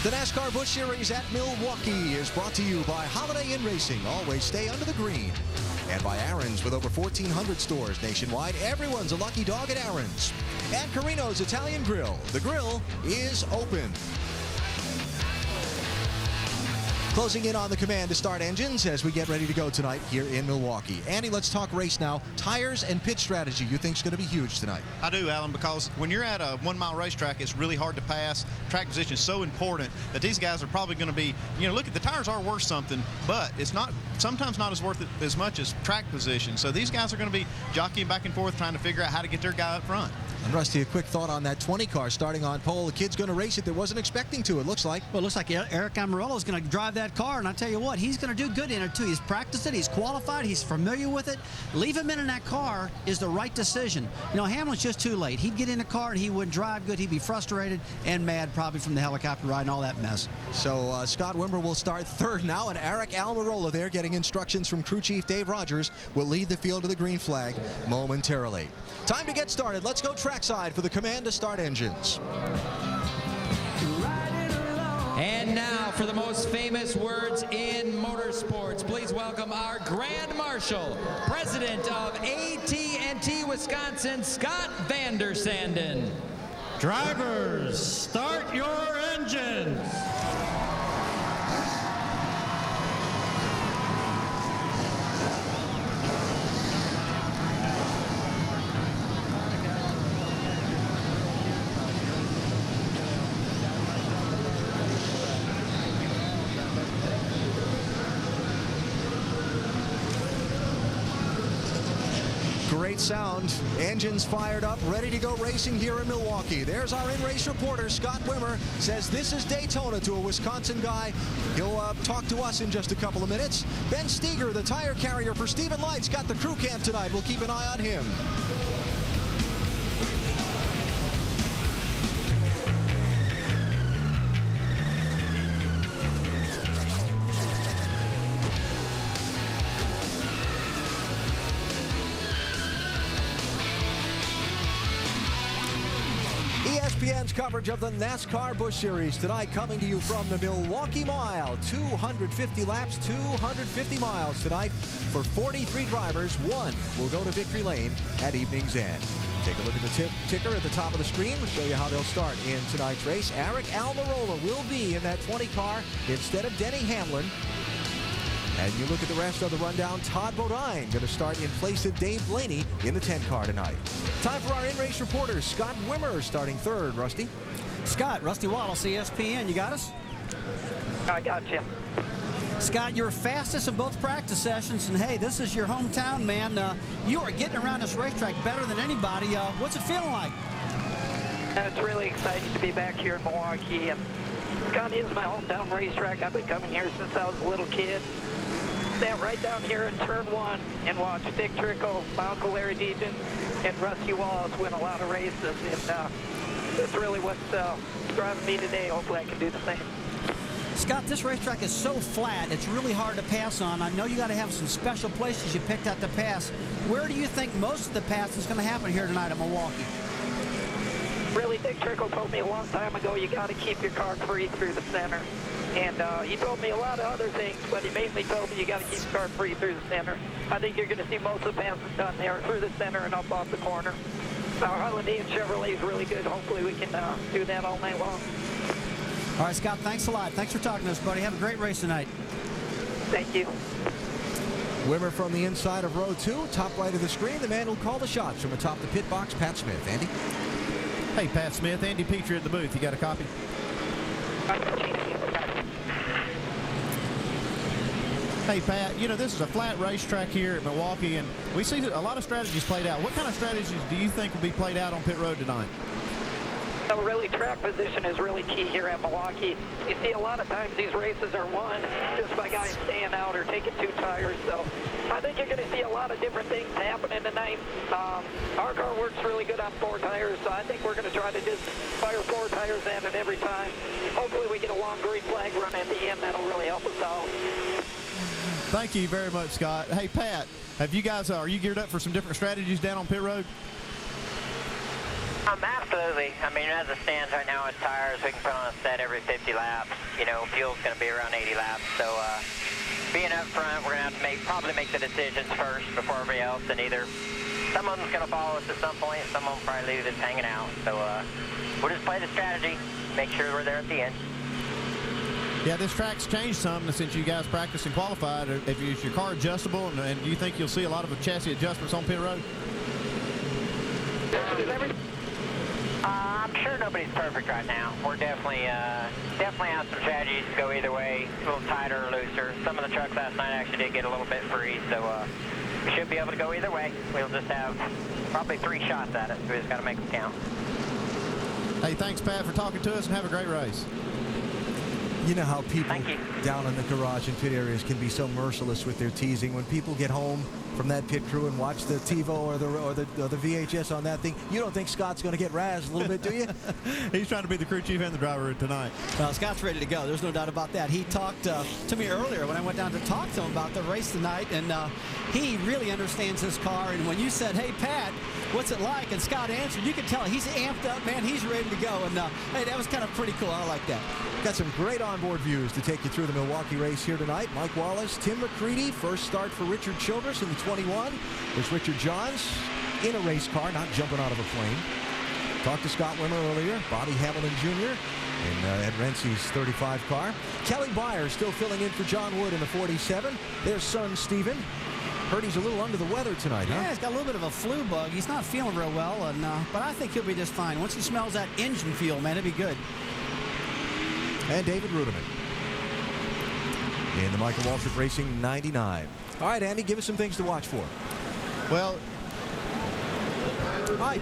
The NASCAR Busch Series at Milwaukee is brought to you by Holiday Inn Racing. Always stay under the green. And by Aaron's, with over 1,400 stores nationwide. Everyone's a lucky dog at Aaron's. And Carino's Italian Grill. The grill is open. Closing in on the command to start engines as we get ready to go tonight here in Milwaukee. Andy, let's talk race now. Tires and pit strategy you think is going to be huge tonight? I do, Alan, because when you're at a 1 mile racetrack, it's really hard to pass. Track position is so important that these guys are probably going to be, look at the tires are worth something, but it's not sometimes not as worth it as much as track position. So these guys are going to be jockeying back and forth trying to figure out how to get their guy up front. And Rusty, a quick thought on that 20 car starting on pole. The kid's going to race it that wasn't expecting to, it looks like. Well, it looks like Eric Almirola is going to drive that car, and I tell you what, he's going to do good in it too. He's practiced it, he's qualified, he's familiar with it. Leave him in that car is the right decision. Hamlin's just too late. He'd get in the car and he wouldn't drive good. He'd be frustrated and mad probably from the helicopter ride and all that mess. So Scott Wimmer will start third now, and Eric Almirola there getting instructions from crew chief Dave Rogers will lead the field to the green flag momentarily. Time to get started. Let's go trackside for the command to start engines. And now for the most famous words in motorsports, please welcome our Grand Marshal, President of AT&T Wisconsin, Scott Vandersanden. Drivers, start your engines. Great sound. Engines fired up, ready to go racing here in Milwaukee. There's our in-race reporter, Scott Wimmer, says this is Daytona to a Wisconsin guy. He'll talk to us in just a couple of minutes. Ben Steger, the tire carrier for Stephen Light's got the crew camp tonight. We'll keep an eye on him. ESPN's coverage of the NASCAR Busch Series tonight, coming to you from the Milwaukee Mile. 250 laps, 250 miles tonight for 43 drivers. One will go to victory lane at evening's end. Take a look at the ticker at the top of the screen. We'll show you how they'll start in tonight's race. Eric Almirola will be in that 20 car instead of Denny Hamlin. And you look at the rest of the rundown, Todd Bodine going to start in place of Dave Blaney in the 10 car tonight. Time for our in-race reporter, Scott Wimmer, starting third. Rusty? Scott, Rusty Waddle, ESPN, you got us? I got you. Scott, you're fastest in both practice sessions, and hey, this is your hometown, man. You are getting around this racetrack better than anybody. What's it feeling like? It's really exciting to be back here in Milwaukee. And Scott is my hometown racetrack. I've been coming here since I was a little kid. Stand right down here in turn one and watch Dick Trickle, my Uncle Larry Deaton, and Rusty Wallace win a lot of races. And that's really what's driving me today. Hopefully I can do the same. Scott, this racetrack is so flat, it's really hard to pass on. I know you got to have some special places you picked out to pass. Where do you think most of the pass is going to happen here tonight at Milwaukee? Really, Dick Trickle told me a long time ago, you got to keep your car free through the center. And he told me a lot of other things, but he mainly told me you got to keep the car free through the center. I think you're going to see most of the passes done there through the center and up off the corner. Our Holiday and Chevrolet is really good. Hopefully we can do that all night long. All right, Scott, thanks a lot. Thanks for talking to us, buddy. Have a great race tonight. Thank you. Wimmer from the inside of row 2, top right of the screen. The man who'll call the shots from atop the pit box, Pat Smith. Andy? Hey, Pat Smith, Andy Petrie at the booth. You got a copy? Hey, Pat, this is a flat racetrack here at Milwaukee, and we see a lot of strategies played out. What kind of strategies do you think will be played out on pit road tonight? So really, track position is really key here at Milwaukee. You see a lot of times these races are won just by guys staying out or taking 2 tires. So I think you're going to see a lot of different things happening tonight. Our car works really good on 4 tires, so I think we're going to try to just fire 4 tires in it every time. Hopefully we get a long green flag run at the end. That'll really help us out. Thank you very much, Scott. Hey, Pat, are you geared up for some different strategies down on pit road? Absolutely. I mean, as it stands right now with tires, we can put on a set every 50 laps. You know, fuel's going to be around 80 laps. So being up front, we're going to have to probably make the decisions first before everybody else. And either some of them's going to follow us at some point, some of them probably leave us hanging out. So we'll just play the strategy, make sure we're there at the end. Yeah, this track's changed some since you guys practiced and qualified. Is your car adjustable, and do you think you'll see a lot of chassis adjustments on pit road? I'm sure nobody's perfect right now. We're definitely have some strategies to go either way, a little tighter or looser. Some of the trucks last night actually did get a little bit free, so we should be able to go either way. We'll just have probably 3 shots at it, so we just got to make them count. Hey, thanks, Pat, for talking to us, and have a great race. You know how people down in the garage and pit areas can be so merciless with their teasing. When people get home from that pit crew and watch the TiVo or the VHS on that thing, you don't think Scott's going to get razzed a little bit, do you? He's trying to be the crew chief and the driver tonight. Well, Scott's ready to go. There's no doubt about that. He talked to me earlier when I went down to talk to him about the race tonight, and he really understands his car. And when you said, hey, Pat, what's it like? And Scott answered, you could tell he's amped up, man. He's ready to go. And, hey, that was kind of pretty cool. I like that. Got some great onboard views to take you through the Milwaukee race here tonight. Mike Wallace, Tim McCready, first start for Richard Childress in the 21. There's Richard Johns in a race car, not jumping out of a plane. Talked to Scott Wimmer earlier, Bobby Hamilton Jr. in Ed Rensi's 35 car. Kelly Byers still filling in for John Wood in the 47. Their son, Steven. Heard he's a little under the weather tonight, huh? Yeah, he's got a little bit of a flu bug. He's not feeling real well, and but I think he'll be just fine. Once he smells that engine fuel, man, it'll be good. And David Ruderman in the Michael Waltrip Racing 99. All right, Andy, give us some things to watch for. Well, all right,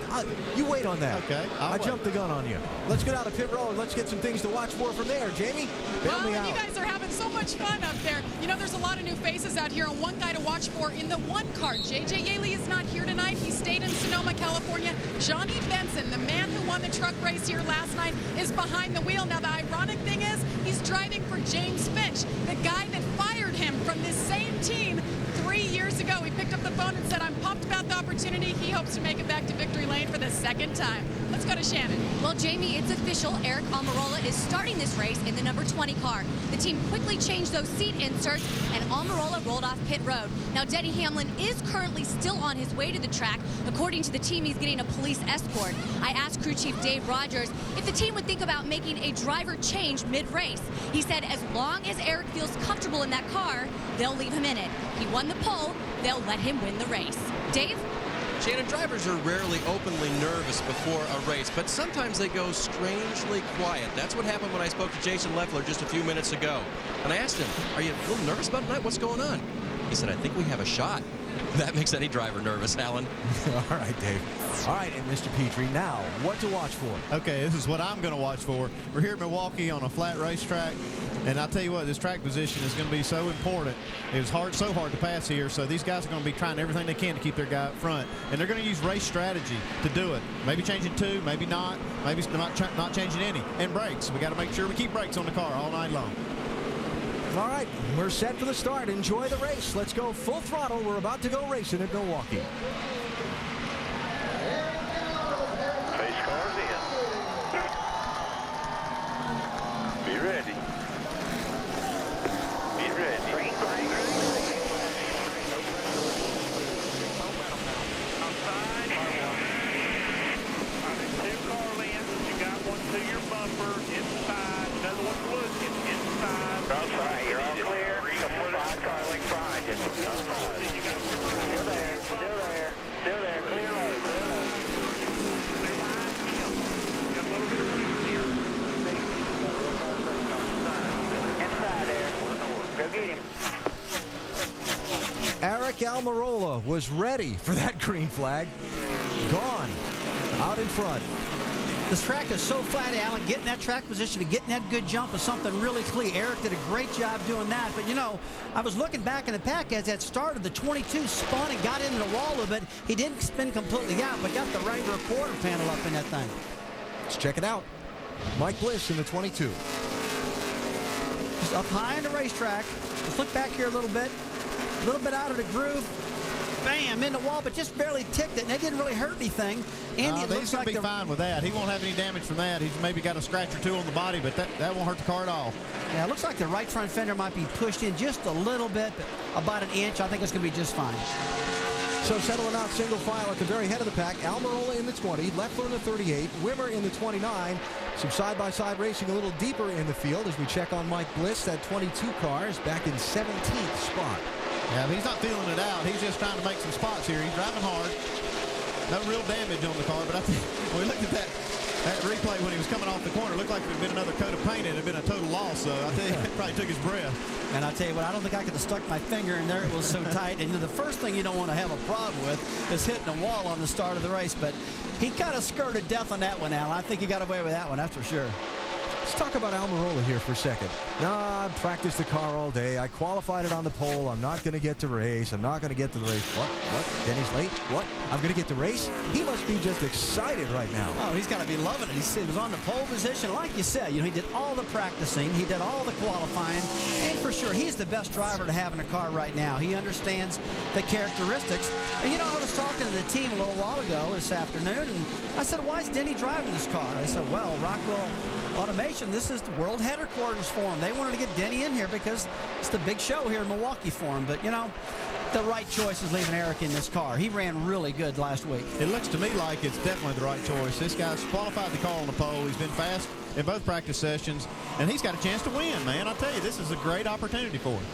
you wait on that. Okay, I jumped the gun on you. Let's get out of pit road and let's get some things to watch for from there. Jamie, bail me out. You guys are having so much fun up there. You know, there's a lot of new faces out here, and one guy to watch for in the 1 car. J.J. Yaley is not here tonight. He stayed in Sonoma, California. Johnny Benson, the man who won the truck race here last night, is behind the wheel. Now, the ironic thing is he's driving for James Finch, the guy that fired him from this same team 3 years ago. He picked up the phone and said, I'm pumped about the opportunity. He hopes to make it back to victory lane for the 2nd time. Let's go to Shannon. Well, Jamie, it's official. Eric Almirola is starting this race in the number 20 car. The team quickly changed those seat inserts, and Almirola rolled off pit road. Now, Denny Hamlin is currently still on his way to the track. According to the team, he's getting a police escort. I asked crew chief Dave Rogers if the team would think about making a driver change mid-race. He said as long as Eric feels comfortable in that car, they'll leave him in it. He won the pole. They'll let him win the race. Dave? Shannon, drivers are rarely openly nervous before a race, but sometimes they go strangely quiet. That's what happened when I spoke to Jason Leffler just a few minutes ago. And I asked him, are you a little nervous about tonight? What's going on? He said, I think we have a shot. That makes any driver nervous, Alan. All right, Dave. All right, and Mr. Petrie, now, what to watch for? Okay, this is what I'm going to watch for. We're here at Milwaukee on a flat racetrack, and I'll tell you what, this track position is going to be so important. It's so hard to pass here, so these guys are going to be trying everything they can to keep their guy up front, and they're going to use race strategy to do it. Maybe changing 2, maybe not, maybe not changing any. And brakes. We got to make sure we keep brakes on the car all night long. All right, we're set for the start. Enjoy the race. Let's go full throttle. We're about to go racing at Milwaukee. Race cars in. Be ready. Be ready. Green, green, green. Outside. 2 car lanes. You got one to your bumper. Inside. Another one looking. Inside. Outside. You're all clear. 5 car link 5. Just still there. Still there. Still there. Clear road. Inside there. Go get him. Eric Almirola was ready for that green flag. Gone. Out in front. This track is so flat, Alan. Getting that track position and getting that good jump is something really clear. Eric did a great job doing that. But, you know, I was looking back in the pack as that started. The 22 spun and got into the wall a little bit. He didn't spin completely out, but got the Wrangler quarter panel up in that thing. Let's check it out. Mike Bliss in the 22. Just up high in the racetrack. Let's look back here a little bit. A little bit out of the groove. bam, in the wall, but just barely ticked it, and it didn't really hurt anything. Andy, it looks he's going like to be fine with that. He won't have any damage from that. He's maybe got a scratch or two on the body, but that won't hurt the car at all. Yeah, it looks like the right front fender might be pushed in just a little bit, but about an inch. I think it's going to be just fine. So settling out single file at the very head of the pack. Almirola in the 20, Leffler in the 38, Wimmer in the 29. Some side-by-side racing a little deeper in the field as we check on Mike Bliss. That 22 car is back in 17th spot. Yeah, but he's not feeling it out. He's just trying to make some spots here. He's driving hard. No real damage on the car, but I think when we looked at that replay when he was coming off the corner, it looked like if it had been another coat of paint, it had been a total loss. So I think it probably took his breath. And I'll tell you what, I don't think I could have stuck my finger in there. It was so tight. And the first thing you don't want to have a problem with is hitting a wall on the start of the race. But he kind of skirted death on that one, Al. I think he got away with that one, that's for sure. Let's talk about Almirola here for a second. I practiced the car all day. I qualified it on the pole. I'm not going to get to race. I'm not going to get to the race. What? Denny's late? What? I'm going to get to race? He must be just excited right now. Oh, he's got to be loving it. He was on the pole position. Like you said, he did all the practicing. He did all the qualifying. And for sure, he's the best driver to have in a car right now. He understands the characteristics. And, I was talking to the team a little while ago this afternoon, and I said, why is Denny driving this car? I said, well, Rockwell Automation, this is the world headquarters for him. They wanted to get Denny in here because it's the big show here in Milwaukee for him. But, the right choice is leaving Eric in this car. He ran really good last week. It looks to me like it's definitely the right choice. This guy's qualified the car on the pole. He's been fast in both practice sessions, and he's got a chance to win, man. I tell you, this is a great opportunity for him.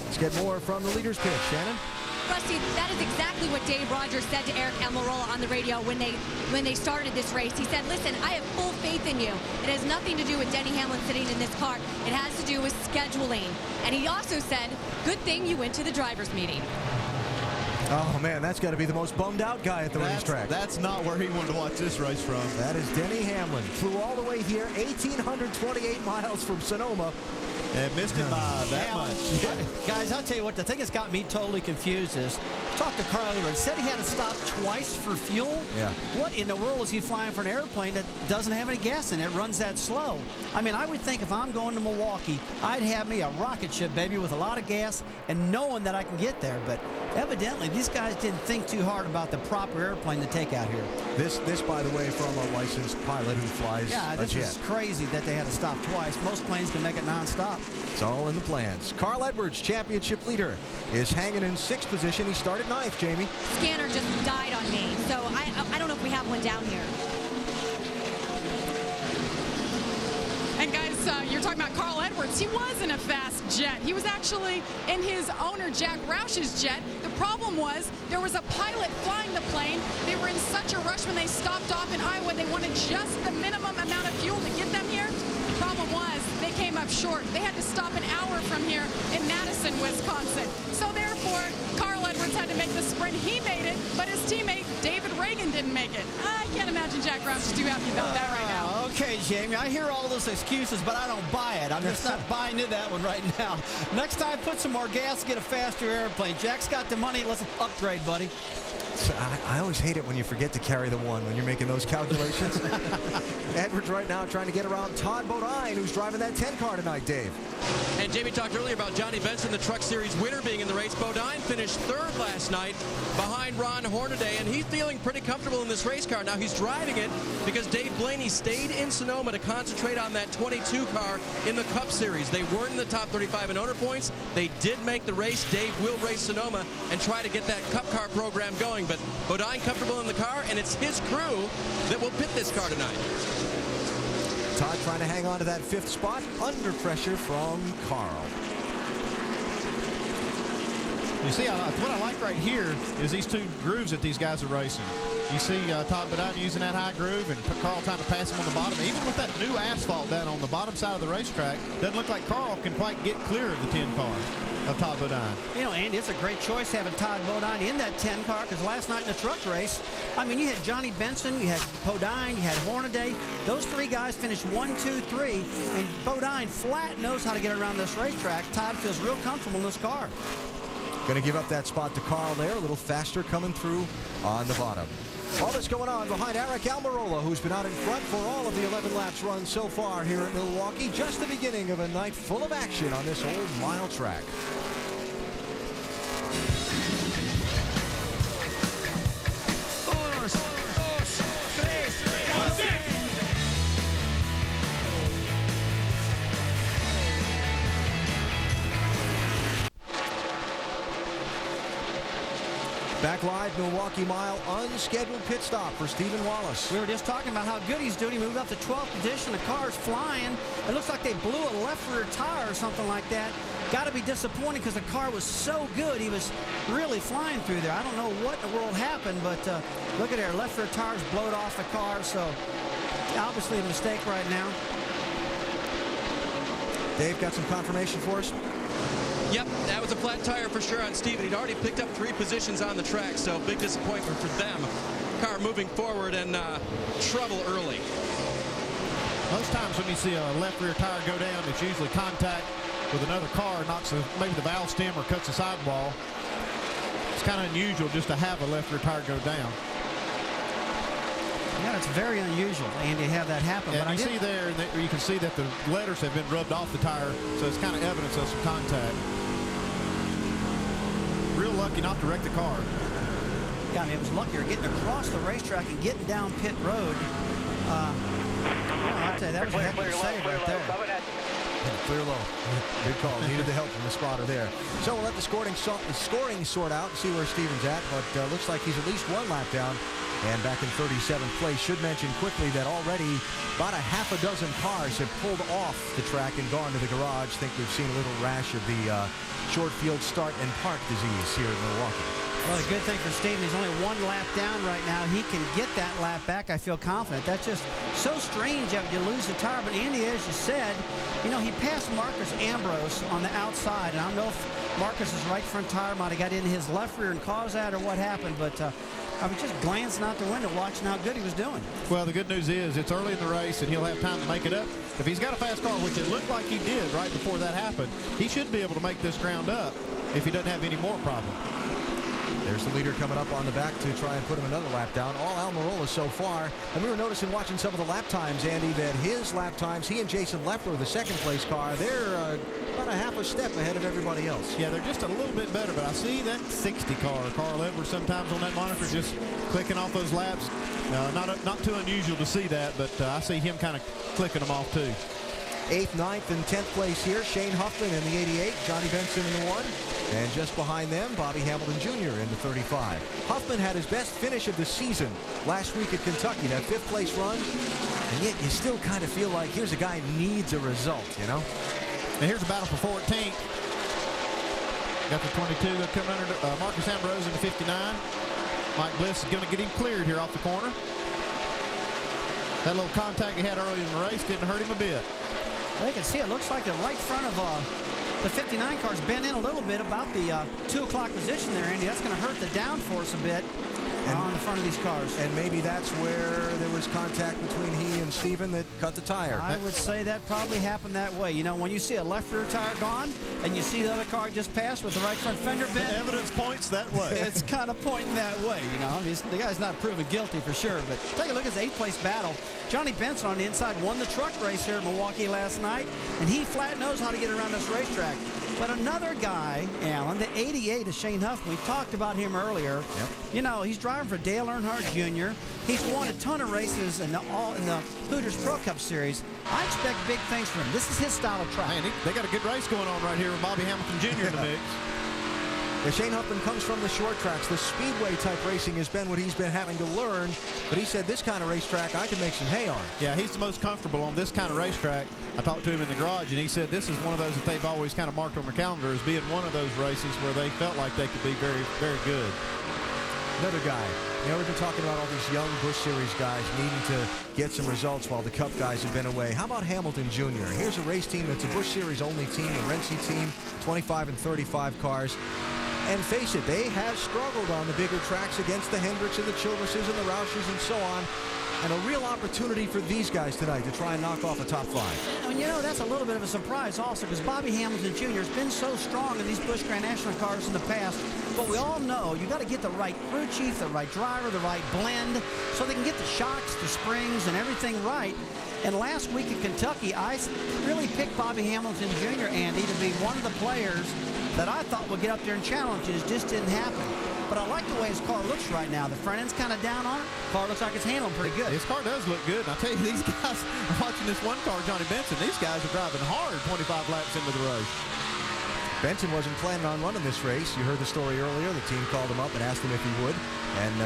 Let's get more from the leader's pitch. Shannon? Rusty, that is exactly what Dave Rogers said to Eric Almirola on the radio when they started this race. He said, listen, I have full faith in you. It has nothing to do with Denny Hamlin sitting in this car. It has to do with scheduling. And he also said, good thing you went to the driver's meeting. Oh, man, that's got to be the most bummed out guy at the racetrack. That's not where he wanted to watch this race from. That is Denny Hamlin. Flew all the way here, 1,828 miles from Sonoma. And missed it by that much. Yeah. Guys, I'll tell you what, the thing that's got me totally confused is, talked to Carl Edwards, said he had to stop twice for fuel. Yeah. What in the world is he flying for an airplane that doesn't have any gas in it, runs that slow? I mean, I would think if I'm going to Milwaukee, I'd have me a rocket ship, baby, with a lot of gas and knowing that I can get there. But evidently, these guys didn't think too hard about the proper airplane to take out here. This, by the way, from a licensed pilot who flies yeah, a jet. this is crazy that they had to stop twice. Most planes can make it nonstop. It's all in the plans. Carl Edwards, championship leader, is hanging in 6th position. He started 9th, Jamie. Scanner just died on me, so I don't know if we have one down here. And guys, you're talking about Carl Edwards. He was in a fast jet. He was actually in his owner, Jack Roush's jet. The problem was there was a pilot flying the plane. They were in such a rush when they stopped off in Iowa. They wanted just the minimum amount of fuel to get them here. The problem was they came up short. They had to stop an hour from here in Madison, Wisconsin. So therefore, Carl Edwards had to make the sprint. He made it, but his teammate, David Reagan, didn't make it. I can't imagine Jack Roush is too happy about that right now. Okay, Jamie, I hear all those excuses, but I don't buy it. I'm just not buying into that one right now. Next time, put some more gas, get a faster airplane. Jack's got the money. Let's upgrade, buddy. So I always hate it when you forget to carry the one when you're making those calculations. Edwards right now trying to get around Todd Bodine, who's driving that 10 car tonight, Dave. And Jamie talked earlier about Johnny Benson, the Truck Series winner, being in the race. Bodine finished 3rd last night behind Ron Hornaday, and he's feeling pretty comfortable in this race car. Now he's driving it because Dave Blaney stayed in Sonoma to concentrate on that 22 car in the Cup Series. They weren't in the top 35 in owner points. They did make the race. Dave will race Sonoma and try to get that Cup car program going. But Bodine comfortable in the car, and it's his crew that will pit this car tonight. Todd trying to hang on to that 5th spot under pressure from Carl. You see, what I like right here is these two grooves that these guys are racing. You see Todd Bodine using that high groove and Carl trying to pass him on the bottom. Even with that new asphalt down on the bottom side of the racetrack, doesn't look like Carl can quite get clear of the 10 car of Todd Bodine. Andy, it's a great choice having Todd Bodine in that 10 car, because last night in the truck race, I mean, you had Johnny Benson, you had Bodine, you had Hornaday. Those 3 guys finished 1, 2, 3, and Bodine flat knows how to get around this racetrack. Todd feels real comfortable in this car. Going to give up that spot to Carl there, a little faster coming through on the bottom. All that's going on behind Eric Almirola, who's been out in front for all of the 11 laps run so far here at Milwaukee. Just the beginning of a night full of action on this old mile track. Back live, Milwaukee Mile, unscheduled pit stop for Stephen Wallace. We were just talking about how good he's doing. He moved up to 12th position. The car's flying. It looks like they blew a left rear tire or something like that. Got to be disappointing because the car was so good. He was really flying through there. I don't know what in the world happened, but look at there. Left rear tires blowed off the car, so obviously a mistake right now. Dave, got some confirmation for us? Yep, that was a flat tire for sure on Steven. He'd already picked up 3 positions on the track, so big disappointment for them. Car moving forward and trouble early. Most times when you see a left rear tire go down, it's usually contact with another car, knocks maybe the valve stem or cuts the sidewall. It's kind of unusual just to have a left rear tire go down. Yeah, it's very unusual, Andy, to have that happen. And but you see there, you can see that the letters have been rubbed off the tire, so it's kind of evidence of some contact. Real lucky not to wreck the car. Yeah, I mean, it was luckier getting across the racetrack and getting down pit road. I'll tell you, that was a heck of a save right there. Clear low. Good call. Needed the help from the spotter there. So we'll let the scoring sort out and see where Stephen's at, but looks like he's at least 1 lap down and back in 37th place. Should mention quickly that already about a half a dozen cars have pulled off the track and gone to the garage. Think we've seen a little rash of the short field start and park disease here in Milwaukee. Well, the good thing for Stephen, he's only 1 lap down right now. He can get that lap back. I feel confident. That's just so strange that you lose the tire. But Andy, as you said, you know, he passed Marcus Ambrose on the outside. And I don't know if Marcus's right front tire might have got into his left rear and caused that or what happened. But I was just glancing out the window watching how good he was doing. Well, the good news is it's early in the race and he'll have time to make it up. If he's got a fast car, which it looked like he did right before that happened, he should be able to make this ground up if he doesn't have any more problem. There's the leader coming up on the back to try and put him another lap down. All Almirola so far. And we were noticing watching some of the lap times, Andy, that his lap times, he and Jason Leffler, the second place car, they're about a half a step ahead of everybody else. Yeah, they're just a little bit better, but I see that 60 car, Carl Edwards, sometimes on that monitor just clicking off those laps. Not too unusual to see that, but I see him kind of clicking them off too. 8th, 9th, and 10th place here. Shane Huffman in the 88, Johnny Benson in the 1. And just behind them, Bobby Hamilton Jr. in the 35. Huffman had his best finish of the season last week at Kentucky, that 5th place run. And yet you still kind of feel like here's a guy who needs a result, you know? And here's a battle for 14th. Got the 22 that come under Marcus Ambrose in the 59. Mike Bliss is going to get him cleared here off the corner. That little contact he had early in the race didn't hurt him a bit. Well, you can see it looks like the right front of the 59 car's bent in a little bit about the 2 o'clock position there, Andy. That's going to hurt the downforce a bit on the front of these cars. And maybe that's where there was contact between he and Stephen that cut the tire. I would say that probably happened that way. You know, when you see a left rear tire gone and you see the other car just pass with the right front fender bent. The evidence points that way. It's kind of pointing that way, you know. The guy's not proven guilty for sure, but take a look at his 8th place battle. Johnny Benson on the inside won the truck race here in Milwaukee last night, and he flat knows how to get around this racetrack. But another guy, Alan, the 88 is Shane Huffman. We talked about him earlier. Yep. You know, he's driving for Dale Earnhardt Jr. He's won a ton of races in the Hooters Pro Cup Series. I expect big things from him. This is his style of track. Man, they got a good race going on right here with Bobby Hamilton Jr. in the mix. Yeah, Shane Huffman comes from the short tracks. The speedway type racing has been what he's been having to learn, but he said this kind of racetrack I can make some hay on. Yeah, he's the most comfortable on this kind of racetrack. I talked to him in the garage, and he said this is one of those that they've always kind of marked on their calendar as being one of those races where they felt like they could be very, very good. Another guy. You know, we've been talking about all these young Busch Series guys needing to get some results while the Cup guys have been away. How about Hamilton Jr.? Here's a race team that's a Busch Series only team, a Renzi team, 25 and 35 cars. And face it, they have struggled on the bigger tracks against the Hendricks and the Childresses and the Roushers and so on. And a real opportunity for these guys tonight to try and knock off a top 5. And you know, that's a little bit of a surprise also because Bobby Hamilton Jr. has been so strong in these Busch Grand National cars in the past. But we all know you got to get the right crew chief, the right driver, the right blend so they can get the shocks, the springs, and everything right. And last week at Kentucky, I really picked Bobby Hamilton Jr., Andy, to be one of the players that I thought would get up there and challenge it. It just didn't happen. But I like the way his car looks right now. The front end's kind of down on it. Car looks like it's handling pretty good. His car does look good. And I tell you, these guys, watching this one car, Johnny Benson, these guys are driving hard 25 laps into the race. Benson wasn't planning on running this race. You heard the story earlier. The team called him up and asked him if he would. And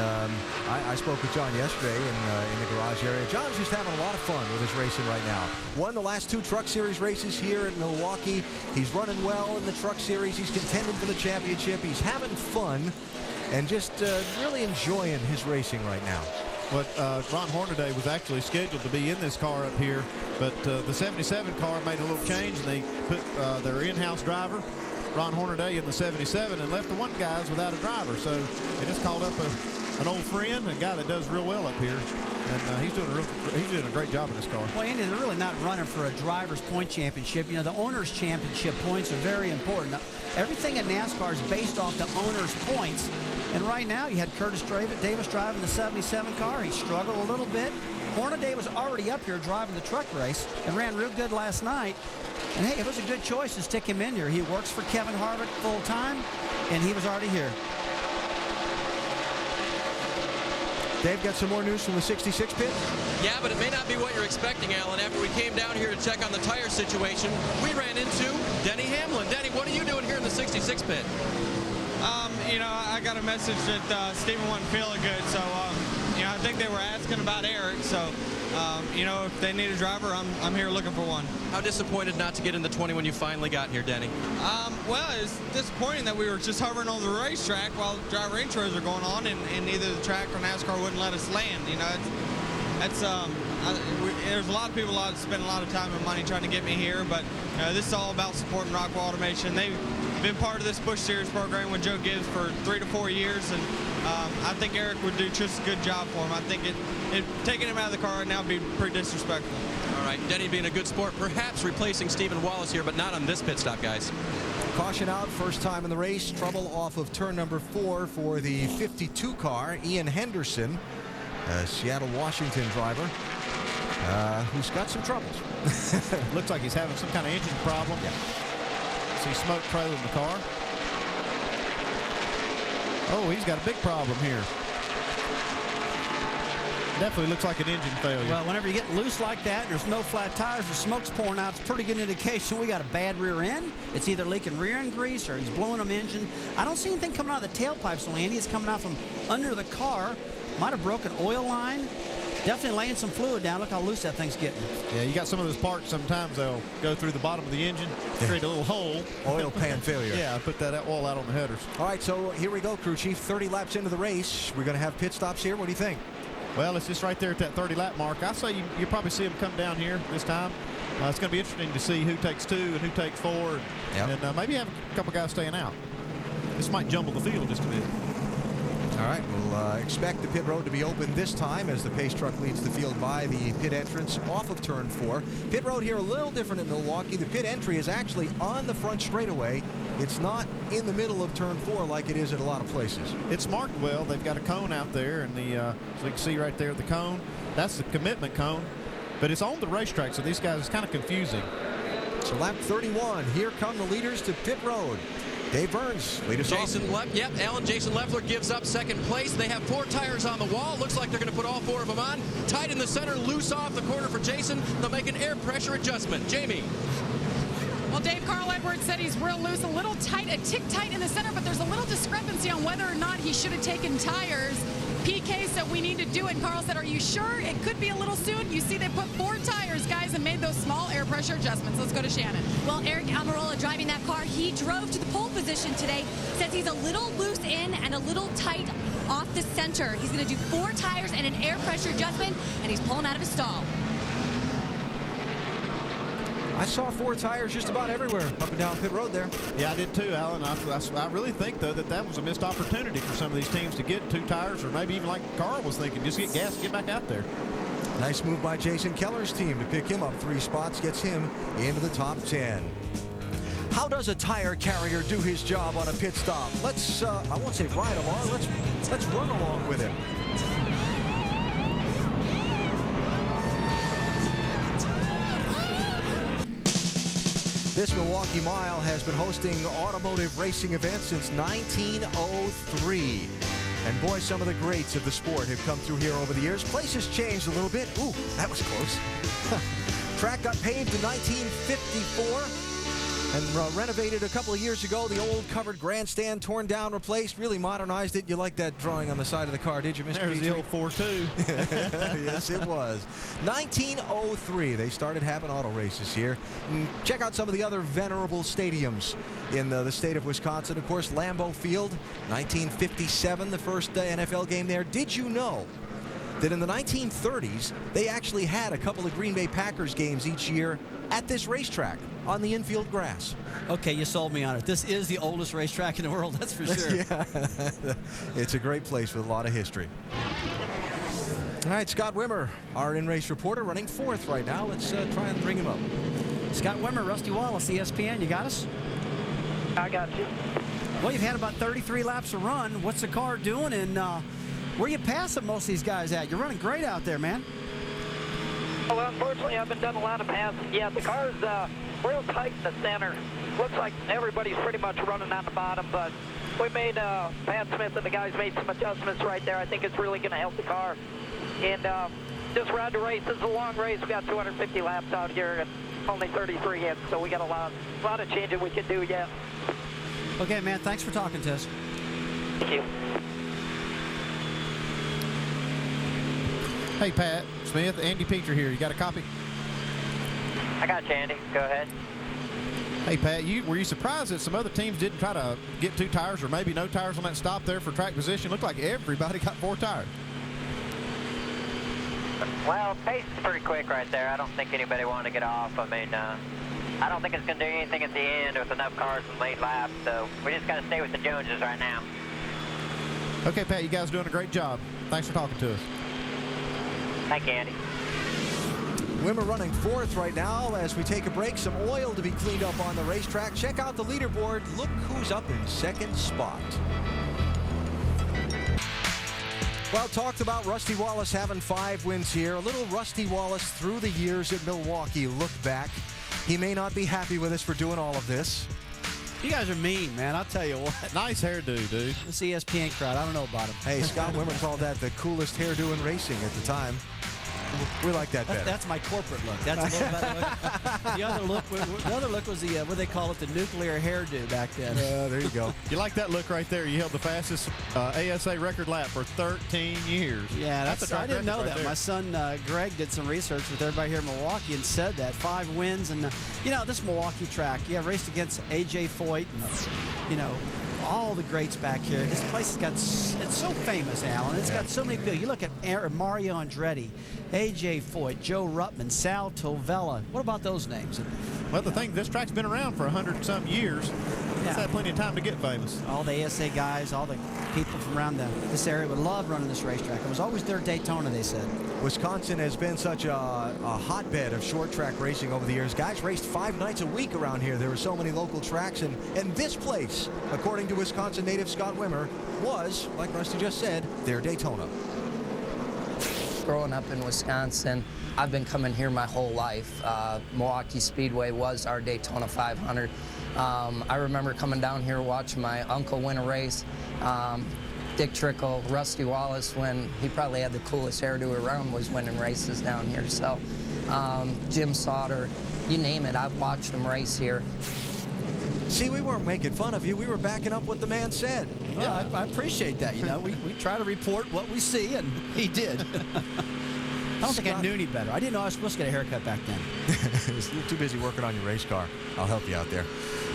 I spoke with John yesterday in the garage area. John's just having a lot of fun with his racing right now. Won the last 2 Truck Series races here in Milwaukee. He's running well in the Truck Series. He's contending for the championship. He's having fun and just really enjoying his racing right now. But Ron Hornaday was actually scheduled to be in this car up here, but the 77 car made a little change, and they put their in-house driver, Ron Hornaday, in the 77 and left the 1 guys without a driver. So they just called up an old friend, a guy that does real well up here, and he's doing a great job in this car. Well, Andy, they're really not running for a driver's point championship. You know, the owner's championship points are very important. Everything in NASCAR is based off the owner's points. And right now, you had Curtis Davis driving the 77 car. He struggled a little bit. Hornaday was already up here driving the truck race and ran real good last night. And hey, it was a good choice to stick him in here. He works for Kevin Harvick full time, and he was already here. Dave, got some more news from the 66 pit? Yeah, but it may not be what you're expecting, Alan. After we came down here to check on the tire situation, we ran into Denny Hamlin. Denny, what are you doing here in the 66 pit? You know, I got a message that Stephen wasn't feeling good, so you know, I think they were asking about Eric. So, you know, if they need a driver, I'm here looking for one. How disappointed not to get in the 20 when you finally got here, Denny? Well, it's disappointing that we were just hovering on the racetrack while driver intros are going on, and either the track or NASCAR wouldn't let us land. You know, there's a lot of people spend a lot of time and money trying to get me here, but this is all about supporting Rockwell Automation. They've been part of this Busch Series program with Joe Gibbs for 3 to 4 years, and I think Eric would do just a good job for him. I think taking him out of the car right now would be pretty disrespectful. All right, Denny being a good sport, perhaps replacing Stephen Wallace here, but not on this pit stop, guys. Caution out, first time in the race. Trouble off of turn number 4 for the 52 car, Ian Henderson, a Seattle, Washington driver, who's got some troubles. Looks like he's having some kind of engine problem. Yeah. See smoke trailing the car. Oh, he's got a big problem here. Definitely looks like an engine failure. Well, whenever you get loose like that and there's no flat tires, the smoke's pouring out, it's a pretty good indication we got a bad rear end. It's either leaking rear end grease or he's blowing them engine. I don't see anything coming out of the tailpipe, so Andy, it's coming out from under the car. Might have broken oil line. Definitely laying some fluid down. Look how loose that thing's getting. Yeah, you got some of those parts sometimes they'll go through the bottom of the engine, create a little hole. Oil pan failure. Yeah, put that oil out on the headers. All right, so here we go, crew chief. 30 laps into the race. We're going to have pit stops here. What do you think? Well, it's just right there at that 30 lap mark. I say you probably see them come down here this time. It's going to be interesting to see who takes 2 and who takes 4, and maybe have a couple guys staying out. This might jumble the field just a bit. All right, we'll expect the pit road to be open this time as the pace truck leads the field by the pit entrance off of turn 4. Pit road here a little different in Milwaukee. The pit entry is actually on the front straightaway. It's not in the middle of turn 4 like it is at a lot of places. It's marked well. They've got a cone out there, and so you can see right there the cone. That's the commitment cone, but it's on the racetrack, so these guys, it's kind of confusing. So lap 31, here come the leaders to pit road. Dave Burns, lead us off. Jason Leffler gives up second place. They have 4 tires on the wall. Looks like they're going to put all 4 of them on. Tight in the center, loose off the corner for Jason. They'll make an air pressure adjustment. Jamie. Well, Dave, Carl Edwards said he's real loose, a little tight, a tick tight in the center, but there's a little discrepancy on whether or not he should have taken tires. PK said we need to do it, and Carl said, are you sure? It could be a little soon. You see they put 4 tires, guys, and made those small air pressure adjustments. Let's go to Shannon. Well, Eric Almirola driving that car, he drove to the pole position today, says he's a little loose in and a little tight off the center. He's going to do 4 tires and an air pressure adjustment, and he's pulling out of his stall. I saw 4 tires just about everywhere up and down pit road there. Yeah, I did too, Alan. I really think, though, that was a missed opportunity for some of these teams to get 2 tires, or maybe even like Carl was thinking, just get gas, get back out there. Nice move by Jason Keller's team to pick him up 3 spots, gets him into the top 10. How does a tire carrier do his job on a pit stop? Let's, I won't say ride along, let's run along with him. This Milwaukee Mile has been hosting automotive racing events since 1903. And boy, some of the greats of the sport have come through here over the years. Place has changed a little bit. Ooh, that was close. Track got paved in 1954. And renovated a couple of years ago. The old covered grandstand torn down, replaced, really modernized it. You like that drawing on the side of the car, did you, Mr. There's Petrie? the old 4-2. Yes, it was. 1903, they started having auto races here. And check out some of the other venerable stadiums in the state of Wisconsin. Of course, Lambeau Field, 1957, the first NFL game there. Did you know that in the 1930s, they actually had a couple of Green Bay Packers games each year at this racetrack on the infield grass? Okay, you sold me on it. This is the oldest racetrack in the world, that's for sure. Yeah. It's a great place with a lot of history. All right, Scott Wimmer, our in-race reporter, running fourth right now. Let's try and bring him up. Scott Wimmer, Rusty Wallace, ESPN, you got us? I got you. Well, you've had about 33 laps to run. What's the car doing, and where you passing most of these guys at? You're running great out there, man. Well, unfortunately, I haven't done a lot of passing yet. The car's real tight in the center. Looks like everybody's pretty much running on the bottom, but we made, Pat Smith and the guys made some adjustments right there. I think it's really going to help the car. And just ride the race. This is a long race. We got 250 laps out here and only 33 in, so we got a lot of changing we can do yet. Okay, man, thanks for talking to us. Thank you. Hey, Pat Smith, Andy Petrie here. You got a copy? I got you, Andy. Go ahead. Hey, Pat, were you surprised that some other teams didn't try to get 2 tires or maybe no tires on that stop there for track position? Looked like everybody got 4 tires. Well, pace is pretty quick right there. I don't think anybody wanted to get off. I mean, I don't think it's going to do anything at the end with enough cars in late laps, so we just got to stay with the Joneses right now. Okay, Pat, you guys are doing a great job. Thanks for talking to us. Thank you, Andy. Wimmer running fourth right now as we take a break. Some oil to be cleaned up on the racetrack. Check out the leaderboard. Look who's up in second spot. Well, talked about Rusty Wallace having 5 wins here. A little Rusty Wallace through the years at Milwaukee. Look back. He may not be happy with us for doing all of this. You guys are mean, man. I'll tell you what. Nice hairdo, dude. This ESPN crowd, I don't know about him. Hey, Scott Wimmer called that the coolest hairdo in racing at the time. We like that better. That's my corporate look. That's a little better look. The other look was the what they call it, the nuclear hairdo back then. There you go. You like that look right there? You held the fastest ASA record lap for 13 years. Yeah, that's a track I didn't know record that. right there. My son Greg did some research with everybody here in Milwaukee and said that 5 wins. And you know, this Milwaukee track, raced against AJ Foyt and all the greats back here. This place it's so famous, Alan. It's got so many people. You look at Mario Andretti, AJ Foyt, Joe Ruttman, Sal Tovella. What about those names? Well, the thing, this track's been around for 100-something years. It's had plenty of time to get famous. All the ASA guys, all the people from around this area would love running this racetrack. It was always their Daytona, they said. Wisconsin has been such a hotbed of short track racing over the years. Guys raced 5 nights a week around here. There were so many local tracks, and this place, according to Wisconsin native Scott Wimmer, was, like Rusty just said, their Daytona. Growing up in Wisconsin, I've been coming here my whole life. Milwaukee Speedway was our Daytona 500. I remember coming down here watching my uncle win a race. Dick Trickle, Rusty Wallace, when he probably had the coolest hairdo around, was winning races down here. So Jim Sauter, you name it, I've watched him race here. See, we weren't making fun of you. We were backing up what the man said. Well, I appreciate that. We try to report what we see, and he did. I don't think I knew any better. I didn't know I was supposed to get a haircut back then. You're too busy working on your race car. I'll help you out there.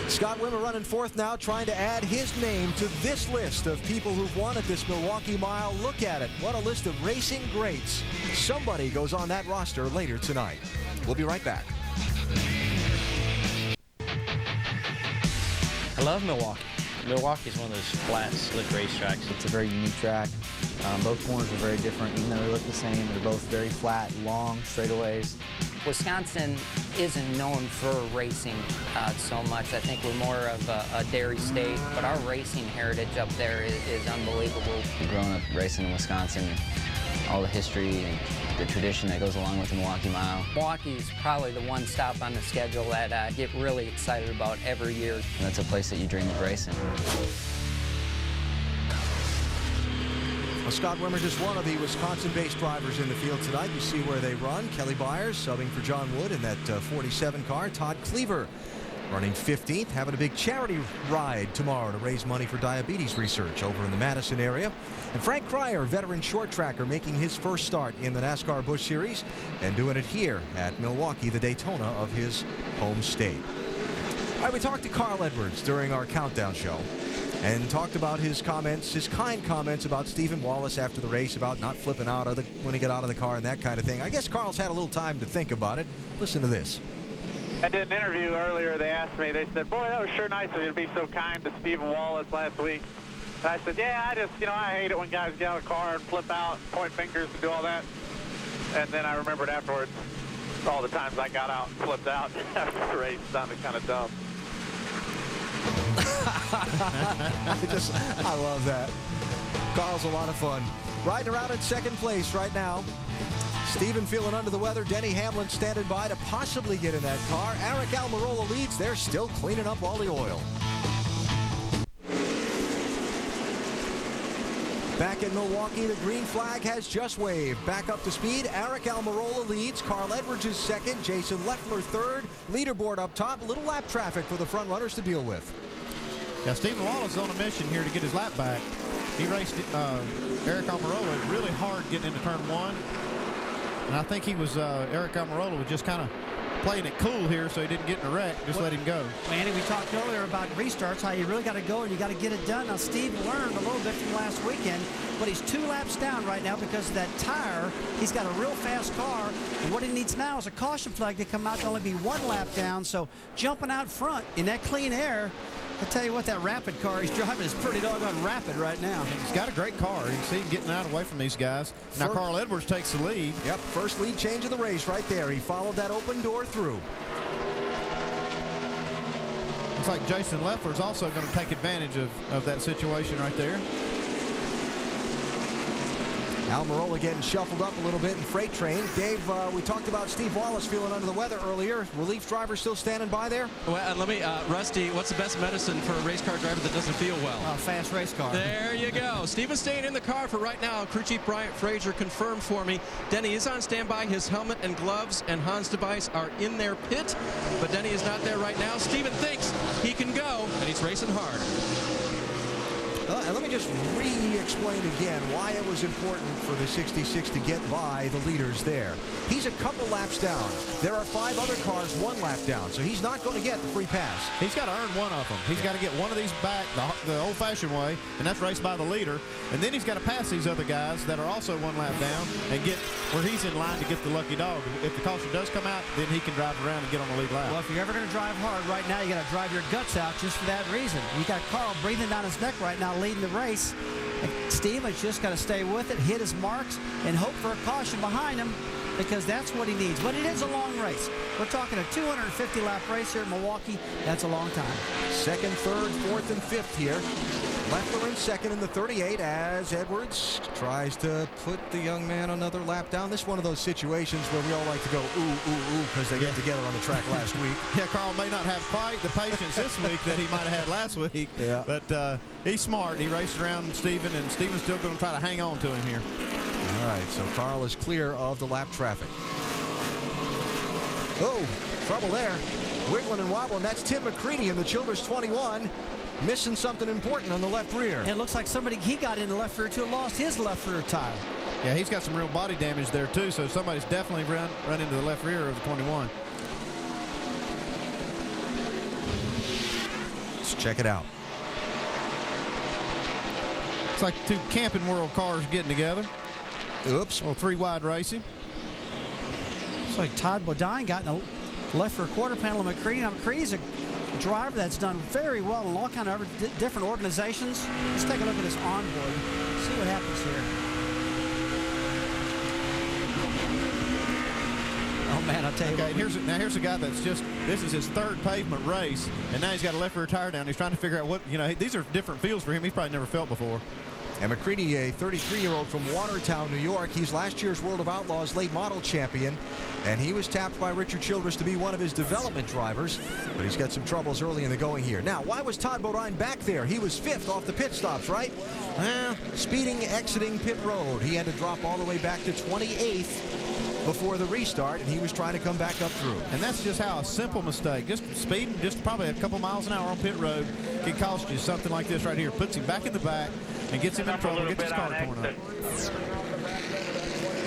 Scott Wimmer running fourth now, trying to add his name to this list of people who've won at this Milwaukee Mile. Look at it. What a list of racing greats. Somebody goes on that roster later tonight. We'll be right back. I love Milwaukee. Milwaukee is one of those flat, slick racetracks. It's a very unique track. Both corners are very different, even though they look the same. They're both very flat, long straightaways. Wisconsin isn't known for racing so much. I think we're more of a dairy state, but our racing heritage up there is unbelievable. Growing up racing in Wisconsin, all the history and the tradition that goes along with the Milwaukee Mile. Milwaukee is probably the one stop on the schedule that I get really excited about every year. And that's a place that you dream of racing. Well, Scott Wimmer, just one of the Wisconsin-based drivers in the field tonight. You see where they run. Kelly Byers subbing for John Wood in that 47 car. Todd Cleaver running 15th, having a big charity ride tomorrow to raise money for diabetes research over in the Madison area. And Frank Cryer, veteran short tracker, making his first start in the NASCAR Busch Series and doing it here at Milwaukee, the Daytona of his home state. All right, we talked to Carl Edwards during our countdown show and talked about his comments, his kind comments about Stephen Wallace after the race, about not flipping out when he got out of the car and that kind of thing. I guess Carl's had a little time to think about it. Listen to this. I did an interview earlier. They asked me, they said, boy, that was sure nice of you to be so kind to Stephen Wallace last week. And I said, yeah, I just, I hate it when guys get out of the car and flip out, point fingers and do all that. And then I remembered afterwards all the times I got out and flipped out after the race. It sounded kind of dumb. I love that. Carl's a lot of fun. Riding around in second place right now. Stephen feeling under the weather. Denny Hamlin standing by to possibly get in that car. Aric Almirola leads. They're still cleaning up all the oil. Back in Milwaukee, the green flag has just waved. Back up to speed. Aric Almirola leads. Carl Edwards is second. Jason Leffler third. Leaderboard up top. A little lap traffic for the front runners to deal with. Now, Stephen Wallace is on a mission here to get his lap back. He raced Aric Almirola really hard getting into turn one. And I think he was, Aric Almirola was just kind of playing it cool here so he didn't get in a wreck. Just let him go. Andy, we talked earlier about restarts, how you really got to go and you got to get it done. Now, Steve learned a little bit from last weekend, but he's 2 laps down right now because of that tire. He's got a real fast car, and what he needs now is a caution flag to come out to only be 1 lap down. So jumping out front in that clean air, I tell you what, that rapid car he's driving is pretty doggone rapid right now. He's got a great car. You can see him getting out away from these guys. Now Carl Edwards takes the lead. Yep, first lead change of the race right there. He followed that open door through. Looks like Jason Leffler's also going to take advantage of that situation right there. Almirola getting shuffled up a little bit in freight train. Dave, we talked about Steve Wallace feeling under the weather earlier. Relief driver still standing by there? Well, let me, Rusty, what's the best medicine for a race car driver that doesn't feel well? A fast race car. There you go. Steven's staying in the car for right now. Crew Chief Bryant Frazier confirmed for me. Denny is on standby. His helmet and gloves and Hans Device are in their pit, but Denny is not there right now. Steven thinks he can go, and he's racing hard. And let me just re-explain again why it was important for the 66 to get by the leaders there. He's a couple laps down. There are 5 other cars 1 lap down, so he's not going to get the free pass. He's got to earn one of them. He's got to get one of these back the old-fashioned way, and that's raced by the leader. And then he's got to pass these other guys that are also 1 lap down and get where he's in line to get the lucky dog. If the caution does come out, then he can drive around and get on the lead lap. Well, if you're ever going to drive hard right now, you got to drive your guts out just for that reason. You got Carl breathing down his neck right now, leading the race. And Steven's just got to stay with it, hit his marks, and hope for a caution behind him, because that's what he needs. But it is a long race. We're talking a 250-lap race here in Milwaukee. That's a long time. Second, third, fourth, and fifth here. Leffler in second in the 38 as Edwards tries to put the young man another lap down. This is one of those situations where we all like to go ooh, ooh, ooh, because they get together on the track last week. Yeah, Carl may not have quite the patience this week that he might have had last week. Yeah. But he's smart. He raced around Steven, and Steven's still going to try to hang on to him here. All right, so Carl is clear of the lap traffic. Oh, trouble there. Wiggling and wobbling. That's Tim McCready in the Childress 21. Missing something important on the left rear. It looks like he got in the left rear too, lost his left rear tire. Yeah, he's got some real body damage there too, so somebody's definitely run into the left rear of the 21. Let's check it out. It's like 2 Camping World cars getting together. Oops. Well, 3 wide racing. It's like Todd Bodine got in the left rear quarter panel of McCready. Now, McCready's a driver that's done very well in all kind of different organizations. Let's take a look at his onboard. See what happens here. Oh man, I'll tell you. Okay, here's a guy that's this is his 3rd pavement race, and now he's got a left rear tire down. He's trying to figure out what, these are different fields for him. He's probably never felt before. And McCready, a 33-year-old from Watertown, New York. He's last year's World of Outlaws late model champion, and he was tapped by Richard Childress to be one of his development drivers, but he's got some troubles early in the going here. Now, why was Todd Bodine back there? He was 5th off the pit stops, right? Speeding, exiting pit road. He had to drop all the way back to 28th. before the restart, and he was trying to come back up through. And that's just how a simple mistake, just speeding just probably a couple miles an hour on pit road, can cost you something like this right here. Puts him back in the back and gets him in trouble, gets his car torn up.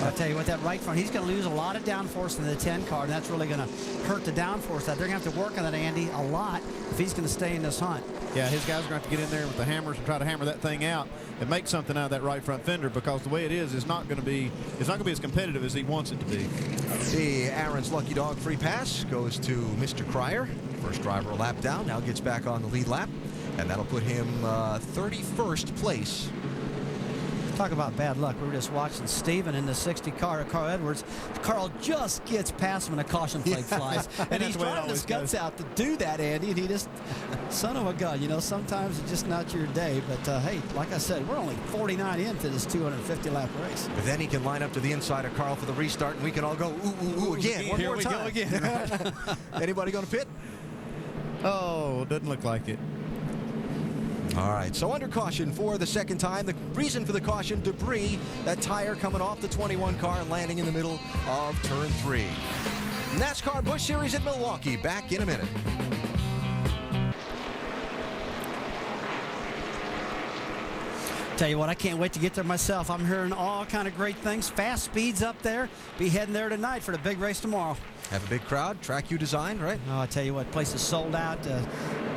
I'll tell you what, that right front, he's going to lose a lot of downforce in the 10 car, and that's really going to hurt the downforce. They're going to have to work on that, Andy, a lot if he's going to stay in this hunt. Yeah, his guys are going to have to get in there with the hammers and try to hammer that thing out and make something out of that right front fender, because the way it is not going to be as competitive as he wants it to be. The Aaron's Lucky Dog free pass goes to Mr. Cryer. First driver a lap down, now gets back on the lead lap, and that'll put him 31st place. Talk about bad luck. We were just watching Steven in the 60 car, Carl Edwards. Carl just gets past him and a caution flag flies. And he's driving his guts out to do that, Andy, and he just, son of a gun, you know, sometimes it's just not your day. But, hey, like I said, we're only 49 into this 250-lap race. But then he can line up to the inside of Carl for the restart, and we can all go, ooh, again. One more time. Here we go again. Anybody going to pit? Oh, doesn't look like it. All right, so under caution for the second time. The reason for the caution, debris, that tire coming off the 21 car and landing in the middle of turn 3. NASCAR Busch Series at Milwaukee, back in a minute. Tell you what, I can't wait to get there myself. I'm hearing all kind of great things. Fast speeds up there. Be heading there tonight for the big race tomorrow. Have a big crowd, track you designed, right? Oh, I tell you what, place is sold out.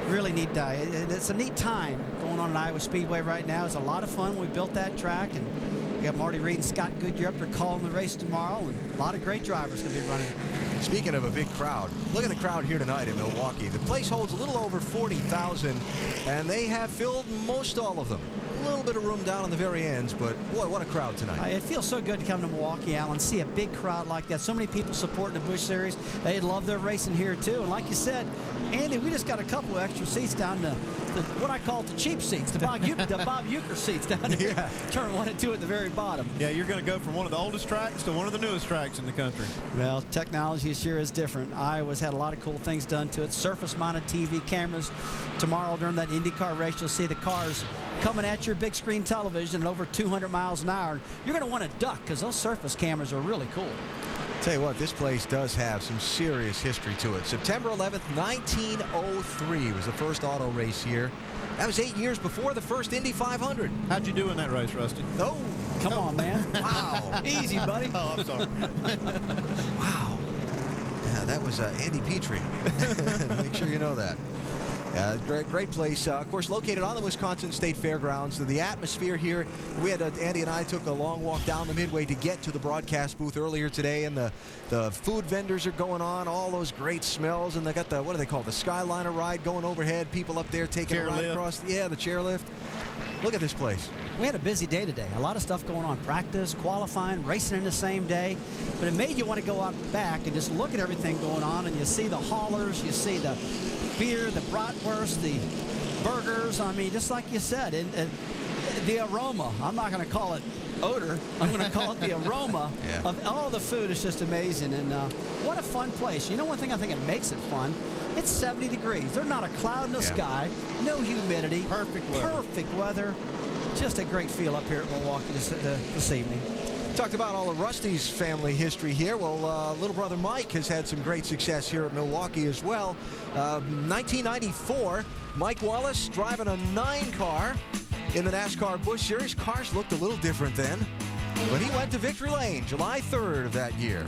Really neat. It's a neat time going on at Iowa Speedway right now. It's a lot of fun. We built that track, and we got Marty Reed and Scott Goodyear up there calling the race tomorrow, and a lot of great drivers going to be running. Speaking of a big crowd, look at the crowd here tonight in Milwaukee. The place holds a little over 40,000, and they have filled most all of them. A little bit of room down on the very ends, but boy, what a crowd tonight. It feels so good to come to Milwaukee, Alan, see a big crowd like that. So many people supporting the Busch Series. They love their racing here, too. And like you said, Andy, we just got a couple of extra seats down to what I call the cheap seats, the Bob Uecker seats down here. Yeah. Turn 1 and 2 at the very bottom. Yeah, you're going to go from one of the oldest tracks to one of the newest tracks in the country. Well, technology sure is different. Iowa's had a lot of cool things done to it. Surface-mounted TV cameras. Tomorrow during that IndyCar race, you'll see the cars coming at your big screen television at over 200 miles an hour. You're going to want to duck because those surface cameras are really cool. Tell you what, this place does have some serious history to it. September 11th, 1903 was the first auto race here. That was 8 years before the first Indy 500. How'd you do in that race, Rusty? Oh, come on, man. Wow. Easy, buddy. Oh, I'm sorry. Wow. Yeah, that was Andy Petrie. Make sure you know that. Great place. Of course, located on the Wisconsin State Fairgrounds. The atmosphere here, we had Andy and I took a long walk down the midway to get to the broadcast booth earlier today, and the food vendors are going on, all those great smells, and they got the, what do they call it, the Skyliner ride going overhead, people up there taking a ride across. Yeah, the chairlift. Look at this place. We had a busy day today. A lot of stuff going on. Practice, qualifying, racing in the same day. But it made you want to go out back and just look at everything going on, and you see the haulers, you see the beer, the bratwurst, the burgers. I mean, just like you said, and the aroma. I'm not going to call it odor. I'm going to call it the aroma of all the food. Is just amazing. And what a fun place. You know, one thing I think it makes it fun, it's 70 degrees. There's not a cloud in the sky, no humidity. Perfect weather. Perfect weather. Just a great feel up here at Milwaukee this evening. Talked about all of Rusty's family history here. Well, little brother Mike has had some great success here at Milwaukee as well. 1994, Mike Wallace driving a 9 car in the NASCAR Busch Series. Cars looked a little different then, but he went to Victory Lane July 3rd of that year.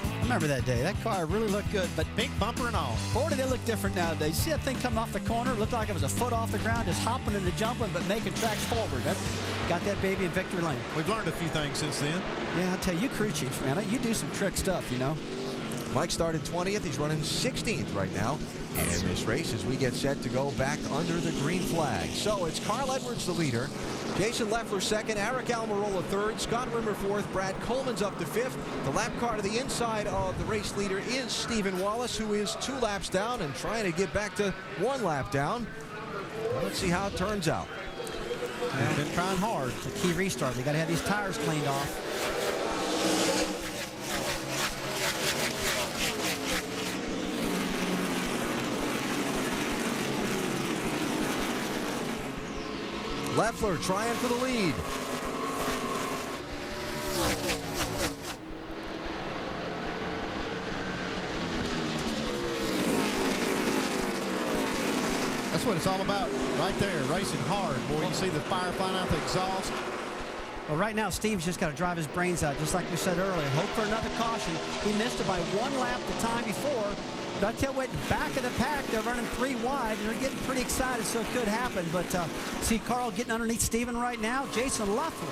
I remember that day. That car really looked good, but pink bumper and all. Boy, they look different nowadays. You see that thing coming off the corner? It looked like it was a foot off the ground, just hopping and jumping, but making tracks forward. Got that baby in Victory Lane. We've learned a few things since then. Yeah, I'll tell you, crew chief, man, you do some trick stuff, you know. Mike started 20th. He's running 16th right now in this race as we get set to go back under the green flag. So it's Carl Edwards the leader, Jason Leffler second, Eric Almirola third, Scott Rimmer fourth, Brad Coleman's up to fifth. The lap car to the inside of the race leader is Stephen Wallace, who is 2 laps down and trying to get back to 1 lap down. Let's see how it turns out. They've been trying hard. It's a key restart. They got to have these tires cleaned off. Leffler trying for the lead. That's what it's all about right there, racing hard. Boy, you see the fire flying out the exhaust. Well, right now, Steve's just got to drive his brains out, just like we said earlier. Hope for another caution. He missed it by 1 lap the time before. But I tell you what, back of the pack, they're running 3 wide, and they're getting pretty excited, so it could happen. But see Carl getting underneath Steven right now. Jason Leffler,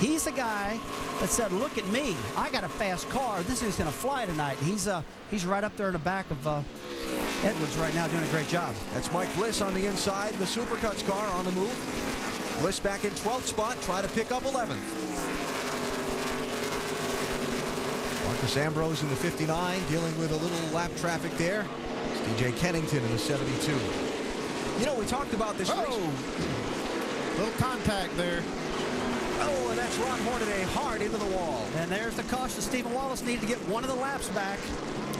he's the guy that said, look at me. I got a fast car. This thing's going to fly tonight. He's right up there in the back of Edwards right now, doing a great job. That's Mike Bliss on the inside. The Supercuts car on the move. Bliss back in 12th spot, try to pick up 11th. Marcus Ambrose in the 59, dealing with a little lap traffic there. It's DJ Kennington in the 72. You know, we talked about this race. Little contact there. Oh, and that's Ron Hornaday hard into the wall. And there's the caution. Stephen Wallace needed to get one of the laps back.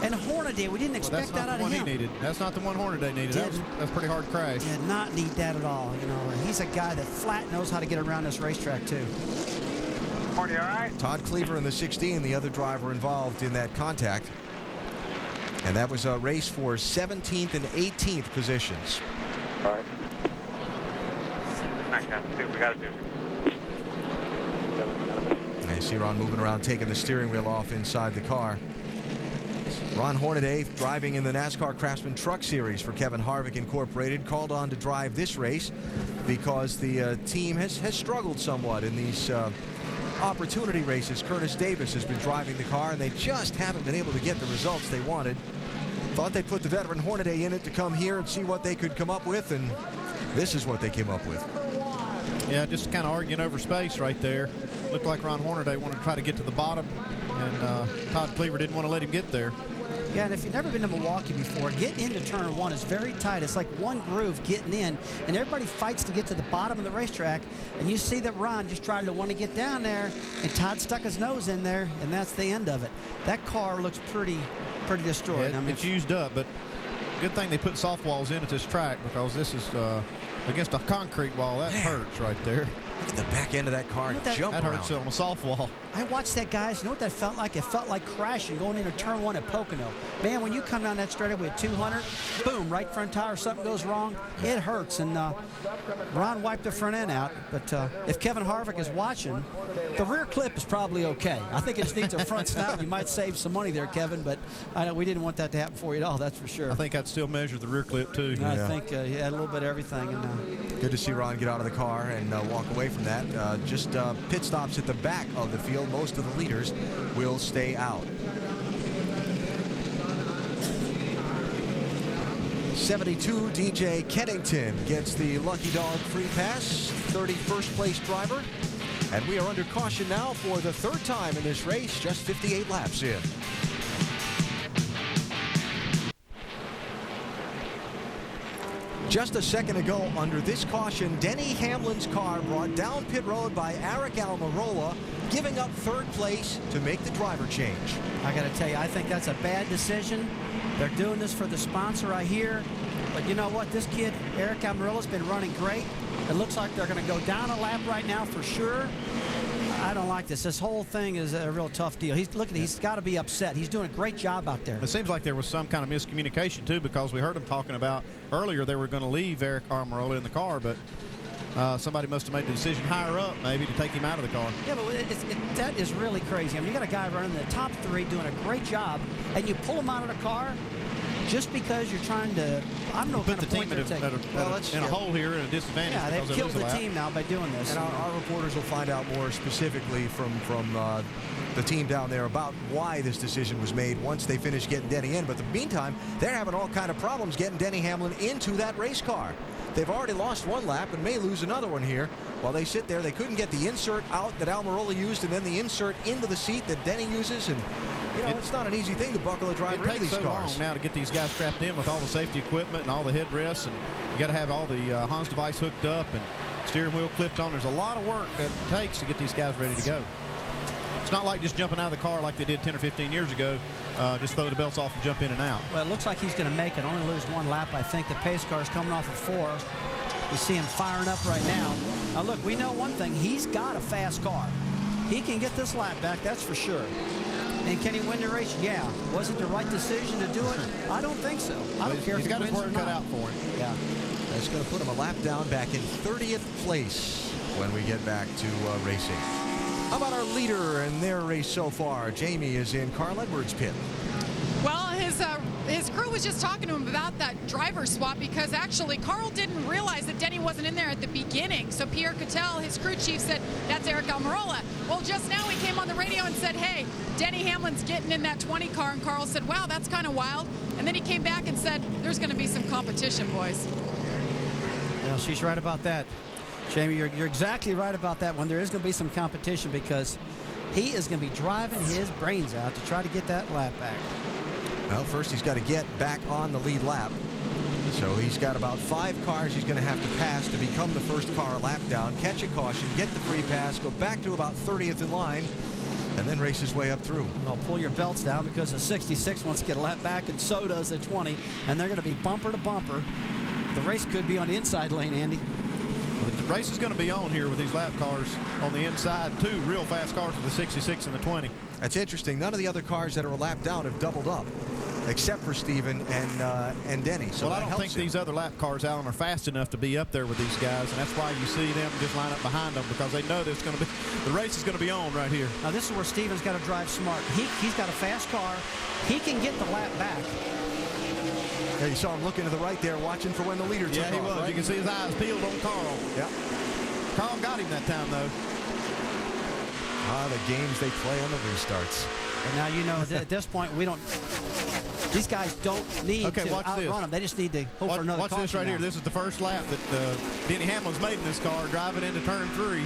And Hornaday, we didn't expect that out of him. That's not the one he needed. That's not the one Hornaday needed. That's a pretty hard crash. Did not need that at all. You know, he's a guy that flat knows how to get around this racetrack too. Horny, all right? Todd Cleaver in the 16, the other driver involved in that contact. And that was a race for 17th and 18th positions. All right. I got to see what we got to do. And you see Ron moving around, taking the steering wheel off inside the car. Ron Hornaday, driving in the NASCAR Craftsman Truck Series for Kevin Harvick Incorporated, called on to drive this race because the team has struggled somewhat in these opportunity races. Curtis Davis has been driving the car, and they just haven't been able to get the results they wanted. Thought they'd put the veteran Hornaday in it to come here and see what they could come up with, and this is what they came up with. Yeah, just kind of arguing over space right there. Looked like Ron Hornaday wanted to try to get to the bottom, and Todd Cleaver didn't want to let him get there. Yeah, and if you've never been to Milwaukee before, getting into turn 1 is very tight. It's like one groove getting in, and everybody fights to get to the bottom of the racetrack. And you see that Ron just tried to want to get down there, and Todd stuck his nose in there, and that's the end of it. That car looks pretty destroyed. Yeah, I mean, it's used up, but good thing they put soft walls in at this track, because this is against a concrete wall. That hurts right there. Look at the back end of that car jump that around. hurts on a soft wall. I watched that, guys. You know what that felt like? It felt like crashing going into turn 1 at Pocono. Man, when you come down that straightaway at 200, boom, right front tire, something goes wrong, it hurts. And Ron wiped the front end out. But if Kevin Harvick is watching, the rear clip is probably okay. I think it just needs a front snout. You might save some money there, Kevin, but I know we didn't want that to happen for you at all, that's for sure. I think I'd still measure the rear clip, too. I think he had a little bit of everything. And, good to see Ron get out of the car and walk away from that. Just pit stops at the back of the field. Most of the leaders will stay out. 72, DJ Kennington gets the Lucky Dog free pass, 31st place driver. And we are under caution now for the 3rd time in this race, just 58 laps in. Just a second ago, under this caution, Denny Hamlin's car brought down pit road by Eric Almirola, giving up 3rd place to make the driver change. I got to tell you, I think that's a bad decision. They're doing this for the sponsor, I hear. But you know what? This kid, Eric Almirola's been running great. It looks like they're going to go down a lap right now for sure. I don't like this. This whole thing is a real tough deal. He's got to be upset. He's doing a great job out there. It seems like there was some kind of miscommunication, too, because we heard him talking about earlier they were going to leave Eric Almirola in the car, but somebody must have made the decision higher up, maybe, to take him out of the car. Yeah, but that is really crazy. I mean, you got a guy running the top 3 doing a great job, and you pull him out of the car just because you're trying to, I don't know what kind of point they're taking. In a hole here, in a disadvantage. Yeah, they've killed the team now by doing this. And our reporters will find out more specifically from the team down there about why this decision was made once they finish getting Denny in. But in the meantime, they're having all kind of problems getting Denny Hamlin into that race car. They've already lost 1 lap and may lose another one here. While they sit there, they couldn't get the insert out that Almirola used and then the insert into the seat that Denny uses. And you know, it's not an easy thing to buckle a driver into these cars. It takes so long now to get these guys strapped in with all the safety equipment and all the headrests, and you got to have all the Hans device hooked up and steering wheel clipped on. There's a lot of work that it takes to get these guys ready to go. It's not like just jumping out of the car like they did 10 or 15 years ago. Just throw the belts off and jump in and out. Well, it looks like he's going to make it. Only lose 1 lap, I think. The pace car is coming off of 4. We see him firing up right now. Now, look, we know one thing. He's got a fast car. He can get this lap back, that's for sure. And can he win the race? Yeah. Was it the right decision to do it? I don't think so. I don't care if he's got his work cut out for him. Yeah. As going to put him a lap down back in 30th place when we get back to racing. How about our leader in their race so far? Jamie is in Carl Edwards' pit. Well, his crew was just talking to him about that driver swap because actually Carl didn't realize that Denny wasn't in there at the beginning. So Pierre Cattell, his crew chief, said, that's Eric Almirola. Well, just now he came on the radio and said, hey, Denny Hamlin's getting in that 20 car. And Carl said, wow, that's kind of wild. And then he came back and said, there's going to be some competition, boys. Yeah, she's right about that. Jamie, you're exactly right about that one. There is going to be some competition because he is going to be driving his brains out to try to get that lap back. Well, first he's got to get back on the lead lap. So he's got about 5 cars he's going to have to pass to become the first car a lap down, catch a caution, get the free pass, go back to about 30th in line, and then race his way up through. Well, pull your belts down because the 66 wants to get a lap back, and so does the 20, and they're going to be bumper to bumper. The race could be on the inside lane, Andy. Well, the race is going to be on here with these lap cars on the inside. 2 real fast cars with the 66 and the 20. That's interesting. None of the other cars that are a lap down have doubled up, except for Steven and Denny. So well, I don't think these other lap cars, Alan, are fast enough to be up there with these guys, and that's why you see them just line up behind them because they know there's going to be the race is going to be on right here. Now this is where Steven's got to drive smart. He's got a fast car. He can get the lap back. Yeah, you saw him looking to the right there, watching for when the leader took off. Yeah, he was. Right? You can see his eyes peeled on Carl. Yeah. Carl got him that time, though. The games they play on the restarts. And now you know at this point we don't. These guys don't need to outrun them. They just need to hope for another Watch this right here. This is the first lap that Denny Hamlin's made in this car, driving into turn 3.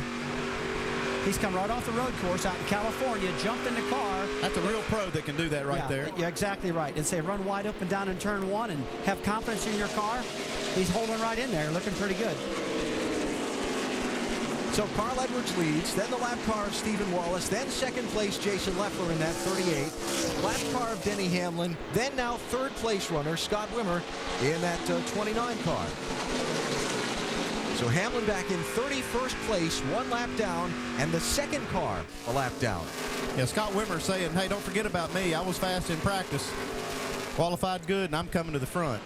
He's come right off the road course out in California, jumped in the car. That's a real pro that can do that right there. You're exactly right. And say run wide open down in turn 1 and have confidence in your car. He's holding right in there, looking pretty good. So Carl Edwards leads, then the lap car of Stephen Wallace, then second place Jason Leffler in that 38, lap car of Denny Hamlin, then now third place runner Scott Wimmer in that 29 car. So Hamlin back in 31st place, 1 lap down, and the second car a lap down. Yeah, Scott Wimmer saying, hey, don't forget about me. I was fast in practice, qualified good, and I'm coming to the front.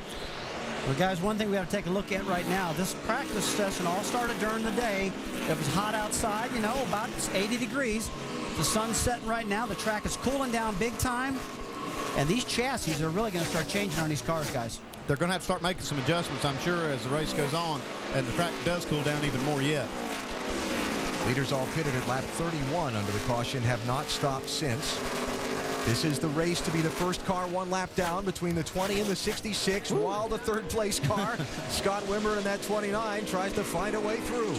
Well, guys, one thing we have to take a look at right now, this practice session all started during the day. It was hot outside, you know, about 80 degrees. The sun's setting right now. The track is cooling down big time. And these chassis are really going to start changing on these cars, guys. They're going to have to start making some adjustments, I'm sure, as the race goes on, and the track does cool down even more yet. Leaders all pitted at lap 31 under the caution, have not stopped since. This is the race to be the first car 1 lap down between the 20 and the 66, while the third place car, Scott Wimmer in that 29, tries to find a way through.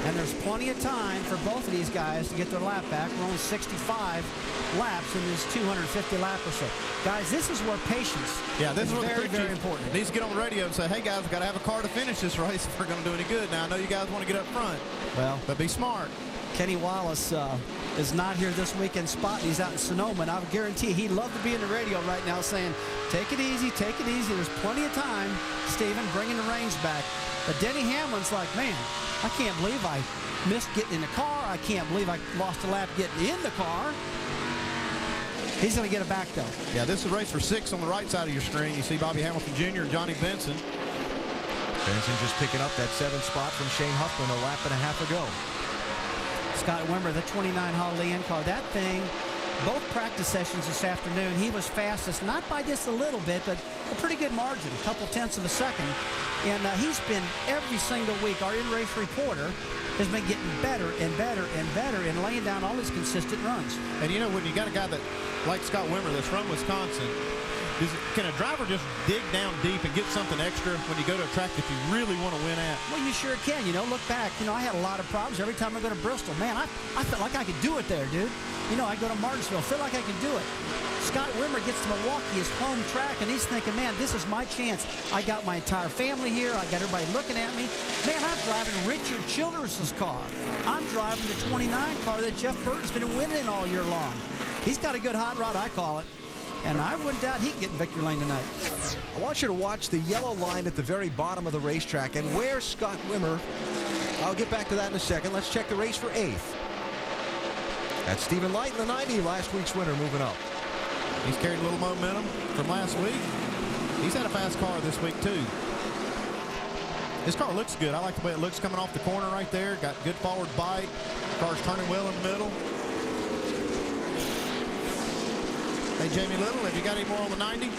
And there's plenty of time for both of these guys to get their lap back. We're only 65 laps in this 250 lap or so. Guys, this is where patience is very, very important. Needs to get on the radio and say, hey, guys, we've got to have a car to finish this race if we're going to do any good. Now, I know you guys want to get up front, but be smart. Kenny Wallace is not here this weekend spot. He's out in Sonoma, and I would guarantee he'd love to be in the radio right now saying, take it easy, take it easy. There's plenty of time, Steven, bringing the reins back. But Denny Hamlin's like, man, I can't believe I missed getting in the car. I can't believe I lost a lap getting in the car. He's going to get it back, though. Yeah, this is a race for 6 on the right side of your screen. You see Bobby Hamilton Jr. and Johnny Benson. Benson just picking up that 7th spot from Shane Huffman a lap and a half ago. Scott Wimmer, the 29 Holiday-Inn car. That thing, both practice sessions this afternoon, he was fastest, not by just a little bit, but a pretty good margin, a couple tenths of a second. And he's been every single week, our in-race reporter has been getting better and better and better and laying down all his consistent runs. And you know, when you got a guy that, like Scott Wimmer, that's from Wisconsin, can a driver just dig down deep and get something extra when you go to a track that you really want to win at? Well, you sure can. You know, look back. You know, I had a lot of problems every time I go to Bristol. Man, I felt like I could do it there, dude. You know, I go to Martinsville, feel like I can do it. Scott Wimmer gets to Milwaukee, his home track, and he's thinking, man, this is my chance. I got my entire family here. I got everybody looking at me. Man, I'm driving Richard Childress's car. I'm driving the 29 car that Jeff Burton's been winning all year long. He's got a good hot rod, I call it. And I wouldn't doubt he'd get in victory lane tonight. I want you to watch the yellow line at the very bottom of the racetrack and where Scott Wimmer. I'll get back to that in a second. Let's check the race for 8th. That's Stephen Light in the 90, last week's winner, moving up. He's carried a little momentum from last week. He's had a fast car this week, too. This car looks good. I like the way it looks coming off the corner right there. Got good forward bite. Car's turning well in the middle. Hey, Jamie Little, have you got any more on the 90?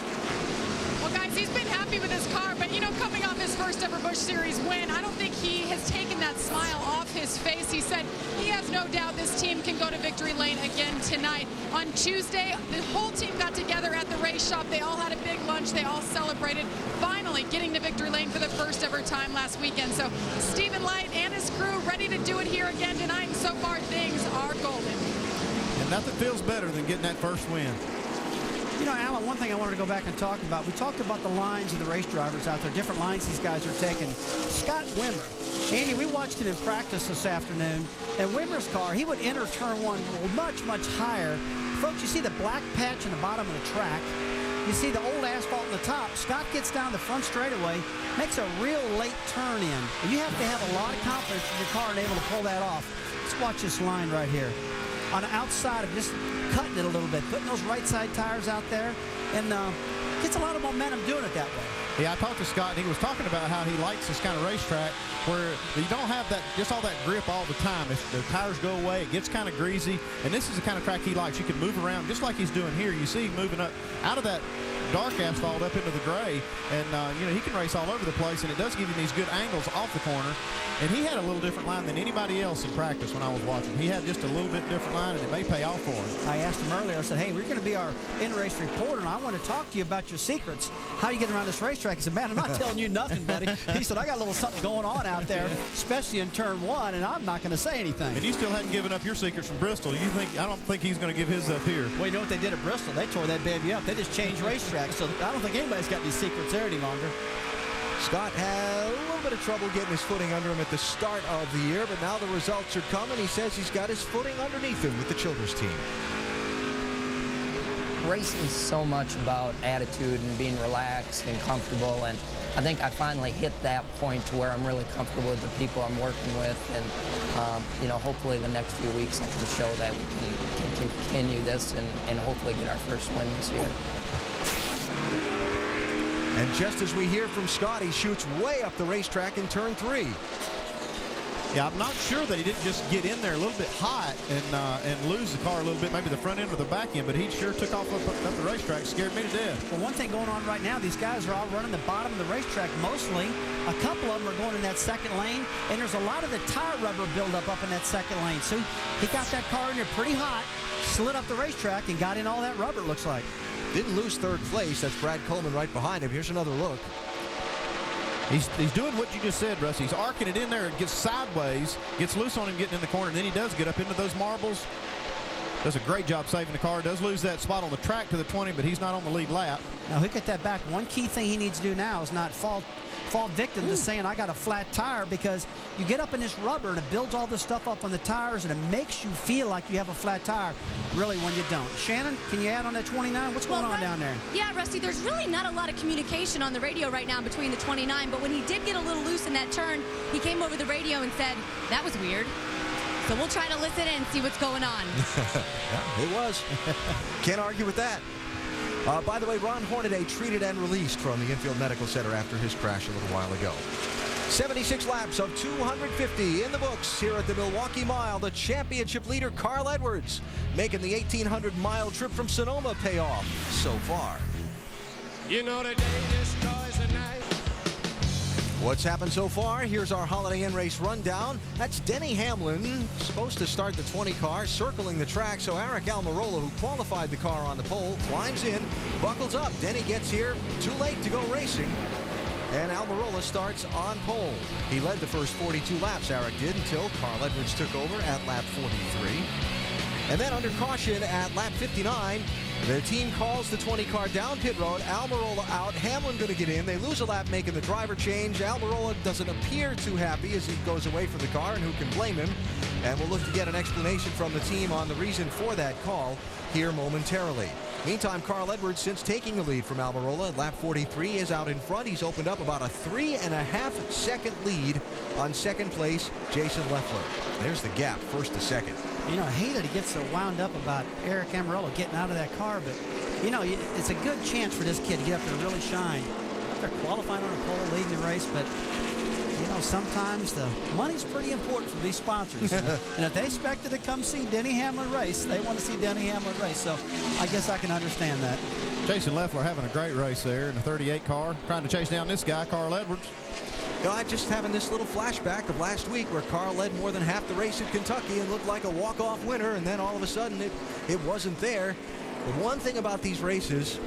Well, guys, he's been happy with his car, but, you know, coming off his first ever Busch Series win, I don't think he has taken that smile off his face. He said he has no doubt this team can go to victory lane again tonight. On Tuesday, the whole team got together at the race shop. They all had a big lunch. They all celebrated finally getting to victory lane for the first ever time last weekend. So Stephen Light and his crew ready to do it here again tonight, and so far things are golden. And nothing feels better than getting that first win. You know, Alan, one thing I wanted to go back and talk about, we talked about the lines of the race drivers out there, different lines these guys are taking. Scott Wimmer, Andy, we watched him in practice this afternoon, and Wimmer's car, he would enter turn one much, much higher. Folks, you see the black patch in the bottom of the track. You see the old asphalt on the top. Scott gets down the front straightaway, makes a real late turn in. And you have to have a lot of confidence in your car and able to pull that off. Let's watch this line right here. On the outside of just cutting it a little bit, putting those right side tires out there, and gets a lot of momentum doing it that way. Yeah, I talked to Scott, and he was talking about how he likes this kind of racetrack where you don't have that, just all that grip all the time. If the tires go away, it gets kind of greasy, and this is the kind of track he likes. You can move around just like he's doing here. You see him moving up out of that dark asphalt up into the gray, and you know, he can race all over the place, and it does give him these good angles off the corner. And he had a little different line than anybody else in practice when I was watching. He had just a little bit different line, and it may pay off for him. I asked him earlier, I said, hey, we're going to be our in-race reporter, and I want to talk to you about your secrets. How you get around this racetrack? He said, man, I'm not telling you nothing, buddy. He said, I got a little something going on out there, especially in turn one, and I'm not going to say anything. And you still hadn't given up your secrets from Bristol. I don't think he's going to give his up here. Well, you know what they did at Bristol? They tore that baby up. They just changed racetracks, so I don't think anybody's got these secrets there any longer. Scott had a little bit of trouble getting his footing under him at the start of the year, but now the results are coming. He says he's got his footing underneath him with the Childress team. Racing is so much about attitude and being relaxed and comfortable, and I think I finally hit that point to where I'm really comfortable with the people I'm working with, and you know, hopefully the next few weeks I can show that we can continue this and hopefully get our first win this year. And just as we hear from Scott, he shoots way up the racetrack in turn three. Yeah, I'm not sure that he didn't just get in there a little bit hot and lose the car a little bit, maybe the front end or the back end, but he sure took off up the racetrack, scared me to death. Well, one thing going on right now, these guys are all running the bottom of the racetrack mostly. A couple of them are going in that second lane, and there's a lot of the tire rubber buildup up in that second lane. So he got that car in there pretty hot, slid up the racetrack, and got in all that rubber, it looks like. Didn't lose third place. That's Brad Coleman right behind him. Here's another look. He's doing what you just said, Russ. He's arcing it in there. It gets sideways, gets loose on him getting in the corner, and then he does get up into those marbles. Does a great job saving the car. Does lose that spot on the track to the 20, but he's not on the lead lap. Now, he'll get that back. One key thing he needs to do now is not fall victim to saying I got a flat tire, because you get up in this rubber and it builds all this stuff up on the tires and it makes you feel like you have a flat tire, really, when you don't. Shannon, can you add on that 29? What's going on down there? Yeah, Rusty, there's really not a lot of communication on the radio right now between the 29, but when he did get a little loose in that turn, he came over the radio and said, that was weird. So we'll try to listen in and see what's going on. Yeah, it was. Can't argue with that. By the way, Ron Hornaday treated and released from the Infield Medical Center after his crash a little while ago. 76 laps of 250 in the books here at the Milwaukee Mile. The championship leader, Carl Edwards, making the 1,800-mile trip from Sonoma pay off so far. You know the day destroys the night. What's happened so far? Here's our Holiday Inn race rundown. That's Denny Hamlin, supposed to start the 20 car, circling the track. So Aric Almirola, who qualified the car on the pole, climbs in, buckles up. Denny gets here too late to go racing, and Almirola starts on pole. He led the first 42 laps, Aric did, until Carl Edwards took over at lap 43. And then under caution at lap 59, the team calls the 20 car down pit road. Almirola out. Hamlin going to get in. They lose a lap making the driver change. Almirola doesn't appear too happy as he goes away from the car, and who can blame him? And we'll look to get an explanation from the team on the reason for that call here momentarily. Meantime, Carl Edwards, since taking the lead from Almirola at lap 43, is out in front. He's opened up about a 3.5-second lead on second place, Jason Leffler. There's the gap, first to second. You know, I hate that he gets so wound up about Aric Almirola getting out of that car, but, you know, it's a good chance for this kid to get up there and really shine. They're qualifying on a pole, leading the race, but know, sometimes the money's pretty important for these sponsors. And if they expected to come see Denny Hamlin race, they want to see Denny Hamlin race. So I guess I can understand that. Jason Leffler having a great race there in the 38 car, trying to chase down this guy, Carl Edwards. You know, I'm just having this little flashback of last week where Carl led more than half the race at Kentucky and looked like a walk-off winner, and then all of a sudden it wasn't there. But one thing about these races,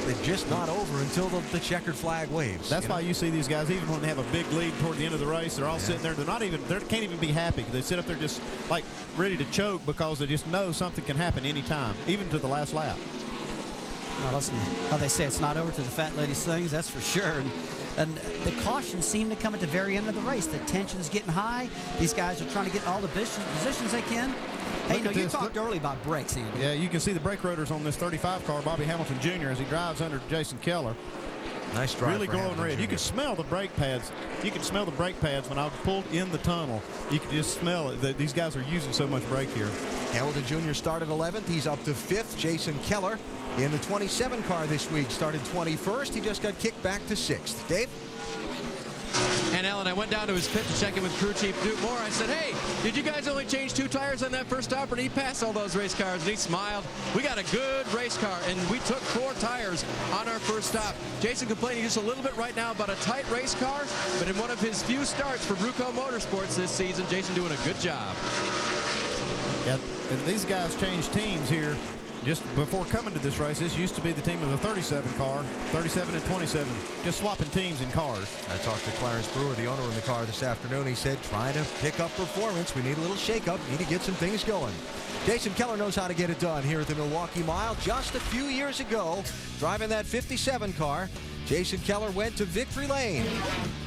they're just not over until the checkered flag waves. That's why you see these guys, even when they have a big lead toward the end of the race, they're all sitting there. They can't even be happy. They sit up there just like ready to choke because they just know something can happen anytime, even to the last lap. Well, listen, how they say it's not over till the fat lady sings, that's for sure. And the cautions seem to come at the very end of the race. The tension's getting high. These guys are trying to get all the positions they can. Hey, no, you talked early about brakes, Andy. Yeah, you can see the brake rotors on this 35 car, Bobby Hamilton Jr., as he drives under Jason Keller. Nice drive. Really glowing red. You can smell the brake pads. You can smell the brake pads when I pulled in the tunnel. You can just smell it. These guys are using so much brake here. Hamilton Jr. started 11th. He's up to 5th. Jason Keller in the 27 car this week started 21st. He just got kicked back to 6th. Dave? And Alan, I went down to his pit to check in with crew chief Duke Moore. I said, hey, did you guys only change 2 tires on that first stop? And he passed all those race cars, and he smiled. We got a good race car, and we took 4 tires on our first stop. Jason complaining just a little bit right now about a tight race car, but in one of his few starts for Bruco Motorsports this season, Jason doing a good job. Yeah, and these guys changed teams here just before coming to this race. This used to be the team of the 37 car, 37 and 27, just swapping teams in cars. I talked to Clarence Brewer, the owner of the car, this afternoon. He said, trying to pick up performance. We need a little shakeup. Need to get some things going. Jason Keller knows how to get it done here at the Milwaukee Mile. Just a few years ago, driving that 57 car, Jason Keller went to victory lane.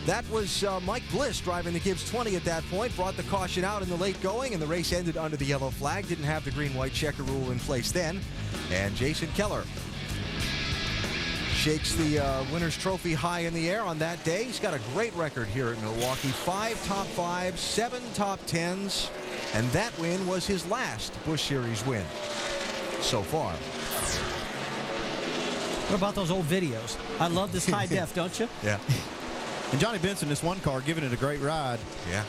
That was Mike Bliss driving the Gibbs 20 at that point, brought the caution out in the late going, and the race ended under the yellow flag. Didn't have the green-white checker rule in place then. And Jason Keller shakes the winner's trophy high in the air on that day. He's got a great record here at Milwaukee. 5 top 5s, 7 top 10s, and that win was his last Busch Series win so far. What about those old videos? I love this high def, don't you? Yeah. And Johnny Benson, this one car, giving it a great ride. Yeah.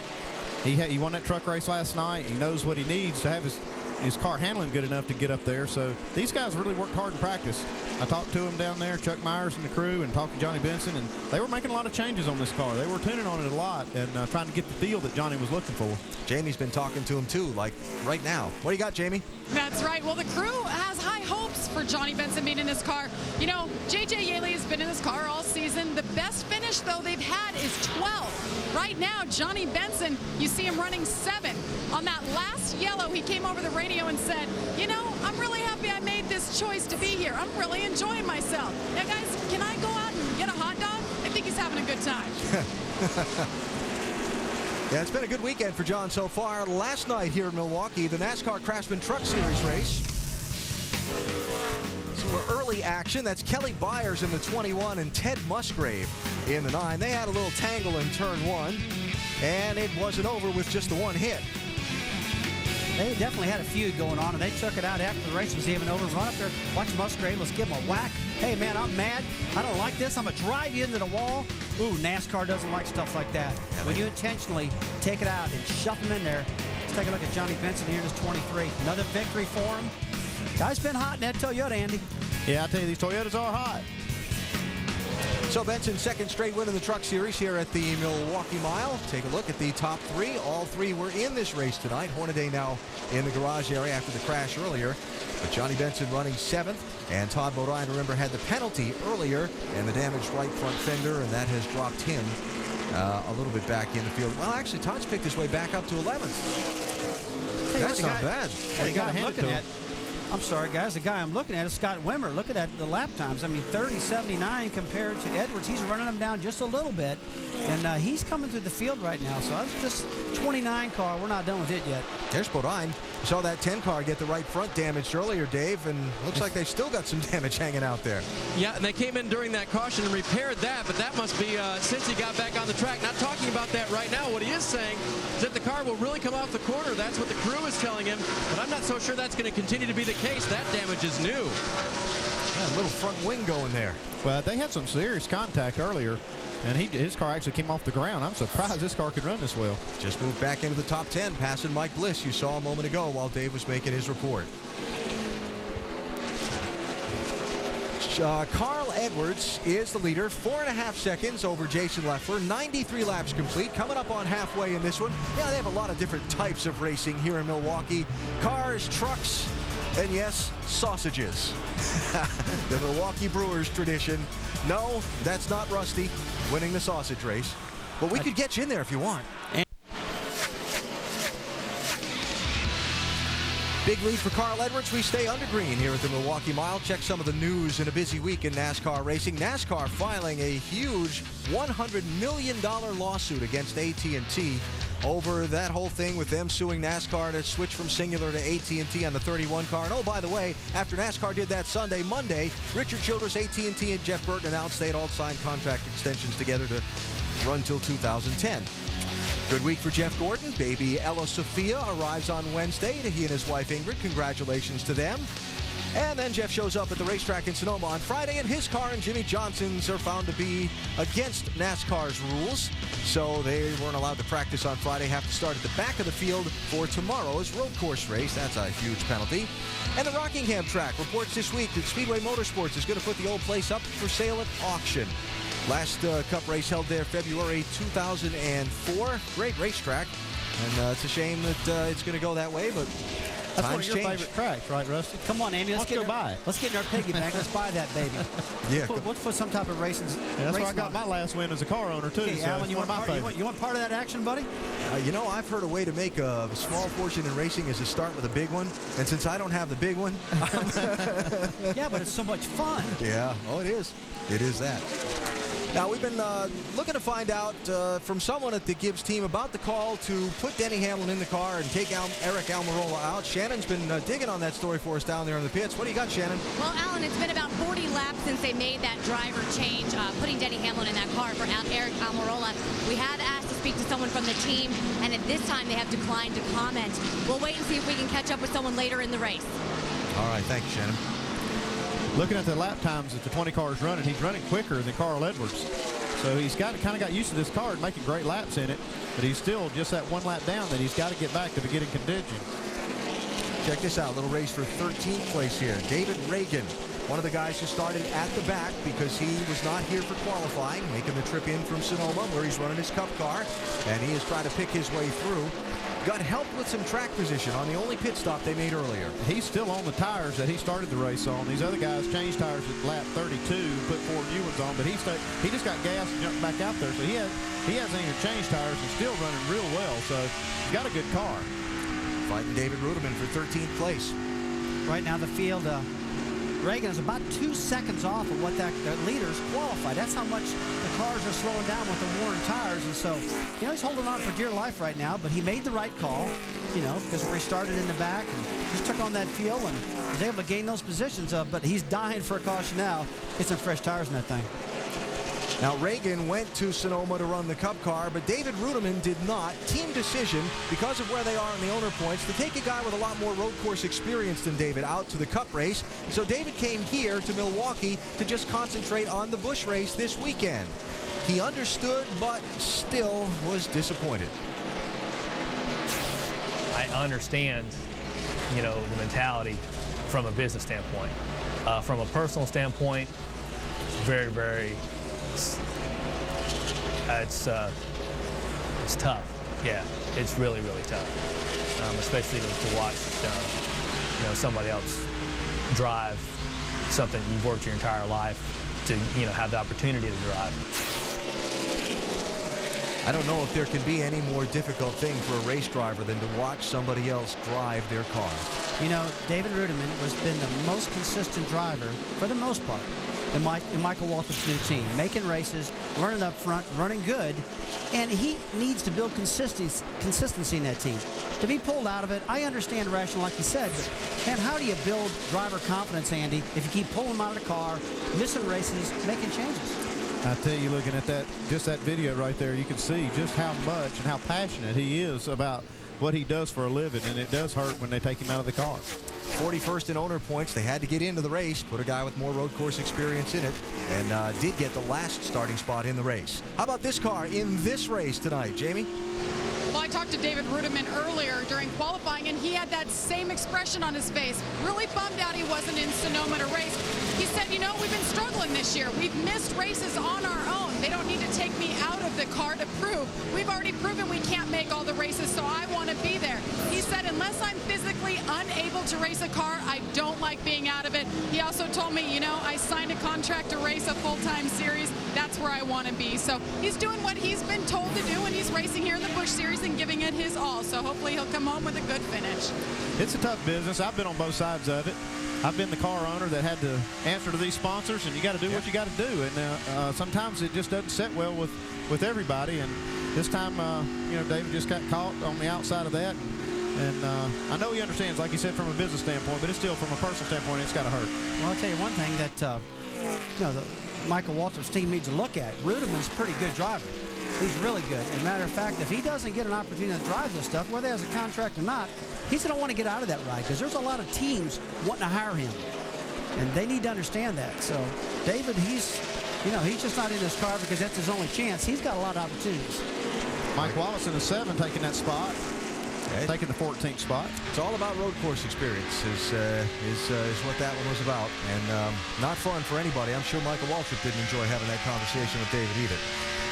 He won that truck race last night. He knows what he needs to have his car handling good enough to get up there. So these guys really worked hard in practice. I talked to him down there, Chuck Myers and the crew, and talked to Johnny Benson, and they were making a lot of changes on this car. They were tuning on it a lot and trying to get the feel that Johnny was looking for. Jamie's been talking to him too, like right now. What do you got, Jamie? That's right. Well, the crew has high hopes for Johnny Benson being in this car. You know, J.J. Yaley has been in this car all season. The best finish, though, they've had is 12. Right now, Johnny Benson, you see him running 7. On that last yellow, he came over the radio and said, you know, I'm really happy I made this choice to be here. I'm really enjoying myself. Now, guys, can I go out and get a hot dog? I think he's having a good time. Yeah, it's been a good weekend for John so far. Last night here in Milwaukee, the NASCAR Craftsman Truck Series race. Some early action. That's Kelly Byers in the 21 and Ted Musgrave in the 9. They had a little tangle in turn 1, and it wasn't over with just the one hit. They definitely had a feud going on, and they took it out after the race was even over. Run up there, watch Musgrave, let's give him a whack. Hey, man, I'm mad. I don't like this. I'm going to drive you into the wall. Ooh, NASCAR doesn't like stuff like that. When you intentionally take it out and shove him in there. Let's take a look at Johnny Benson here in his 23. Another victory for him. Guy's been hot in that Toyota, Andy. Yeah, I tell you, these Toyotas are hot. So Benson's second straight win in the Truck Series here at the Milwaukee Mile. Take a look at the top 3. All 3 were in this race tonight. Hornaday now in the garage area after the crash earlier. But Johnny Benson running 7th. And Todd Bodine, remember, had the penalty earlier and the damaged right front fender, and that has dropped him a little bit back in the field. Well, actually, Todd's picked his way back up to 11th. Hey, that's not bad. Hey, the guy I'm looking at, I'm sorry, guys. The guy I'm looking at is Scott Wimmer. Look at that, the lap times. I mean, 30.79 compared to Edwards. He's running them down just a little bit. And he's coming through the field right now. So that's just 29 car. We're not done with it yet. There's Bodine. Saw that 10 car get the right front damaged earlier, Dave, and looks like they've still got some damage hanging out there. Yeah, and they came in during that caution and repaired that, but that must be since he got back on the track. Not talking about that right now. What he is saying is that the car will really come off the corner. That's what the crew is telling him, but I'm not so sure that's going to continue to be the case. That damage is new. Yeah, a little front wing going there. Well, they had some serious contact earlier. and his car actually came off the ground. I'm surprised this car could run this well. Just moved back into the top 10, passing Mike Bliss, you saw a moment ago while Dave was making his report. Carl Edwards is the leader, 4.5 seconds over Jason Leffler, 93 laps complete, coming up on halfway in this one. Yeah, they have a lot of different types of racing here in Milwaukee. Cars, trucks, and yes, sausages. The Milwaukee Brewers tradition. No, that's not Rusty winning the sausage race. But we could get you in there if you want. Big lead for Carl Edwards. We stay under green here at the Milwaukee Mile. Check some of the news in a busy week in NASCAR racing. NASCAR filing a huge $100 million lawsuit against AT&T over that whole thing with them suing NASCAR to switch from Singular to AT&T on the 31 car. And oh, by the way, after NASCAR did that Sunday, Monday, Richard Childress, AT&T, and Jeff Burton announced they had all signed contract extensions together to run till 2010. Good week for Jeff Gordon. Baby Ella Sophia arrives on Wednesday to he and his wife Ingrid. Congratulations to them. And then Jeff shows up at the racetrack in Sonoma on Friday, and his car and Jimmy Johnson's are found to be against NASCAR's rules. So they weren't allowed to practice on Friday, have to start at the back of the field for tomorrow's road course race. That's a huge penalty. And the Rockingham track reports this week that Speedway Motorsports is going to put the old place up for sale at auction. Last Cup race held there February 2004. Great racetrack. And it's a shame that it's going to go that way, but that's one times of your change. favorite tracks, right, Rusty? Come on, Andy. Let's get in our piggyback. Let's buy that baby. Yeah. Let's put some type of racing. Yeah, that's where I got my last win as a car owner, too. Okay, so Alan, you want part of that action, buddy? You know, I've heard a way to make a small fortune in racing is to start with a big one. And since I don't have the big one. Yeah, but it's so much fun. Yeah. Oh, it is. It is that. Now, we've been looking to find out from someone at the Gibbs team about the call to put Denny Hamlin in the car and take Eric Almirola out. Shannon's been digging on that story for us down there in the pits. What do you got, Shannon? Well, Alan, it's been about 40 laps since they made that driver change, putting Denny Hamlin in that car for Eric Almirola. We had asked to speak to someone from the team, and at this time they have declined to comment. We'll wait and see if we can catch up with someone later in the race. All right, thank you, Shannon. Looking at the lap times that the 20 car is running, he's running quicker than Carl Edwards. So he's kind of got used to this car and making great laps in it, but he's still just that one lap down that he's got to get back to beginning condition. Check this out, little race for 13th place here. David Reagan, one of the guys who started at the back because he was not here for qualifying, making the trip in from Sonoma where he's running his Cup car, and he is trying to pick his way through. Got help with some track position on the only pit stop they made earlier. He's still on the tires that he started the race on. These other guys changed tires at lap 32, put 4 new ones on, but he just got gas and jumped back out there. So he hasn't even changed tires and still running real well. So he's got a good car. Fighting David Ruderman for 13th place. Right now the field, Reagan is about 2 seconds off of what that leader's qualified. That's how much the cars are slowing down with the worn tires. And so, you know, he's holding on for dear life right now, but he made the right call, you know, because we started in the back and just took on that field and was able to gain those positions up. But he's dying for a caution now. Get some fresh tires in that thing. Now, Reagan went to Sonoma to run the Cup car, but David Ruderman did not. Team decision, because of where they are in the owner points, to take a guy with a lot more road course experience than David out to the Cup race. So David came here to Milwaukee to just concentrate on the Busch race this weekend. He understood, but still was disappointed. I understand, you know, the mentality from a business standpoint. From a personal standpoint, very, very... It's tough. Yeah, it's really, really tough. Especially to watch, you know, somebody else drive something you've worked your entire life to, you know, have the opportunity to drive. I don't know if there can be any more difficult thing for a race driver than to watch somebody else drive their car. You know, David Ruderman has been the most consistent driver, for the most part, in Michael Waltrip's new team. Making races, learning up front, running good, and he needs to build consistency in that team. To be pulled out of it, I understand rational, like you said, but man, how do you build driver confidence, Andy, if you keep pulling them out of the car, missing races, making changes? I tell you, looking at that, just that video right there, you can see just how much and how passionate he is about what he does for a living, and it does hurt when they take him out of the car. 41st in owner points. They had to get into the race, put a guy with more road course experience in it, and did get the last starting spot in the race. How about this car in this race tonight, Jamie? Well, I talked to David Rudiman earlier during qualifying, and he had that same expression on his face. Really bummed out he wasn't in Sonoma to race. He said, you know, we've been struggling this year. We've missed races on our own. They don't need to take me out of the car to prove. We've already proven we can't make all the races, so I want to be there. He said, unless I'm physically unable to race a car, I don't like being out of it. He also told me, you know, I signed a contract to race a full-time series. That's where I want to be. So he's doing what he's been told to do, and he's racing here in the Busch Series and giving it his all. So hopefully he'll come home with a good finish. It's a tough business. I've been on both sides of it. I've been the car owner that had to answer to these sponsors, and you got to do what you got to do. And sometimes it just doesn't set well with everybody. And this time, you know, David just got caught on the outside of that. And I know he understands, like he said, from a business standpoint, but it's still from a personal standpoint, it's got to hurt. Well, I'll tell you one thing that you know, Michael Waltrip's team needs to look at. Rudiman's a pretty good driver. He's really good. As a matter of fact, if he doesn't get an opportunity to drive this stuff, whether he has a contract or not, he's going to want to get out of that ride because there's a lot of teams wanting to hire him. And they need to understand that. So David, he's just not in this car because that's his only chance. He's got a lot of opportunities. Mike Wallace in the 7 taking that spot. Taking the 14th spot. It's all about road course experience is what that one was about. And not fun for anybody. I'm sure Michael Waltrip didn't enjoy having that conversation with David either.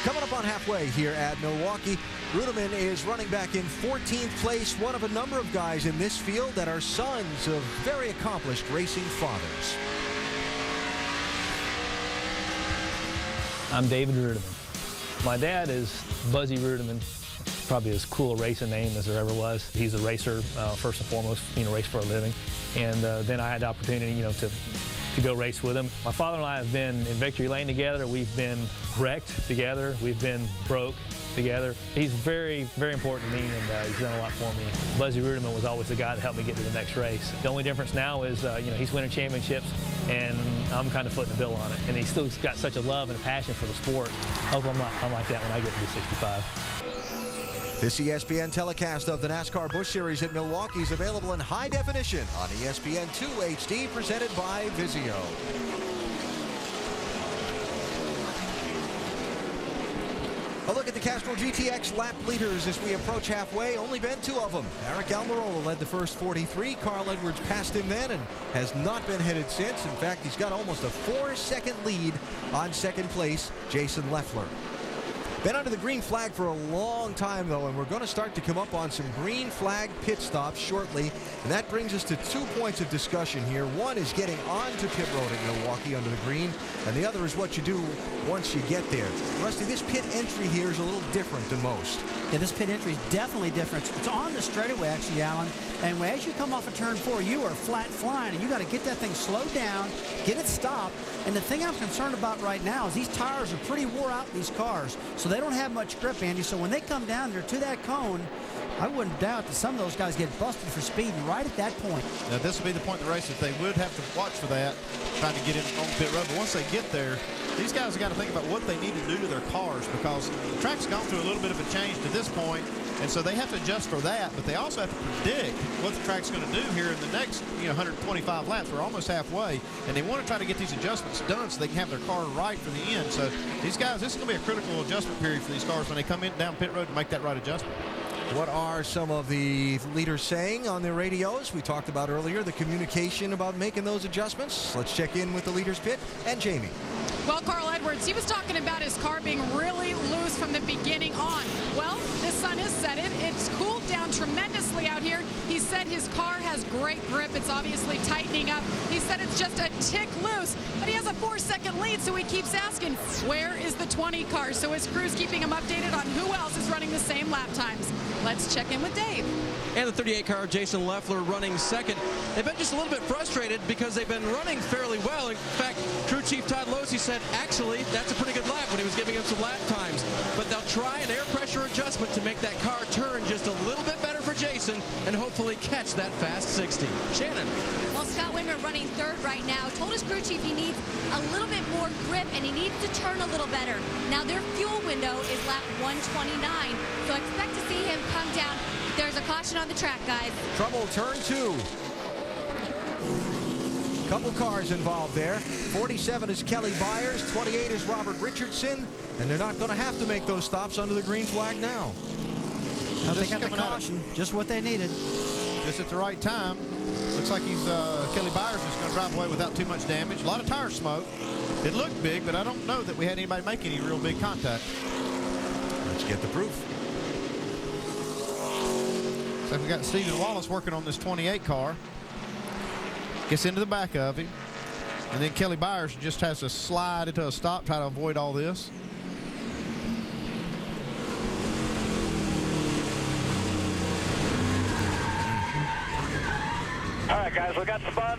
Coming up on halfway here at Milwaukee, Rudiman is running back in 14th place, one of a number of guys in this field that are sons of very accomplished racing fathers. I'm David Rudiman. My dad is Buzzy Rudiman. Probably as cool a racing name as there ever was. He's a racer, first and foremost, you know, race for a living. And then I had the opportunity, you know, to go race with him. My father and I have been in victory lane together. We've been wrecked together. We've been broke together. He's very, very important to me, and he's done a lot for me. Buzzy Rudiman was always the guy that helped me get to the next race. The only difference now is, you know, he's winning championships, and I'm kind of footing the bill on it. And he's still got such a love and a passion for the sport. I hope I'm like that when I get to be 65. This ESPN telecast of the NASCAR Busch Series at Milwaukee is available in high definition on ESPN2 HD, presented by Vizio. A look at the Castrol GTX lap leaders as we approach halfway. Only been 2 of them. Eric Almirola led the first 43. Carl Edwards passed him then and has not been headed since. In fact, he's got almost a 4-second lead on second place, Jason Leffler. Been under the green flag for a long time, though, and we're going to start to come up on some green flag pit stops shortly. And that brings us to 2 points of discussion here. One is getting onto pit road at Milwaukee under the green, and the other is what you do once you get there. Rusty, this pit entry here is a little different than most. Yeah, this pit entry is definitely different. It's on the straightaway, actually, Alan. And as you come off of turn 4, you are flat flying, and you got to get that thing slowed down, get it stopped. And the thing I'm concerned about right now is these tires are pretty wore out in these cars, so they don't have much grip, Andy. So when they come down there to that cone, I wouldn't doubt that some of those guys get busted for speeding right at that point. Now, this will be the point in the race that they would have to watch for that, trying to get in on pit road. But once they get there, these guys have got to think about what they need to do to their cars, because the track's gone through a little bit of a change to this point, and so they have to adjust for that. But they also have to predict what the track's going to do here in the next 125 laps. We're almost halfway, and they want to try to get these adjustments done so they can have their car right for the end. So these guys, this is going to be a critical adjustment period for these cars when they come in down pit road to make that right adjustment. What are some of the leaders saying on their radios? We talked about earlier the communication about making those adjustments. Let's check in with the leaders pit and Jamie. Well, Carl Edwards, he was talking about his car being really loose from the beginning on. Well, the sun has set it. It's cooled down tremendously out here. He said his car has great grip. It's obviously tightening up. He said it's just a tick loose, but he has a 4-second lead, so he keeps asking, where is the 20 car? So his crew's keeping him updated on who else is running the same lap times. Let's check in with Dave. And the 38 car, Jason Leffler, running second. They've been just a little bit frustrated because they've been running fairly well. In fact, crew chief Todd Losey said, actually, that's a pretty good lap when he was giving him some lap times. But they'll try, and air pressure pressure adjustment to make that car turn just a little bit better for Jason and hopefully catch that fast 60. Shannon. Well, Scott Wimmer running third right now. Told his crew chief he needs a little bit more grip and he needs to turn a little better. Now their fuel window is lap 129, so expect to see him come down. There's a caution on the track, guys. Trouble, turn 2. Couple cars involved there. 47 is Kelly Byers, 28 is Robert Richardson, and they're not going to have to make those stops under the green flag now. Now they got the caution, just what they needed. Just at the right time. Looks like he's Kelly Byers is going to drive away without too much damage. A lot of tire smoke. It looked big, but I don't know that we had anybody make any real big contact. Let's get the proof. So we got Stephen Wallace working on this 28 car. Gets into the back of him. And then Kelly Byers just has to slide into a stop, try to avoid all this. All right, guys, we got spun.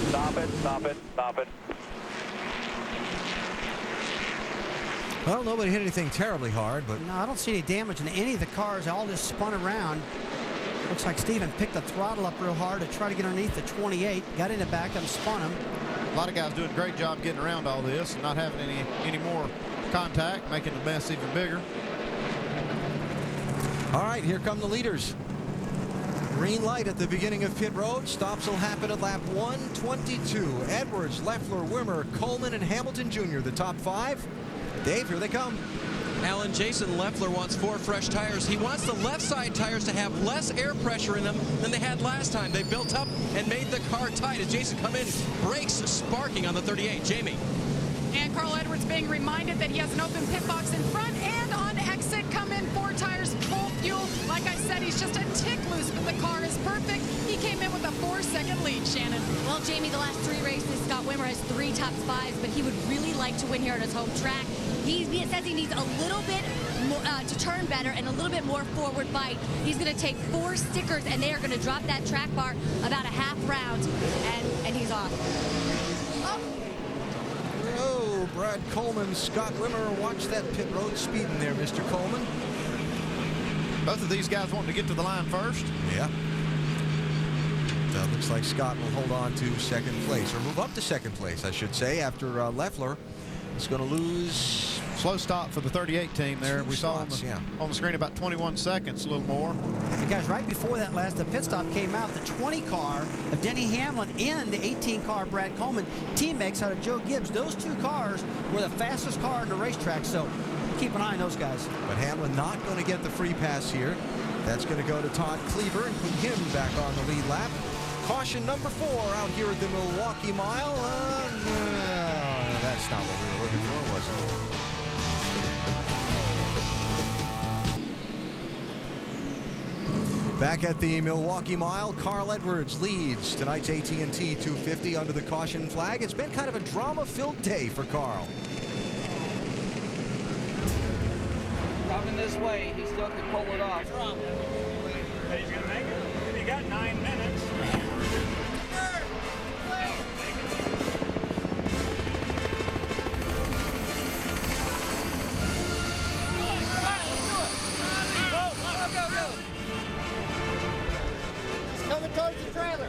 Stop it, stop it, stop it. Well, nobody hit anything terribly hard, but... No, I don't see any damage in any of the cars. They all just spun around. Looks like Steven picked the throttle up real hard to try to get underneath the 28. Got in the back and spun him. A lot of guys doing a great job getting around all this and not having any more contact, making the mess even bigger. All right, here come the leaders. Green light at the beginning of pit road. Stops will happen at lap 122. Edwards, Leffler, Wimmer, Coleman, and Hamilton Jr., the top 5. Dave, here they come. Alan, Jason Leffler wants 4 fresh tires. He wants the left side tires to have less air pressure in them than they had last time. They built up and made the car tight as Jason come in, brakes sparking on the 38. Jamie. And Carl Edwards being reminded that he has an open pit box in front and on exit. Come in 4 tires, full fuel. Like I said, he's just a tick loose, but the car is perfect. He came in with a 4-second lead, Shannon. Well, Jamie, the last 3 races, Scott Wimmer has 3 top 5s, but he would really like to win here at his home track. He says he needs a little bit more, to turn better and a little bit more forward bite. He's going to take 4 stickers, and they are going to drop that track bar about a half round, and he's off. Oh, Brad Coleman, Scott Wimmer. Watch that pit road speeding there, Mr. Coleman. Both of these guys wanting to get to the line first. Yeah. Looks like Scott will hold on to second place, or move up to second place, I should say, after Leffler is going to lose. Slow stop for the 38 team there. We saw on the screen about 21 seconds, a little more. And guys, right before that the pit stop came out, the 20 car of Denny Hamlin and the 18 car Brad Coleman, teammates out of Joe Gibbs. Those 2 cars were the fastest car on the racetrack, so keep an eye on those guys. But Hamlin not going to get the free pass here. That's going to go to Todd Cleaver and put him back on the lead lap. Caution number 4 out here at the Milwaukee Mile. That's not what we were looking for, was it? Back at the Milwaukee Mile, Carl Edwards leads tonight's AT&T 250 under the caution flag. It's been kind of a drama-filled day for Carl. Coming this way, he still can pull it off. He's going to make it. He got 9 minutes. Towards the trailer.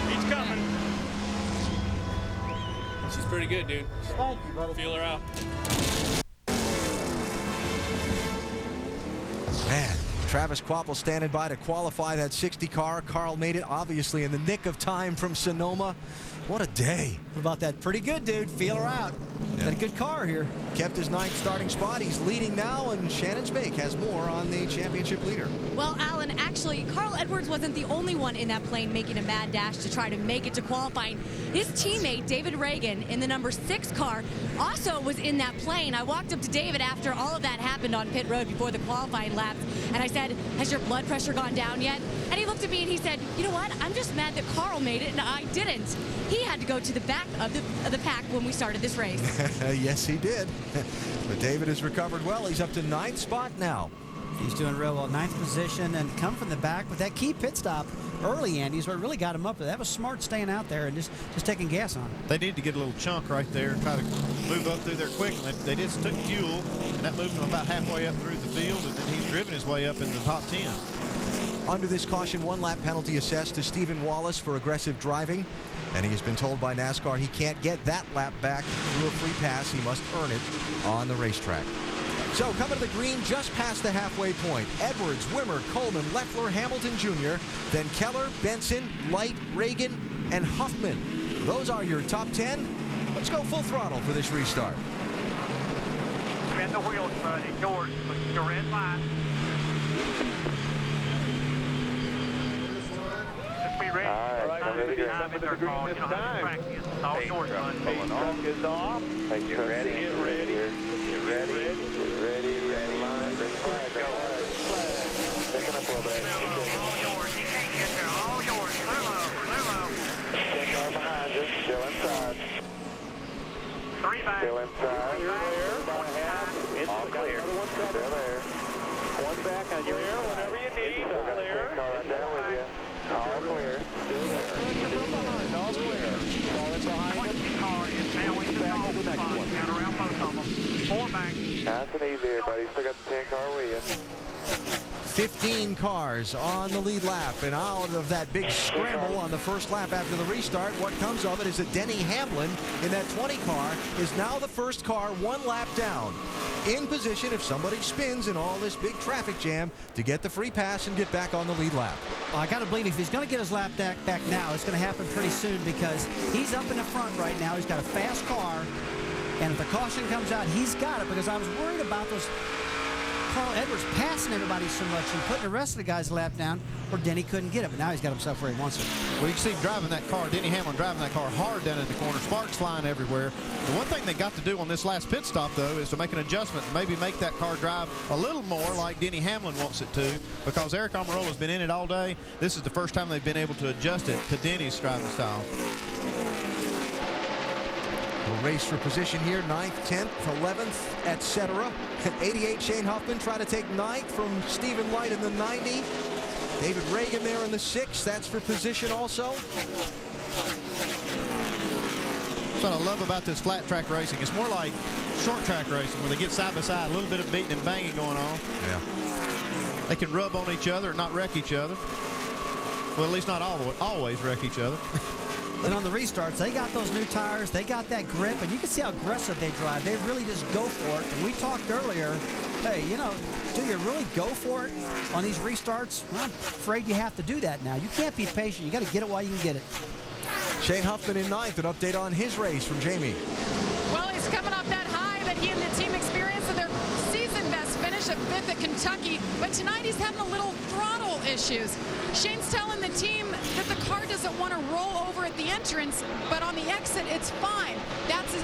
He's coming. She's pretty good, dude. Thank you, brother. Feel her out. Man, Travis Kvapil standing by to qualify that 60 car. Carl made it, obviously, in the nick of time from Sonoma. What a day. What about that? Pretty good, dude. Feel her out. Yeah. Got a good car here. Kept his 9th starting spot. He's leading now, and Shannon Spake has more on the championship leader. Well, Alan, actually, Carl Edwards wasn't the only one in that plane making a mad dash to try to make it to qualifying. His teammate, David Reagan, in the number 6 car, also was in that plane. I walked up to David after all of that happened on pit road before the qualifying laps, and I said, has your blood pressure gone down yet? And he looked at me and he said, you know what? I'm just mad that Carl made it and I didn't. He had to go to the back of the pack when we started this race. Yes, he did. But David has recovered well. He's up to 9th spot now. He's doing real well. 9th position and come from the back with that key pit stop early, Andy, is what really got him up there. That was smart staying out there and just taking gas on. They need to get a little chunk right there and try to move up through there quick. They just took fuel, and that moved him about halfway up through the field, and then he's driven his way up in the top 10. Under this caution, 1-lap penalty assessed to Stephen Wallace for aggressive driving. And he has been told by NASCAR he can't get that lap back through a free pass. He must earn it on the racetrack. So coming to the green just past the halfway point. Edwards, Wimmer, Coleman, Leffler, Hamilton Jr., then Keller, Benson, Light, Reagan, and Huffman. Those are your top 10. Let's go full throttle for this restart. Bend the wheels, buddy. Yours. Your red line. Just be ready. All right, come to the green this time. All yours, bud. Truck is off. Get ready. Get ready. Get ready. Get ready. Ready. Line. Bring flag. Go. Picking up a little bit. All yours. You can't get there. All yours. Clear low. Check car behind us. Still inside. 3 back. Still inside. You're there. About a half. It's clear. Still there. 1 back on your air. Whatever you need. Clear. Car right down with you. All clear. Still there. Still behind. All clear. Car in behind us. Car is now in the back to the next one. And around both of them. 4 back. Nice and easy, everybody. Still got the 10 car with you. 15 cars on the lead lap, and out of that big scramble on the first lap after the restart, what comes of it is that Denny Hamlin in that 20 car is now the first car 1 lap down, in position if somebody spins in all this big traffic jam to get the free pass and get back on the lead lap. Well, I got to believe if he's going to get his lap back now, it's going to happen pretty soon because he's up in the front right now. He's got a fast car, and if the caution comes out, he's got it, because I was worried about those Carl Edwards passing everybody so much and putting the rest of the guys' lap down where Denny couldn't get it, but now he's got himself where he wants it. Well, you can see him driving that car, Denny Hamlin driving that car hard down in the corner, sparks flying everywhere. The one thing they got to do on this last pit stop, though, is to make an adjustment and maybe make that car drive a little more like Denny Hamlin wants it to, because Eric Almirola's been in it all day. This is the first time they've been able to adjust it to Denny's driving style. A race for position here, 9th, 10th, 11th, etc. At 88, Shane Huffman try to take 9th from Stephen Light in the 90. David Reagan there in the 6th. That's for position also. That's what I love about this flat track racing. It's more like short track racing where they get side by side, a little bit of beating and banging going on. Yeah. They can rub on each other and not wreck each other. Well, at least not always wreck each other. And on the restarts, they got those new tires, they got that grip, and you can see how aggressive they drive. They really just go for it. And we talked earlier, hey, you know, do you really go for it on these restarts? Well, I'm afraid you have to do that now. You can't be patient. You got to get it while you can get it. Shane Huffman in 9th. An update on his race from Jamie. Well, he's coming off that high that he and the team experienced in their season best finish at 5th at Kentucky. But tonight he's having a little throttle issues. Shane's telling the team that the car doesn't want to roll over at the entrance, but on the exit, it's fine. That's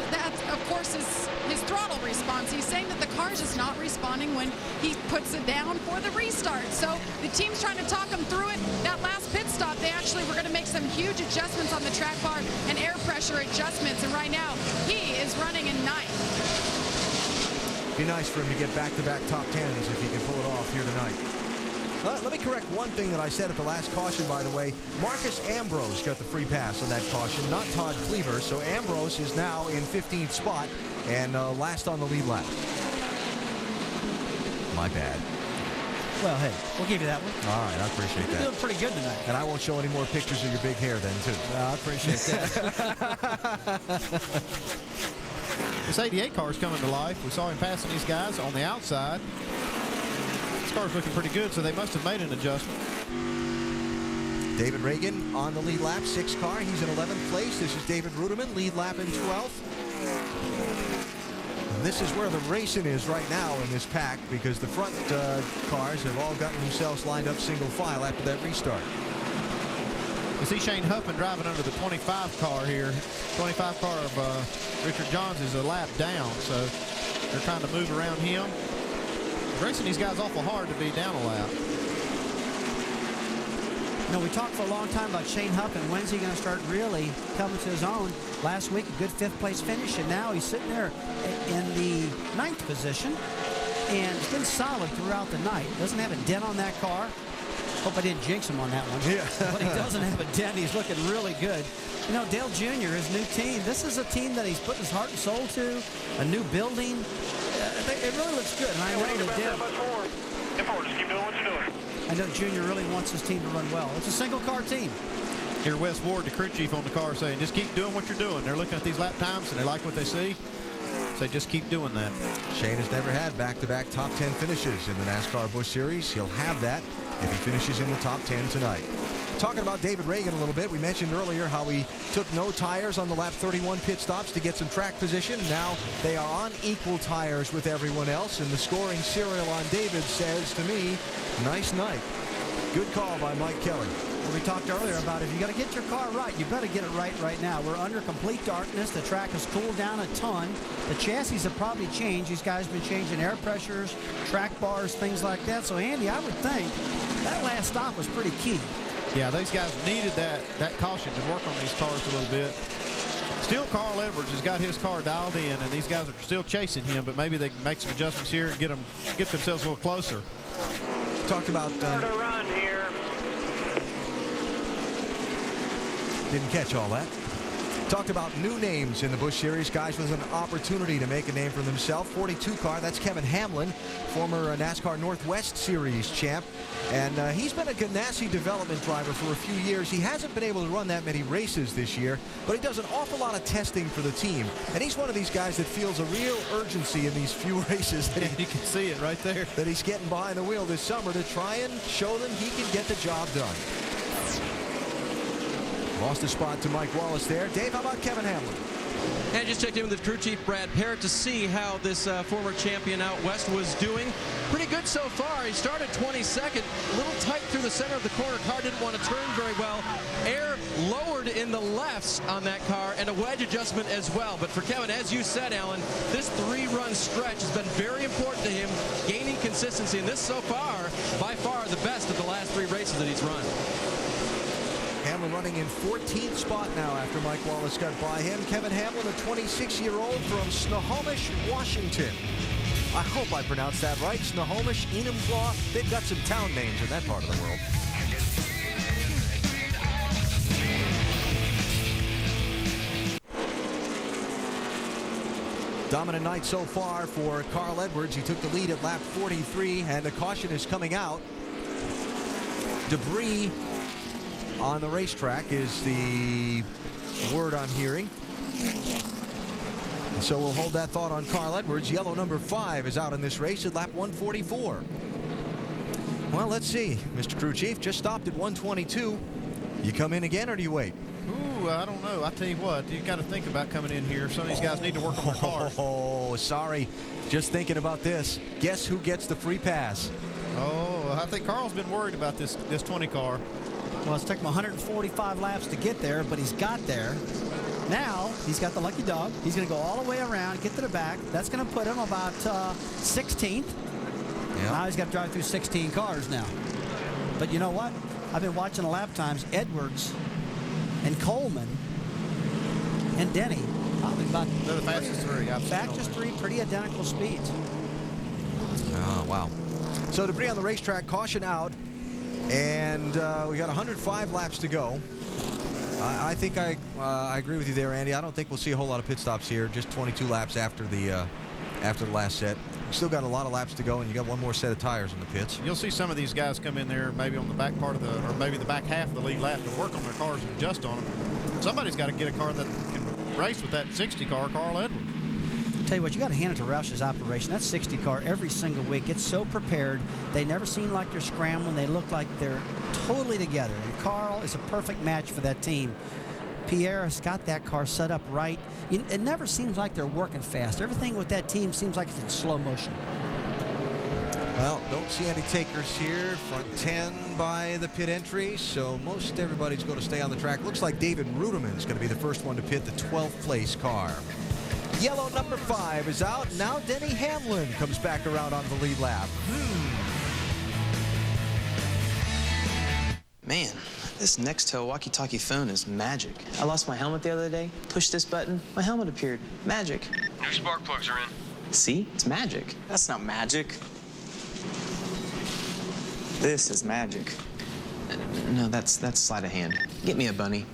of course, his throttle response. He's saying that the car's just not responding when he puts it down for the restart. So the team's trying to talk him through it. That last pit stop, they actually were going to make some huge adjustments on the track bar and air pressure adjustments, and right now, he is running in 9th. Be nice for him to get back-to-back top 10s if he can pull it off here tonight. Let me correct one thing that I said at the last caution, by the way. Marcus Ambrose got the free pass on that caution, not Todd Cleaver. So Ambrose is now in 15th spot and last on the lead lap. My bad. Well, hey, we'll give you that one. All right, I appreciate that. You're doing pretty good tonight. And I won't show any more pictures of your big hair then, too. Well, I appreciate that. This 88 car is coming to life. We saw him passing these guys on the outside. This car's looking pretty good, so they must have made an adjustment. David Reagan on the lead lap, 6th car. He's in 11th place. This is David Ruderman, lead lap in 12th. And this is where the racing is right now in this pack, because the front cars have all gotten themselves lined up single file after that restart. You see Shane Huffman driving under the 25 car here. 25 car of Richard Johns is a lap down, so they're trying to move around him. Racing these guys awful hard to be down a lap. You know, we talked for a long time about Shane Huffman. When's he going to start really coming to his own? Last week, a good 5th place finish, and now he's sitting there in the 9th position. and it's been solid throughout the night. Doesn't have a dent on that car. Hope I didn't jinx him on that one. Yeah. But he doesn't have a dent. He's looking really good. You know, Dale Jr., his new team, this is a team that he's put his heart and soul to, a new building. It really looks good, and I know that Dale... Just keep doing what you're doing. I know Junior really wants his team to run well. It's a single-car team. Here, Wes Ward, the crew chief on the car, saying, just keep doing what you're doing. They're looking at these lap times, and they like what they see. So just keep doing that. Shane has never had back-to-back top 10 finishes in the NASCAR Busch Series. He'll have that if he finishes in the top 10 tonight. Talking about David Ragan a little bit, we mentioned earlier how he took no tires on the lap 31 pit stops to get some track position. Now they are on equal tires with everyone else, and the scoring serial on David says to me, nice night. Good call by Mike Kelly. Well, we talked earlier about if you got to get your car right, you better get it right now. We're under complete darkness. The track has cooled down a ton. The chassis have probably changed. These guys have been changing air pressures, track bars, things like that. So, Andy, I would think that last stop was pretty key. Yeah, these guys needed that caution to work on these cars a little bit. Still, Carl Edwards has got his car dialed in, and these guys are still chasing him, but maybe they can make some adjustments here and get themselves a little closer. Talked about... run here. Didn't catch all that. Talked about new names in the Busch Series, guys with an opportunity to make a name for themselves. 42 car, that's Kevin Hamlin, former NASCAR Northwest Series champ. And he's been a Ganassi development driver for a few years. He hasn't been able to run that many races this year, but he does an awful lot of testing for the team. And he's one of these guys that feels a real urgency in these few races. That you can see it right there. That he's getting behind the wheel this summer to try and show them he can get the job done. Lost a spot to Mike Wallace there. Dave, how about Kevin Hamlin? And I just checked in with the crew chief, Brad Parrott, to see how this former champion out west was doing. Pretty good so far. He started 22nd, a little tight through the center of the corner. Car didn't want to turn very well. Air lowered in the lefts on that car, and a wedge adjustment as well. But for Kevin, as you said, Alan, this three-run stretch has been very important to him, gaining consistency. And this so far, by far, the best of the last three races that he's run. Hamlin running in 14th spot now after Mike Wallace got by him. Kevin Hamlin, a 26-year-old from Snohomish, Washington. I hope I pronounced that right. Snohomish, Enumclaw. They've got some town names in that part of the world. Dominant night so far for Carl Edwards. He took the lead at lap 43, and the caution is coming out. Debris on the racetrack is the word I'm hearing. And so we'll hold that thought on Carl Edwards. Yellow number 5 is out in this race at lap 144. Well, let's see. Mr. Crew Chief just stopped at 122. You come in again or do you wait? Ooh, I don't know. I tell you what, you got to think about coming in here. Some of these guys need to work on their cars. Oh, sorry. Just thinking about this. Guess who gets the free pass? Oh, I think Carl's been worried about this 20 car. Well, it's taken him 145 laps to get there, but he's got there. Now, he's got the lucky dog. He's going to go all the way around, get to the back. That's going to put him about 16th. Yep. Now he's got to drive through 16 cars now. But you know what? I've been watching the lap times. Edwards and Coleman and Denny, probably about... They're the fastest three. Fastest three, pretty identical speeds. Oh, wow. So debris on the racetrack, caution out. And we got 105 laps to go. I think I agree with you there, Andy. I don't think we'll see a whole lot of pit stops here. Just 22 laps after the last set. You still got a lot of laps to go, and you got one more set of tires in the pits. You'll see some of these guys come in there maybe on the back part of or maybe the back half of the lead lap to work on their cars and adjust on them. Somebody's got to get a car that can race with that 60 car, Carl Edwards. Tell you what, you got to hand it to Roush's operation. That 60 car every single week, it's so prepared. They never seem like they're scrambling. They look like they're totally together. And Carl is a perfect match for that team. Pierre has got that car set up right. It never seems like they're working fast. Everything with that team seems like it's in slow motion. Well, don't see any takers here. Front 10 by the pit entry, so most everybody's going to stay on the track. Looks like David Ruderman is going to be the first one to pit the 12th place car. Yellow number 5 is out. Now Denny Hamlin comes back around on the lead lap. Man, this Nextel walkie-talkie phone is magic. I lost my helmet the other day. Pushed this button, my helmet appeared. Magic. New spark plugs are in. See? It's magic. That's not magic. This is magic. No, that's sleight of hand. Get me a bunny.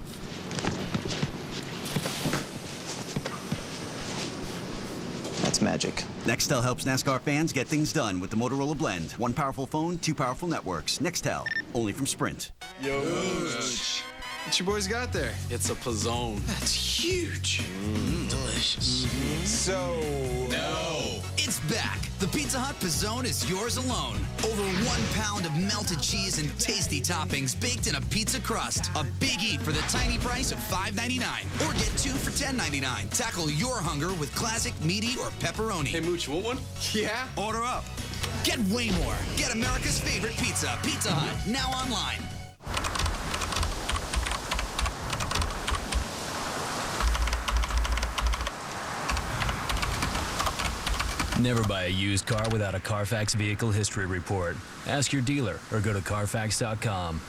That's magic. Nextel helps NASCAR fans get things done with the Motorola Blend. One powerful phone, two powerful networks. Nextel, only from Sprint. Yo, what you boys got there? It's a Pizzone. That's huge. Delicious. So... No. It's back. The Pizza Hut Pizzone is yours alone. Over 1 pound of melted cheese and tasty toppings baked in a pizza crust. A big eat for the tiny price of $5.99. Or get 2 for $10.99. Tackle your hunger with classic, meaty, or pepperoni. Hey, Mooch, you want one? Yeah? Order up. Get way more. Get America's favorite pizza, Pizza Hut, now online. Never buy a used car without a Carfax Vehicle History Report. Ask your dealer or go to Carfax.com.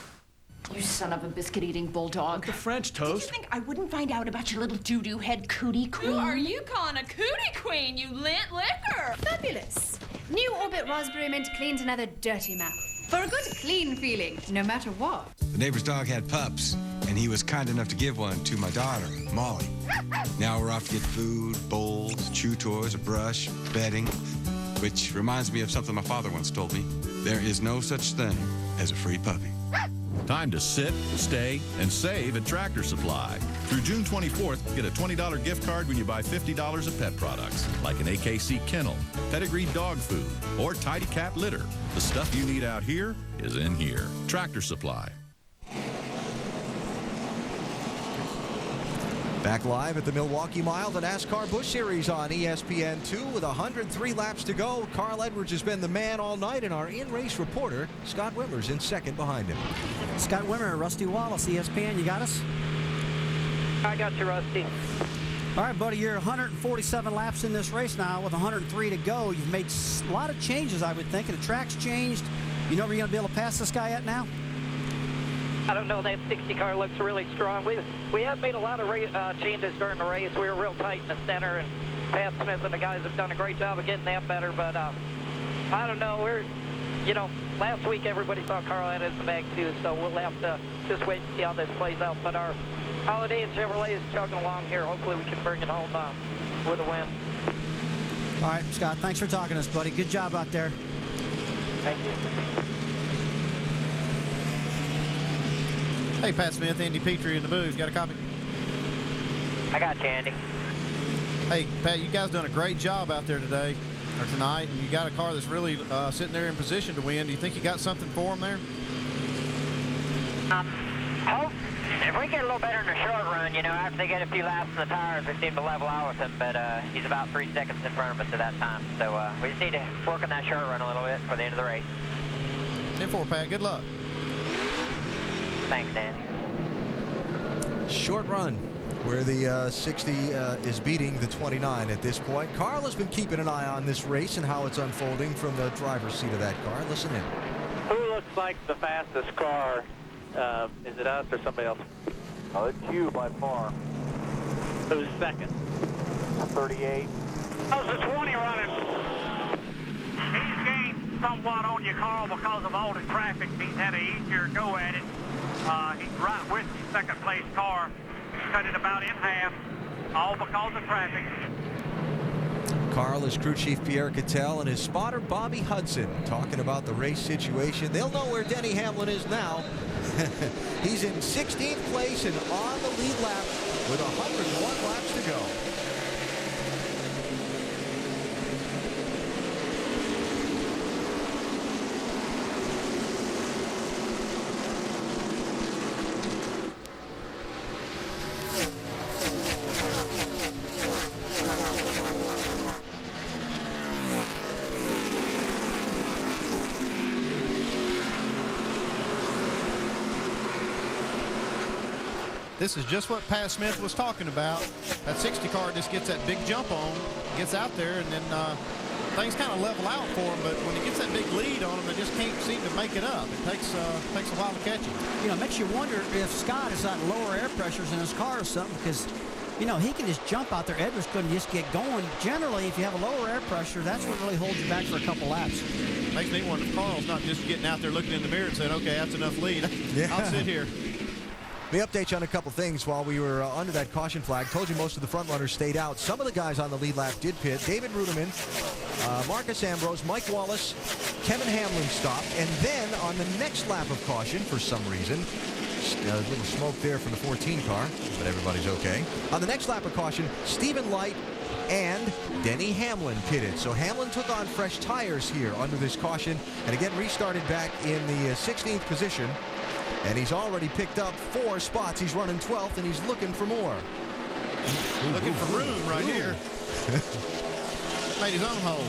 You son of a biscuit-eating bulldog. The French toast. Did you think I wouldn't find out about your little doo-doo head cootie queen? Who are you calling a cootie queen, you lint liquor? Fabulous. New Orbit Raspberry Mint cleans another dirty mouth. For a good, clean feeling, no matter what. The neighbor's dog had pups, and he was kind enough to give one to my daughter, Molly. Now we're off to get food, bowls, chew toys, a brush, bedding, which reminds me of something my father once told me. There is no such thing as a free puppy. Time to sit, stay, and save at Tractor Supply. Through June 24th, get a $20 gift card when you buy $50 of pet products, like an AKC kennel, pedigree dog food, or Tidy Cat litter. The stuff you need out here is in here. Tractor Supply. Back live at the Milwaukee Mile, the NASCAR Busch Series on ESPN2 with 103 laps to go. Carl Edwards has been the man all night, and our in-race reporter, Scott Wimmer's in second behind him. Scott Wimmer, Rusty Wallace, ESPN, you got us? I got you, Rusty. All right, buddy, you're 147 laps in this race now with 103 to go. You've made a lot of changes, I would think, and the track's changed. You know where you're going to be able to pass this guy at now? I don't know. That 60 car looks really strong. We have made a lot of changes during the race. We were real tight in the center, and Pat Smith and the guys have done a great job of getting that better. But I don't know. Last week everybody thought Carl had it in the bag too, so we'll have to just wait and see how this plays out. But our Holiday and Chevrolet is chugging along here. Hopefully we can bring it home with a win. All right, Scott, thanks for talking to us, buddy. Good job out there. Thank you. Hey, Pat Smith, Andy Petrie in the booth. Got a copy? I got you, Andy. Hey, Pat, you guys done a great job out there today, or tonight, and you got a car that's really sitting there in position to win. Do you think you got something for him there? Hope if we get a little better in the short run, after they get a few laps in the tires, we seem to level out with him, but he's about 3 seconds in front of us at that time. So we just need to work on that short run a little bit for the end of the race. 10-4, Pat. Good luck. Thanks, Dan. Short run, where the 60 is beating the 29 at this point. Carl has been keeping an eye on this race and how it's unfolding from the driver's seat of that car. Listen in. Who looks like the fastest car? Is it us or somebody else? Oh, it's you by far. Who's second? 38. How's the 20 running? He's gained somewhat on you, Carl, because of all the traffic. He's had an easier go at it. He's right with the second place car. He's cut it about in half, all because of traffic. Carl is crew chief Pierre Cattell and his spotter Bobby Hudson talking about the race situation. They'll know where Denny Hamlin is now. He's in 16th place and on the lead lap with 101 laps to go. This is just what Pat Smith was talking about. That 60 car just gets that big jump on, gets out there, and then things kind of level out for him. But when he gets that big lead on him, they just can't seem to make it up. It takes a while to catch him. You know, it makes you wonder if Scott has got lower air pressures in his car or something, because you know, he can just jump out there. Edwards couldn't just get going. Generally, if you have a lower air pressure, that's what really holds you back for a couple laps. Makes me wonder if Carl's not just getting out there looking in the mirror and saying, okay, that's enough lead. I'll sit here. Let me update you on a couple things while we were under that caution flag. Told you most of the front runners stayed out. Some of the guys on the lead lap did pit. David Ruderman, Marcus Ambrose, Mike Wallace, Kevin Hamlin stopped. And then on the next lap of caution, for some reason, a little smoke there from the 14 car, but everybody's okay. On the next lap of caution, Stephen Light and Denny Hamlin pitted. So Hamlin took on fresh tires here under this caution, and again restarted back in the 16th position. And he's already picked up 4 spots. He's running 12th, and he's looking for more. Looking for room right here. Made his own hole.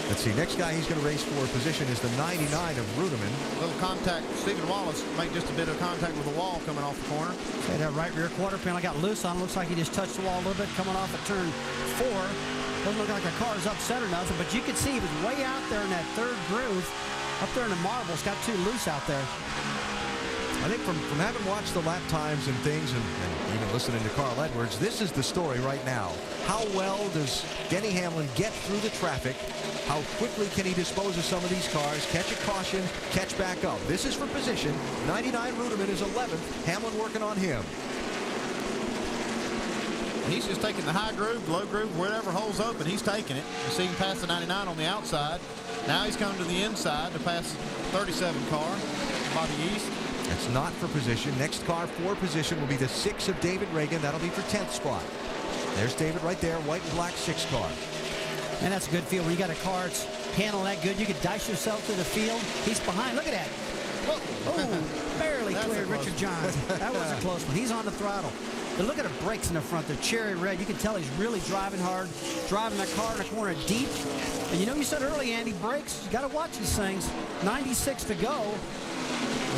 Let's see, next guy he's going to race for position is the 99 of Ruderman. A little contact. Stephen Wallace made just a bit of contact with the wall coming off the corner. Okay, that right rear quarter panel got loose on. Looks like he just touched the wall a little bit coming off at turn 4. Doesn't look like the car's upset or nothing, but you can see he was way out there in that third groove. Up there in the marbles, got too loose out there. I think from having watched the lap times and things and even listening to Carl Edwards, this is the story right now. How well does Denny Hamlin get through the traffic? How quickly can he dispose of some of these cars, catch a caution, catch back up? This is for position. 99 Ruderman is 11th. Hamlin working on him. He's just taking the high groove, low groove, wherever hole's open, he's taking it. You see him pass the 99 on the outside. Now he's coming to the inside to pass 37 car, Bobby East. That's not for position. Next car for position will be the 6 of David Reagan. That'll be for 10th spot. There's David right there, white and black 6 car. And that's a good field. When you got a car that's handling that good, you could dice yourself through the field. He's behind. Look at that. Oh, barely cleared Richard Johns. That was a close one. He's on the throttle. But look at the brakes in the front. They're cherry red. You can tell he's really driving hard, driving that car in the corner deep. And you know, you said early, Andy, brakes, you got to watch these things. 96 to go.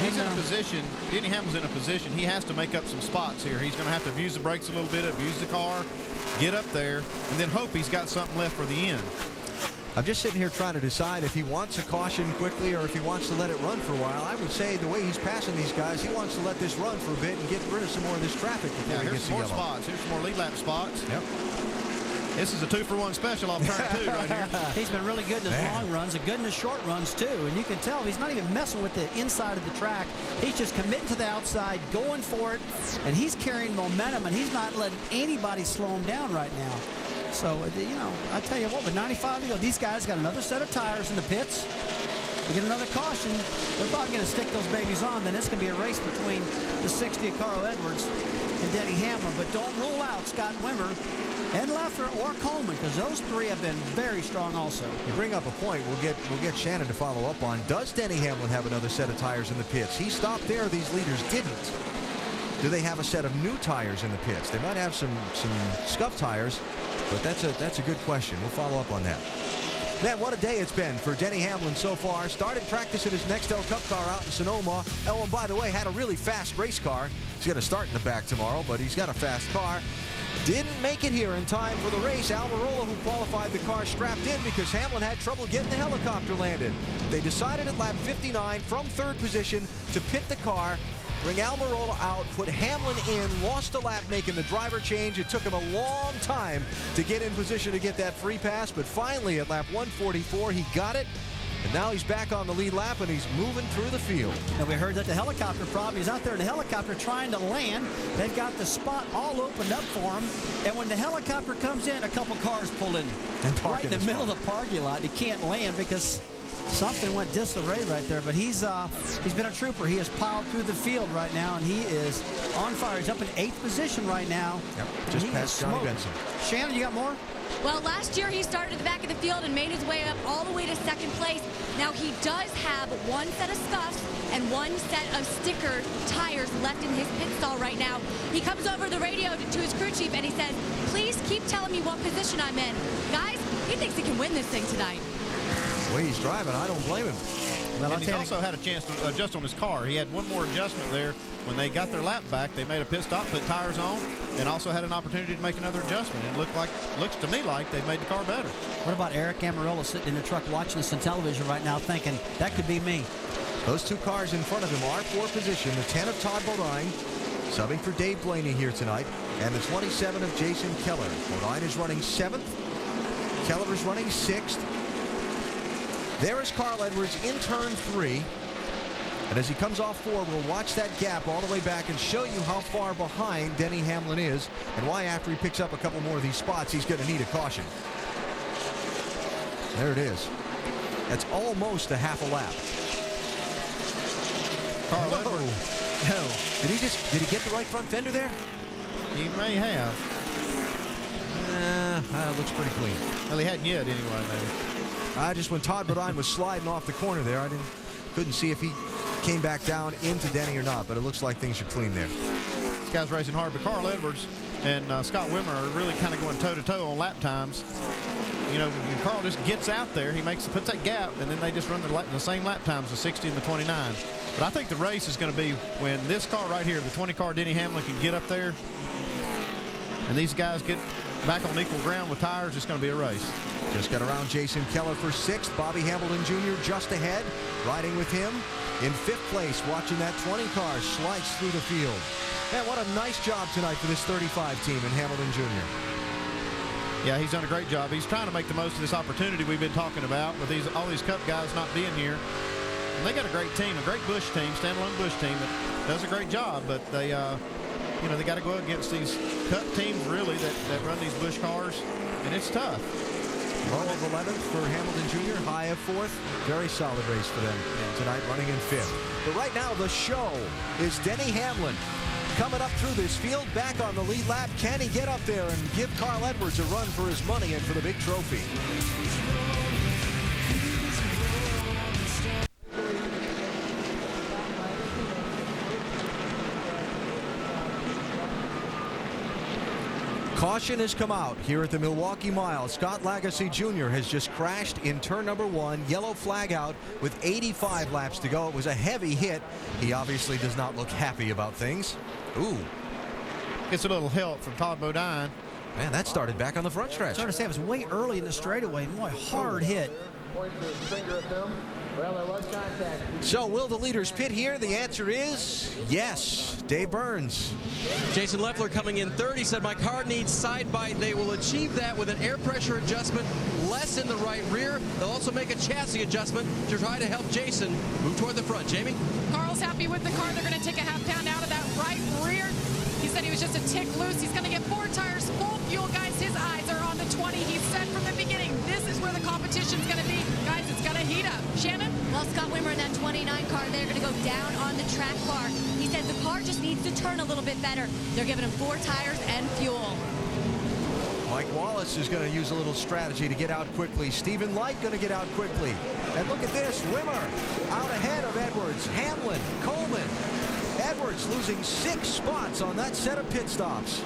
He's in a position, Denny Hamlin's in a position, he has to make up some spots here. He's going to have to abuse the brakes a little bit, abuse the car, get up there, and then hope he's got something left for the end. I'm just sitting here trying to decide if he wants a caution quickly or if he wants to let it run for a while. I would say the way he's passing these guys, he wants to let this run for a bit and get rid of some more of this traffic before he here's gets some more to yellow. spots. Here's some more lead lap spots. Yep. This is a 2-for-1 special off turn 2 right here. He's been really good in his long runs and good in his short runs, too. And you can tell he's not even messing with the inside of the track. He's just committing to the outside, going for it, and he's carrying momentum, and he's not letting anybody slow him down right now. So, you know, I tell you what, with 95 to go, these guys got another set of tires in the pits. We get another caution. They're probably going to stick those babies on. Then it's going to be a race between the 60 of Carl Edwards and Denny Hamlin. But don't rule out Scott Wimmer, Ed Leffler, or Coleman, because those 3 have been very strong also. You bring up a point we'll get Shannon to follow up on. Does Denny Hamlin have another set of tires in the pits? He stopped there. These leaders didn't. Do they have a set of new tires in the pits? They might have some scuff tires, but that's a good question. We'll follow up on that. Man, what a day it's been for Denny Hamlin so far. Started practicing his Nextel Cup car out in Sonoma. Oh, and by the way, had a really fast race car. He's going to start in the back tomorrow, but he's got a fast car. Didn't make it here in time for the race. Almirola, who qualified the car, strapped in because Hamlin had trouble getting the helicopter landed. They decided at lap 59 from 3rd position to pit the car, bring Almirola out, put Hamlin in, lost a lap making the driver change. It took him a long time to get in position to get that free pass, but finally at lap 144 he got it. And now he's back on the lead lap, and he's moving through the field. And we heard that the helicopter problem, he's out there in the helicopter trying to land. They've got the spot all opened up for him. And when the helicopter comes in, a couple cars pull in. And right in the middle of the parking lot. He can't land because something went disarray right there. But he's been a trooper. He has piled through the field right now, and he is on fire. He's up in 8th position right now. Yep, just past Johnny Benson. Shannon, you got more? Well, last year he started at the back of the field and made his way up all the way to 2nd place. Now he does have 1 set of scuffs and 1 set of sticker tires left in his pit stall right now. He comes over the radio to his crew chief and he says, please keep telling me what position I'm in. Guys, he thinks he can win this thing tonight. The way he's driving, I don't blame him. Well, and he's also had a chance to adjust on his car. He had one more adjustment there. When they got their lap back, they made a pit stop, put tires on, and also had an opportunity to make another adjustment. It looks to me like they made the car better. What about Eric Almirola sitting in the truck watching this on television right now thinking, that could be me? Those 2 cars in front of him are for position. The 10 of Todd Bodine Subbing for Dave Blaney here tonight. And the 27 of Jason Keller. Bodine is running 7th. Keller is running 6th. There is Carl Edwards in turn 3. And as he comes off 4, we'll watch that gap all the way back and show you how far behind Denny Hamlin is and why after he picks up a couple more of these spots, he's going to need a caution. There it is. That's almost a half a lap. Carl Edwards. No. Did he get the right front fender there? He may have. Looks pretty clean. Well, he hadn't yet anyway, maybe. Just when Todd Bodine was sliding off the corner there, couldn't see if he came back down into Denny or not, but it looks like things are clean there. This guy's racing hard, but Carl Edwards and Scott Wimmer are really kind of going toe-to-toe on lap times. You know, when Carl just gets out there, he puts that gap, and then they just run the same lap times, the 60 and the 29. But I think the race is going to be when this car right here, the 20 car Denny Hamlin, can get up there, and these guys get back on equal ground with tires. It's going to be a race. Just got around Jason Keller for 6th. Bobby Hamilton Jr. just ahead, riding with him in 5th place, watching that 20 car slice through the field. Man, what a nice job tonight for this 35 team in Hamilton Jr. Yeah, he's done a great job. He's trying to make the most of this opportunity we've been talking about with all these Cup guys not being here. And they got a great team, a great Busch team, standalone Busch team that does a great job, but they they got to go against these Cup teams really that run these Busch cars, and it's tough. Low of 11th for Hamilton Jr., high of 4th. Very solid race for them tonight, running in 5th. But right now, the show is Denny Hamlin coming up through this field, back on the lead lap. Can he get up there and give Carl Edwards a run for his money and for the big trophy? Caution has come out here at the Milwaukee Mile. Scott Lagasse Jr. has just crashed in turn number 1. Yellow flag out with 85 laps to go. It was a heavy hit. He obviously does not look happy about things. Ooh. Gets a little help from Todd Bodine. Man, that started back on the front stretch. I was to say, it was way early in the straightaway. Boy, hard hit. Well, there was contact. So will the leaders pit here? The answer is yes. Dave Burns. Jason Leffler coming in third. He said, my car needs side bite. They will achieve that with an air pressure adjustment, less in the right rear. They'll also make a chassis adjustment to try to help Jason move toward the front. Jamie? Carl's happy with the car. They're going to take a half pound out of that right rear. He said he was just a tick loose. He's going to get 4 tires, full fuel, guys. His eyes are on the 20. He said from the beginning, this is where the competition's going to be. Guys, it's going to heat up. Shannon? Well, Scott Wimmer in that 29 car, they're going to go down on the track bar. He said the car just needs to turn a little bit better. They're giving him 4 tires and fuel. Mike Wallace is going to use a little strategy to get out quickly. Stephen Light going to get out quickly. And look at this. Wimmer out ahead of Edwards. Hamlin, Coleman. Edwards losing 6 spots on that set of pit stops.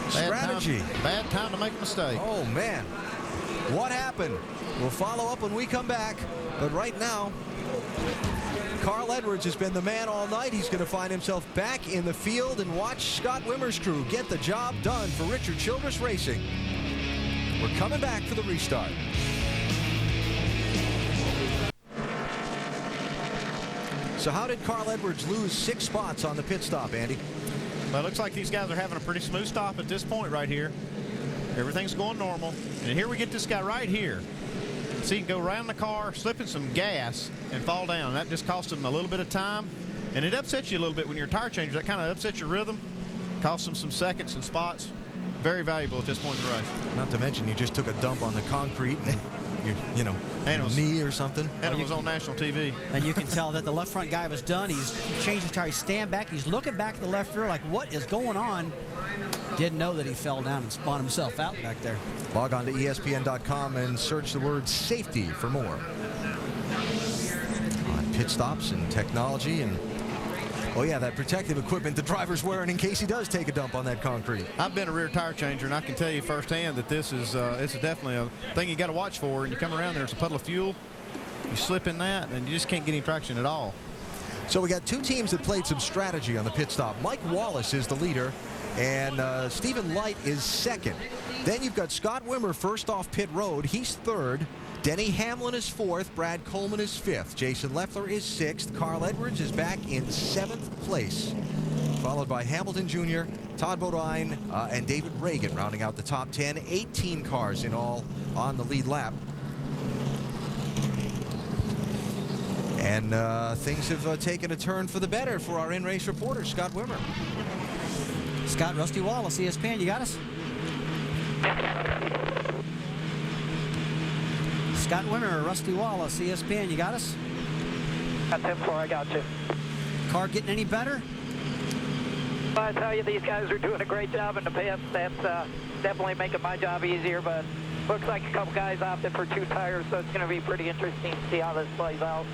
Strategy. Bad time to make a mistake. Oh, man. What happened? We'll follow up when we come back. But right now, Carl Edwards has been the man all night. He's going to find himself back in the field and watch Scott Wimmer's crew get the job done for Richard Childress Racing. We're coming back for the restart. So how did Carl Edwards lose 6 spots on the pit stop, Andy? Well, it looks like these guys are having a pretty smooth stop at this point right here. Everything's going normal. And here we get this guy right here. So he can go around the car, slipping some gas, and fall down. That just cost him a little bit of time. And it upsets you a little bit when you're a tire changer. That kind of upsets your rhythm. Costs him some seconds and spots. Very valuable at this point in the race. Not to mention you just took a dump on the concrete and your knee or something. And it was on national TV. And you can tell that the left front guy was done. He's changing tires, stand back. He's looking back at the left rear like, what is going on? Didn't know that he fell down and spun himself out back there. Log on to ESPN.com and search the word safety for more. On pit stops and technology and, oh yeah, that protective equipment the driver's wearing in case he does take a dump on that concrete. I've been a rear tire changer, and I can tell you firsthand that this is it's definitely a thing you got to watch for. And you come around, there's a puddle of fuel, you slip in that, and you just can't get any traction at all. So we got 2 teams that played some strategy on the pit stop. Mike Wallace is the leader, and Stephen Light is second. Then you've got Scott Wimmer first off pit road. He's third. Denny Hamlin is 4th. Brad Coleman is 5th. Jason Leffler is 6th. Carl Edwards is back in 7th place, followed by Hamilton Jr., Todd Bodine, and David Reagan rounding out the top 10. 18 cars in all on the lead lap. And things have taken a turn for the better for our in-race reporter, Scott Wimmer. Scott, Rusty Wallace, ESPN, you got us? Scott Wimmer, Rusty Wallace, ESPN, you got us? Got 10-4, I got you. Car getting any better? I tell you, these guys are doing a great job in the pits. That's definitely making my job easier, but looks like a couple guys opted for 2 tires, so it's going to be pretty interesting to see how this plays out.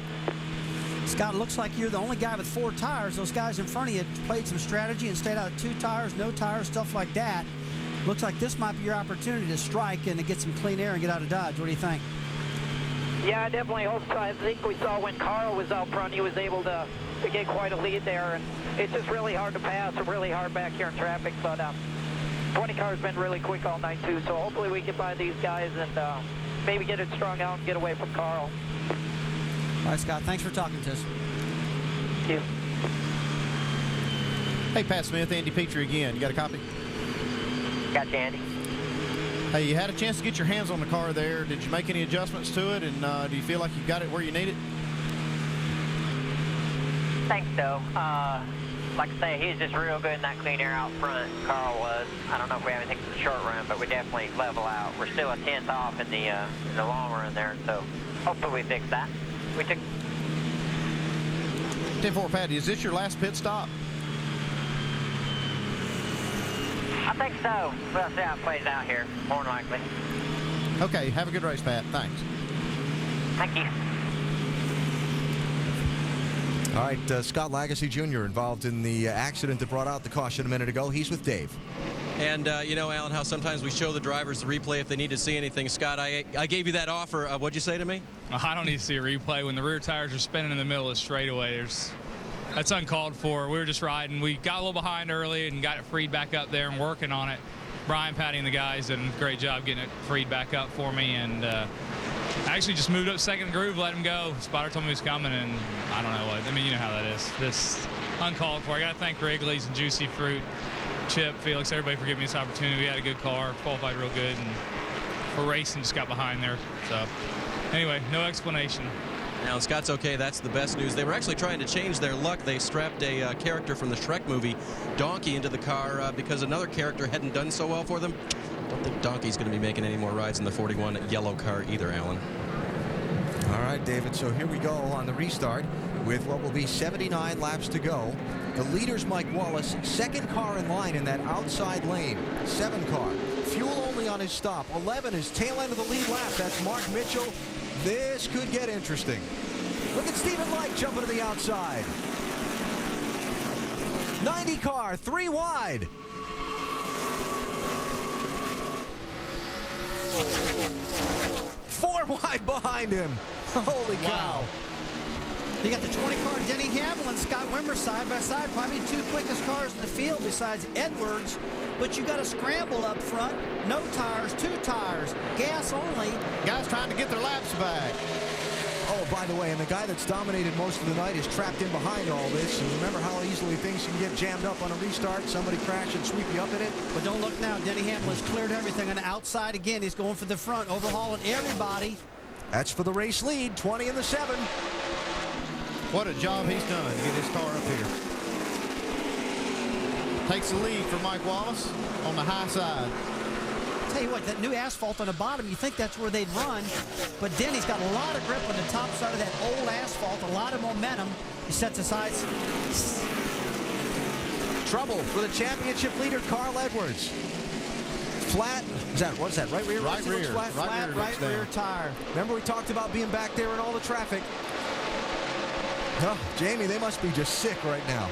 Scott, it looks like you're the only guy with 4 tires. Those guys in front of you played some strategy and stayed out of 2 tires, no tires, stuff like that. Looks like this might be your opportunity to strike and to get some clean air and get out of Dodge. What do you think? Yeah, I definitely hope so. I think we saw when Carl was out front, he was able to get quite a lead there, and it's just really hard to pass and really hard back here in traffic, but 20 car's been really quick all night too, so hopefully we get by these guys and maybe get it strung out and get away from Carl. All right, Scott, thanks for talking to us. Thank you. Hey, Pat Smith, Andy Petrie again. You got a copy? Got you, Andy. Hey, you had a chance to get your hands on the car there. Did you make any adjustments to it, and do you feel like you got it where you need it? Think so. Like I say, he's just real good in that clean air out front. Carl was. I don't know if we have anything for the short run, but we definitely level out. We're still a 10th off in the long run there, so hopefully we fix that. We took 10-4, Patty, is this your last pit stop? I think so. We'll see how it plays out here, more than likely. Okay, have a good race, Pat. Thanks. Thank you. All right, Scott Lagasse Jr. involved in the accident that brought out the caution a minute ago. He's with Dave. And you know, Alan, how sometimes we show the drivers the replay if they need to see anything. Scott, I gave you that offer. What'd you say to me? I don't need to see a replay. When the rear tires are spinning in the middle of the straightaway, that's uncalled for. We were just riding. We got a little behind early and got it freed back up there and working on it. Brian, Patty, and the guys did a great job getting it freed back up for me. And I actually just moved up second groove, let him go. Spotter told me he was coming, and I don't know what. I mean, you know how that is. This uncalled for. I got to thank Wrigley's and Juicy Fruit, Chip, Felix, everybody for giving me this opportunity. We had a good car, qualified real good, and for racing just got behind there. So anyway, no explanation. Now, Scott's okay. That's the best news. They were actually trying to change their luck. They strapped a character from the Shrek movie, Donkey, into the car because another character hadn't done so well for them. I don't think Donkey's going to be making any more rides in the 41 yellow car either, Alan. All right, David, so here we go on the restart with what will be 79 laps to go. The leader's Mike Wallace, second car in line in that outside lane. 7 car, fuel only on his stop. 11 is tail end of the lead lap. That's Mark Mitchell. This could get interesting. Look at Stephen Light jumping to the outside. 90 car, 3 wide. Four wide behind him. Holy cow. You got the 20 car Denny Hamlin, Scott Wimmer side by side, probably 2 quickest cars in the field besides Edwards. But you got a scramble up front. No tires, 2 tires, gas only. Guys trying to get their laps back. Oh, by the way, and the guy that's dominated most of the night is trapped in behind all this. And remember how easily things can get jammed up on a restart. Somebody crash and sweep you up in it. But don't look now. Denny Hamlin's cleared everything on the outside again. He's going for the front, overhauling everybody. That's for the race lead, 20 in the 7. What a job he's done to get his car up here. Takes the lead for Mike Wallace on the high side. Tell you what, that new asphalt on the bottom, you think that's where they'd run, but Denny's got a lot of grip on the top side of that old asphalt, a lot of momentum. He sets aside. Trouble for the championship leader, Carl Edwards. Flat, what is that, right rear? Right rear. Flat, right rear tire. Remember we talked about being back there in all the traffic. Oh, Jamie, they must be just sick right now.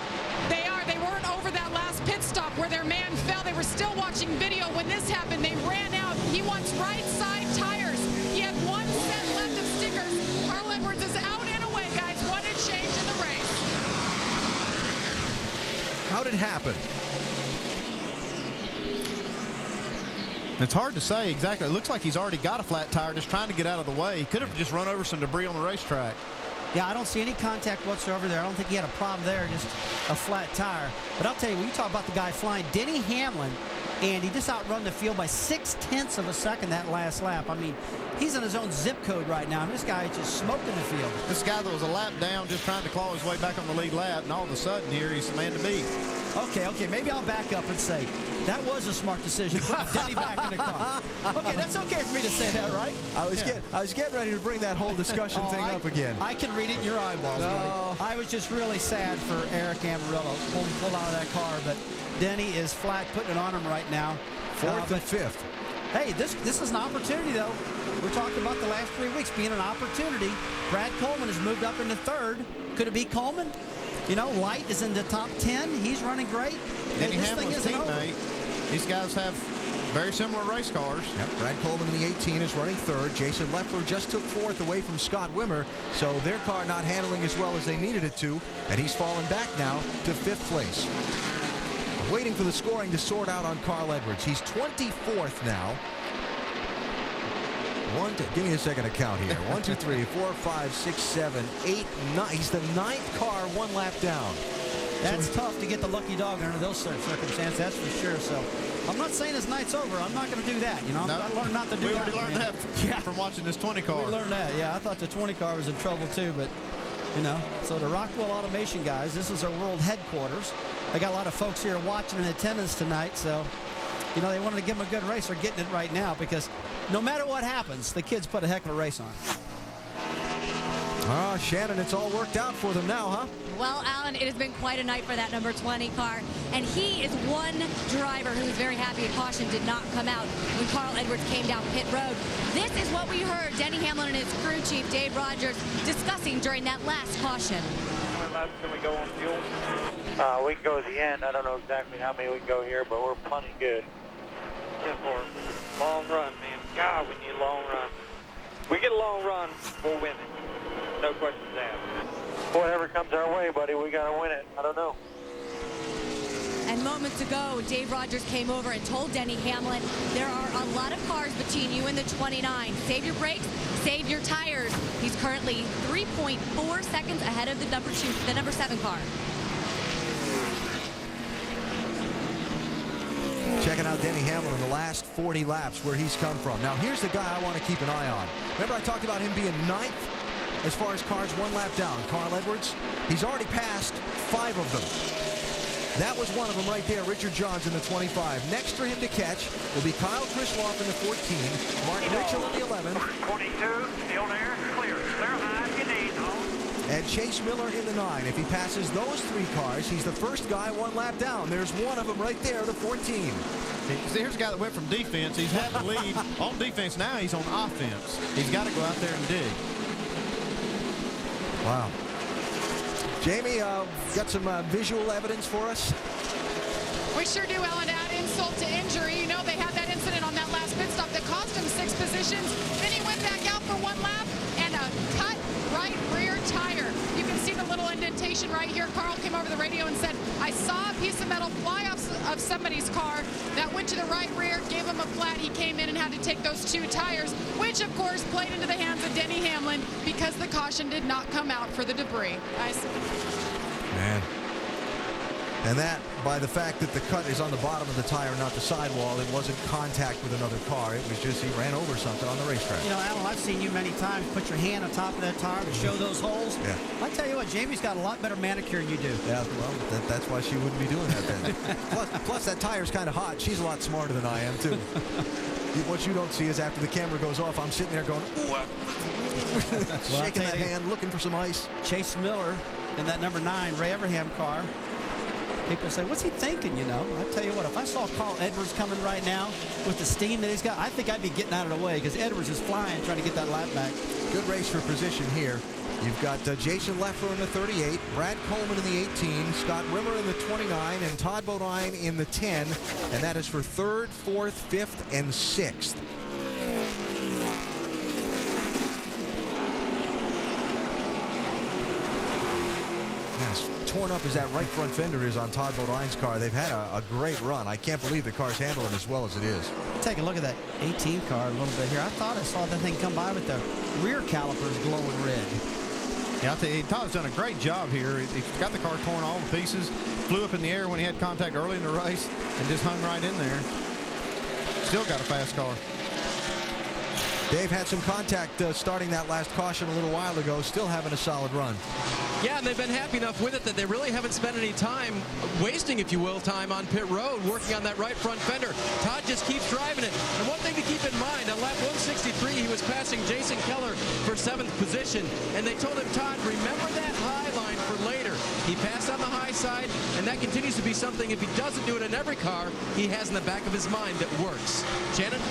They are. They weren't over that last pit stop where their man fell. They were still watching video when this happened. They ran out. He wants right side tires. He had 1 set left of stickers. Carl Edwards is out and away, guys. What a change in the race. How did it happen? It's hard to say exactly. It looks like he's already got a flat tire, just trying to get out of the way. He could have just run over some debris on the racetrack. Yeah, I don't see any contact whatsoever there. I don't think he had a problem there, just a flat tire. But I'll tell you, when you talk about the guy flying, Denny Hamlin, and he just outrun the field by 0.6 of a second that last lap. I mean, he's in his own zip code right now. And this guy is just smoking the field. This guy that was a lap down just trying to claw his way back on the lead lap, and all of a sudden here he's the man to beat. Okay, maybe I'll back up and say that was a smart decision, putting Denny back in the car. Okay, that's okay for me to say that, right? I was getting ready to bring that whole discussion thing up again. I can read it in your eyeballs. No. I was just really sad for Eric Amarillo pulled out of that car, but Denny is flat putting it on him right now. Fourth and fifth. Hey, this is an opportunity, though. We're talking about the last 3 weeks being an opportunity. Brad Coleman has moved up into third. Could it be Coleman? You know, Light is in the top 10. He's running great. Denny Hamlin's teammate. These guys have very similar race cars. Yep. Brad Coleman in the 18 is running third. Jason Leffler just took fourth away from Scott Wimmer, so their car not handling as well as they needed it to, and he's fallen back now to fifth place. Waiting for the scoring to sort out on Carl Edwards. He's 24th now. Give me a second to count here. 1, 2, 3, 4, 5, 6, 7, 8, 9. He's the 9th car, 1 lap down. That's tough to get the lucky dog under those circumstances, that's for sure. So I'm not saying his night's over. I'm not going to do that. You know, no. I learned not to do that. We already learned that from watching this 20 car. We learned that, yeah. I thought the 20 car was in trouble too, but you know. So the Rockwell Automation guys, this is our world headquarters. They got a lot of folks here watching in attendance tonight, so you know they wanted to give them a good race. They're getting it right now because no matter what happens, the kids put a heck of a race on. Shannon, it's all worked out for them now, huh? Well, Alan, it has been quite a night for that number 20 car, and he is one driver who is very happy a caution did not come out when Carl Edwards came down pit road. This is what we heard Denny Hamlin and his crew chief, Dave Rogers, discussing during that last caution. How many laps can we go on fuel? We can go to the end. I don't know exactly how many we can go here, but we're plenty good. Yeah, for long run, man. God, we need a long run. We get a long run, we'll win it. No questions asked. Whatever comes our way, buddy, we got to win it. I don't know. And moments ago, Dave Rogers came over and told Denny Hamlin, there are a lot of cars between you and the 29. Save your brakes, save your tires. He's currently 3.4 seconds ahead of the number 7 car. Checking out Denny Hamlin in the last 40 laps where he's come from. Now, here's the guy I want to keep an eye on. Remember I talked about him being 9th as far as cars 1 lap down. Carl Edwards, he's already passed 5 of them. That was one of them right there, Richard Johns in the 25. Next for him to catch will be Kyle Krishloff in the 14, Martin Mitchell in the 11. 22, still there, clear high if you need, and Chase Miller in the 9. If he passes those 3 cars, he's the first guy 1 lap down. There's one of them right there, the 14. See, here's a guy that went from defense. He's had the lead on defense. Now he's on offense. He's got to go out there and dig. Wow. Jamie, got some visual evidence for us? We sure do, Alan. To add insult to injury, you know they had that incident on that last pit stop that cost him 6 positions. Then he went back out for 1 lap and a cut right rear tire. You can see the little indentation right here. Carl came over the radio and said, I saw a piece of metal fly off of somebody's car that went to the right rear, gave him a flat. He came in and had to take those 2 tires, which of course played into the hands of Denny Hamlin because the caution did not come out for the debris. Man. And that, by the fact that the cut is on the bottom of the tire, not the sidewall, it wasn't contact with another car. It was just he ran over something on the racetrack. You know, Alan, I've seen you many times put your hand on top of that tire to show those holes. Yeah. I tell you what, Jamie's got a lot better manicure than you do. Yeah, well, that's why she wouldn't be doing that then. plus, that tire's kind of hot. She's a lot smarter than I am, too. What you don't see is after the camera goes off, I'm sitting there going, shaking that hand, looking for some ice. Chase Miller in that number 9 Ray Everham car. People say, what's he thinking, you know? I tell you what, if I saw Carl Edwards coming right now with the steam that he's got, I think I'd be getting out of the way because Edwards is flying trying to get that lap back. Good race for position here. You've got Jason Leffler in the 38, Brad Coleman in the 18, Scott Wimmer in the 29, and Todd Bodine in the 10. And that is for 3rd, 4th, 5th, and 6th. Yes, torn up as that right front fender is on Todd Bodine's car, they've had a great run. I can't believe the car's handling as well as it is. Take a look at that 18 car a little bit here. I thought I saw that thing come by with the rear calipers glowing red. Yeah, I'll tell you, Todd's done a great job here. He's got the car torn all to pieces, flew up in the air when he had contact early in the race, and just hung right in there. Still got a fast car. Dave had some contact starting that last caution a little while ago, still having a solid run. Yeah, and they've been happy enough with it that they really haven't spent any time wasting, if you will, time on pit road working on that right front fender. Todd just keeps driving it. And one thing to keep in mind, on lap 163, he was passing Jason Keller for 7th position. And they told him, Todd, remember that high line for later. He passed on the high side, and that continues to be something, if he doesn't do it in every car, he has in the back of his mind that works. Shannon?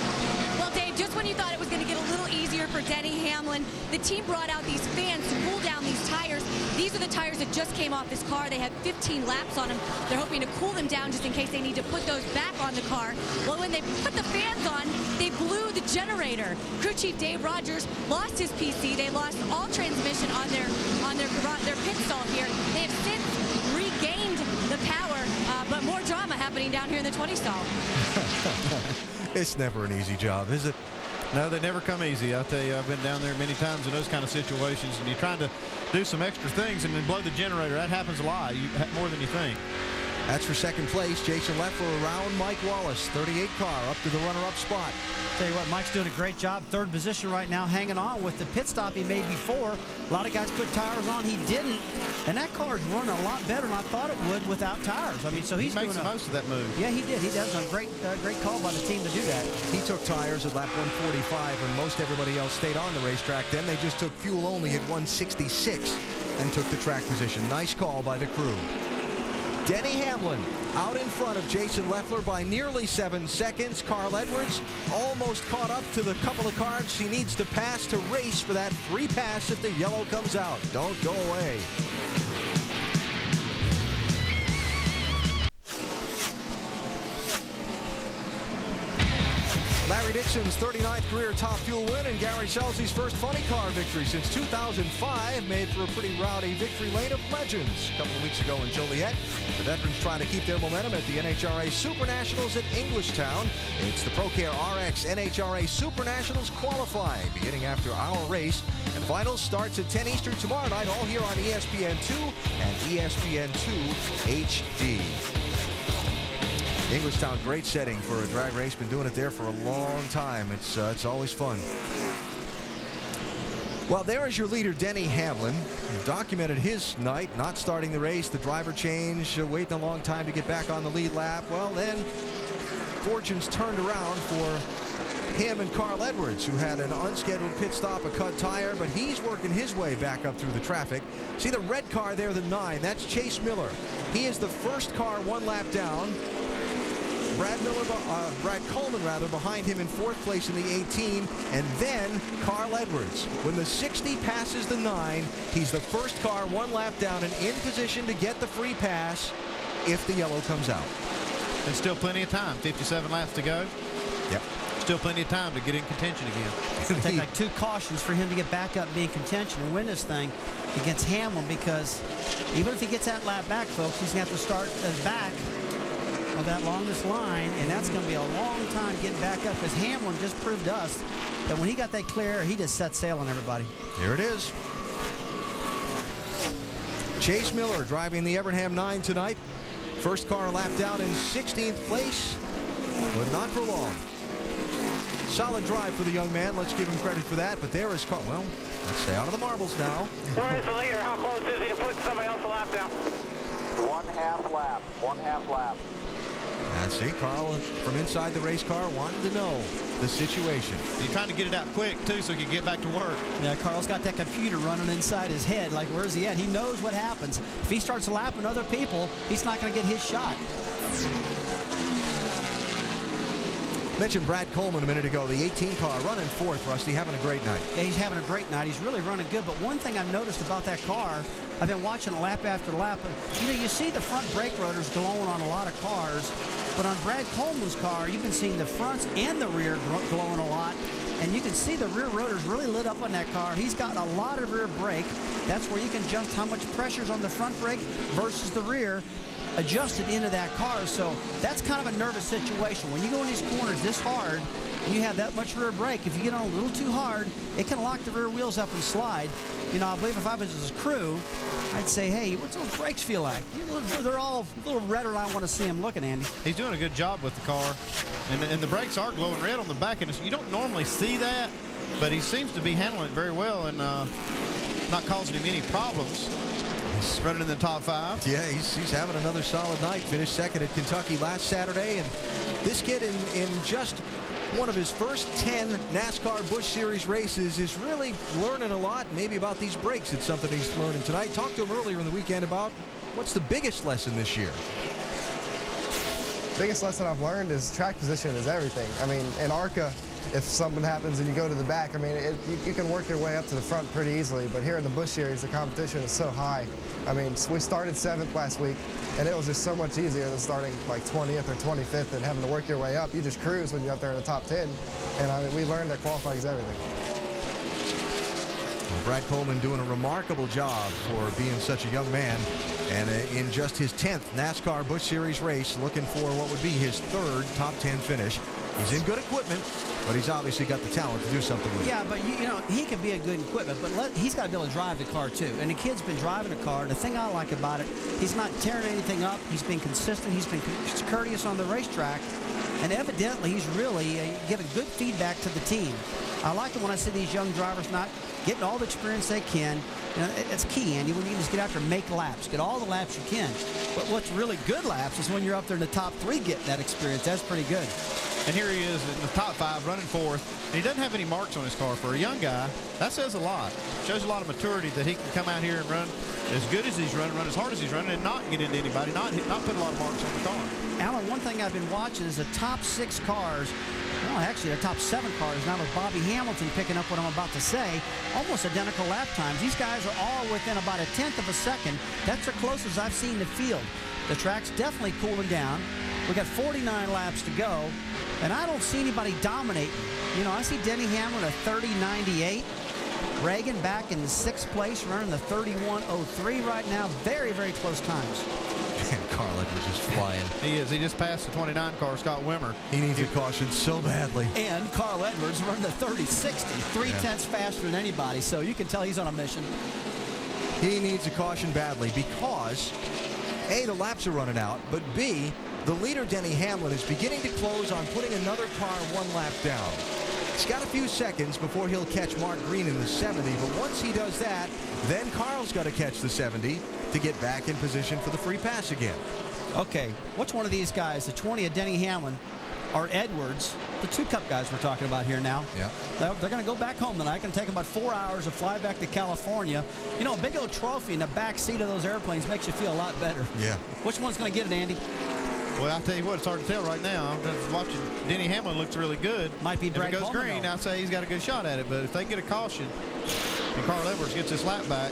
Well, Dave, just when you thought it was going to get a little easier for Denny Hamlin, the team brought out these fans to cool down these tires. These are the tires that just came off this car. They have 15 laps on them. They're hoping to cool them down just in case they need to put those back on the car. Well, when they put the fans on, they blew the generator. Crew chief Dave Rogers lost his PC. They lost all transmission on their pit stall here. They have since regained the power, but more drama happening down here in the 20 stall. It's never an easy job, is it? No, they never come easy. I'll tell you, I've been down there many times in those kind of situations, and you're trying to do some extra things and then blow the generator. That happens a lot, more than you think. That's for second place. Jason Leffler around Mike Wallace. 38 car up to the runner-up spot. Tell you what, Mike's doing a great job. Third position right now, hanging on with the pit stop he made before. A lot of guys put tires on. He didn't. And that car's running a lot better than I thought it would without tires. I mean, so he's makes the most of that move. Yeah, he did. He does a great call by the team to do that. He took tires at lap 145 when most everybody else stayed on the racetrack. Then they just took fuel only at 166 and took the track position. Nice call by the crew. Denny Hamlin out in front of Jason Leffler by nearly 7 seconds. Carl Edwards almost caught up to the couple of cars he needs to pass to race for that free pass if the yellow comes out. Don't go away. Larry Dixon's 39th career Top Fuel win and Gary Scelzi's first funny car victory since 2005 made for a pretty rowdy victory lane of legends. A couple of weeks ago in Joliet, the veterans trying to keep their momentum at the NHRA Super Nationals at Englishtown. It's the ProCare RX NHRA Super Nationals qualifying beginning after our race, and finals starts at 10 Eastern tomorrow night, all here on ESPN2 and ESPN2 HD. Englishtown, great setting for a drag race. Been doing it there for a long time. It's always fun. Well, there is your leader, Denny Hamlin. He documented his night, not starting the race, the driver change, waiting a long time to get back on the lead lap. Well, then fortunes turned around for him and Carl Edwards, who had an unscheduled pit stop, a cut tire, but he's working his way back up through the traffic. See the red car there, the 9, that's Chase Miller. He is the first car one lap down. Brad Coleman behind him in 4th place in the 18, and then Carl Edwards. When the 60 passes the 9, he's the first car one lap down and in position to get the free pass if the yellow comes out. And still plenty of time, 57 laps to go. Yep. Still plenty of time to get in contention again. It'll take like 2 cautions for him to get back up and be in contention and win this thing against Hamlin, because even if he gets that lap back, folks, he's going to have to start back of that longest line, and that's going to be a long time getting back up, because Hamlin just proved to us that when he got that clear air, he just set sail on everybody. Here it is. Chase Miller driving the Evernham 9 tonight. First car lap down in 16th place, but not for long. Solid drive for the young man. Let's give him credit for that. But there is Carl. Well, let's stay out of the marbles now. Where is the leader? How close is he to putting somebody else a lap down? 1/2 lap. 1/2 lap. And see, Carl from inside the race car wanted to know the situation. He's trying to get it out quick, too, so he can get back to work. Yeah, Carl's got that computer running inside his head. Like, where's he at? He knows what happens. If he starts lapping other people, he's not going to get his shot. Mentioned Brad Coleman a minute ago, the 18 car running 4th, Rusty, having a great night. Yeah, he's having a great night. He's really running good. But one thing I've noticed about that car, I've been watching lap after lap. You see the front brake rotors glowing on a lot of cars. But on Brad Coleman's car, you've been seeing the fronts and the rear glowing a lot. and you can see the rear rotor's really lit up on that car. He's got a lot of rear brake. That's where you can adjust how much pressure's on the front brake versus the rear, adjusted into that car. So that's kind of a nervous situation. When you go in these corners this hard, and you have that much rear brake, if you get on a little too hard, it can lock the rear wheels up and slide. You know, I believe if I was his crew, I'd say, hey, what's those brakes feel like? They're all a little redder than I want to see them looking, Andy. He's doing a good job with the car. And the brakes are glowing red on the back. And you don't normally see that, but he seems to be handling it very well and not causing him any problems. He's running in the top 5. Yeah, he's having another solid night. Finished second at Kentucky last Saturday. And this kid in just one of his first 10 NASCAR Busch Series races is really learning a lot, maybe about these brakes. It's something he's learning tonight. Talked to him earlier in the weekend about what's the biggest lesson this year. Biggest lesson I've learned is track position is everything. I mean, in ARCA, if something happens and you go to the back, I mean, you can work your way up to the front pretty easily, but here in the Busch Series, the competition is so high. I mean, we started 7th last week, and it was just so much easier than starting like 20th or 25th and having to work your way up. You just cruise when you're up there in the top 10, and I mean, we learned that qualifying is everything. Brad Coleman doing a remarkable job for being such a young man, and in just his 10th NASCAR Busch Series race, looking for what would be his 3rd top 10 finish. He's in good equipment, but he's obviously got the talent to do something with it. Yeah, but you know, he can be a good equipment, but he's got to be able to drive the car too. And the kid's been driving the car. The thing I like about it, he's not tearing anything up. He's been consistent. He's been courteous on the racetrack. And evidently, he's really giving good feedback to the team. I like it when I see these young drivers not getting all the experience they can. You know, it's key, Andy, when you can just get out there and make laps. Get all the laps you can. But what's really good laps is when you're up there in the top 3 getting that experience. That's pretty good. And here he is in the top 5, running 4th. And he doesn't have any marks on his car. For a young guy, that says a lot. Shows a lot of maturity that he can come out here and run as good as he's running, run as hard as he's running, and not get into anybody, not put a lot of marks on the car. Alan, one thing I've been watching is the top 6 cars, well, actually the top 7 cars now with Bobby Hamilton picking up what I'm about to say, almost identical lap times. These guys are all within about a 1/10 of a second. That's the closest I've seen the field. The track's definitely cooling down. We got 49 laps to go, and I don't see anybody dominating. You know, I see Denny Hamlin at 30.98. Reagan back in 6th place, running the 31.03 right now. Very, very close times. And Carl Edwards is flying. He is. He just passed the 29 car, Scott Wimmer. He needs a caution so badly. And Carl Edwards running the 30.60, 3/10 faster than anybody. So you can tell he's on a mission. He needs a caution badly because, A, the laps are running out, but B, the leader, Denny Hamlin, is beginning to close on putting another car 1 lap down. He's got a few seconds before he'll catch Mark Green in the 70, but once he does that, then Carl's got to catch the 70 to get back in position for the free pass again. Okay, which one of these guys, the 20 of Denny Hamlin or Edwards, the 2 Cup guys we're talking about here now, yeah, they're going to go back home tonight. Going to take about 4 hours to fly back to California. You know, a big old trophy in the back seat of those airplanes makes you feel a lot better. Yeah. Which one's going to get it, Andy? Well, I'll tell you what, it's hard to tell right now. I'm watching Denny Hamlin looks really good. Might be Brad If it goes Coleman, green, though. I'd say he's got a good shot at it. But if they get a caution and Carl Edwards gets his lap back,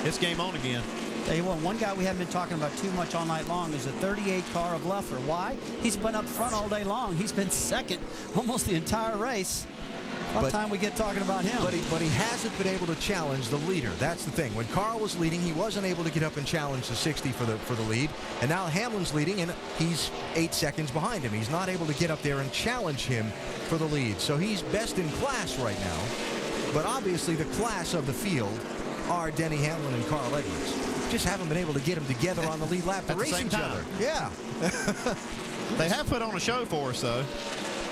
it's game on again. Tell you what, one guy we haven't been talking about too much all night long is the 38 car of Leffler. Why? He's been up front all day long. He's been second almost the entire race. About time we get talking about him. But he hasn't been able to challenge the leader. That's the thing. When Carl was leading, he wasn't able to get up and challenge the 60 for the lead. And now Hamlin's leading, and he's 8 seconds behind him. He's not able to get up there and challenge him for the lead. So he's best in class right now. But obviously the class of the field are Denny Hamlin and Carl Edwards. Just haven't been able to get them together on the lead lap to At the race same each time. other. Yeah. They have put on a show for us, though.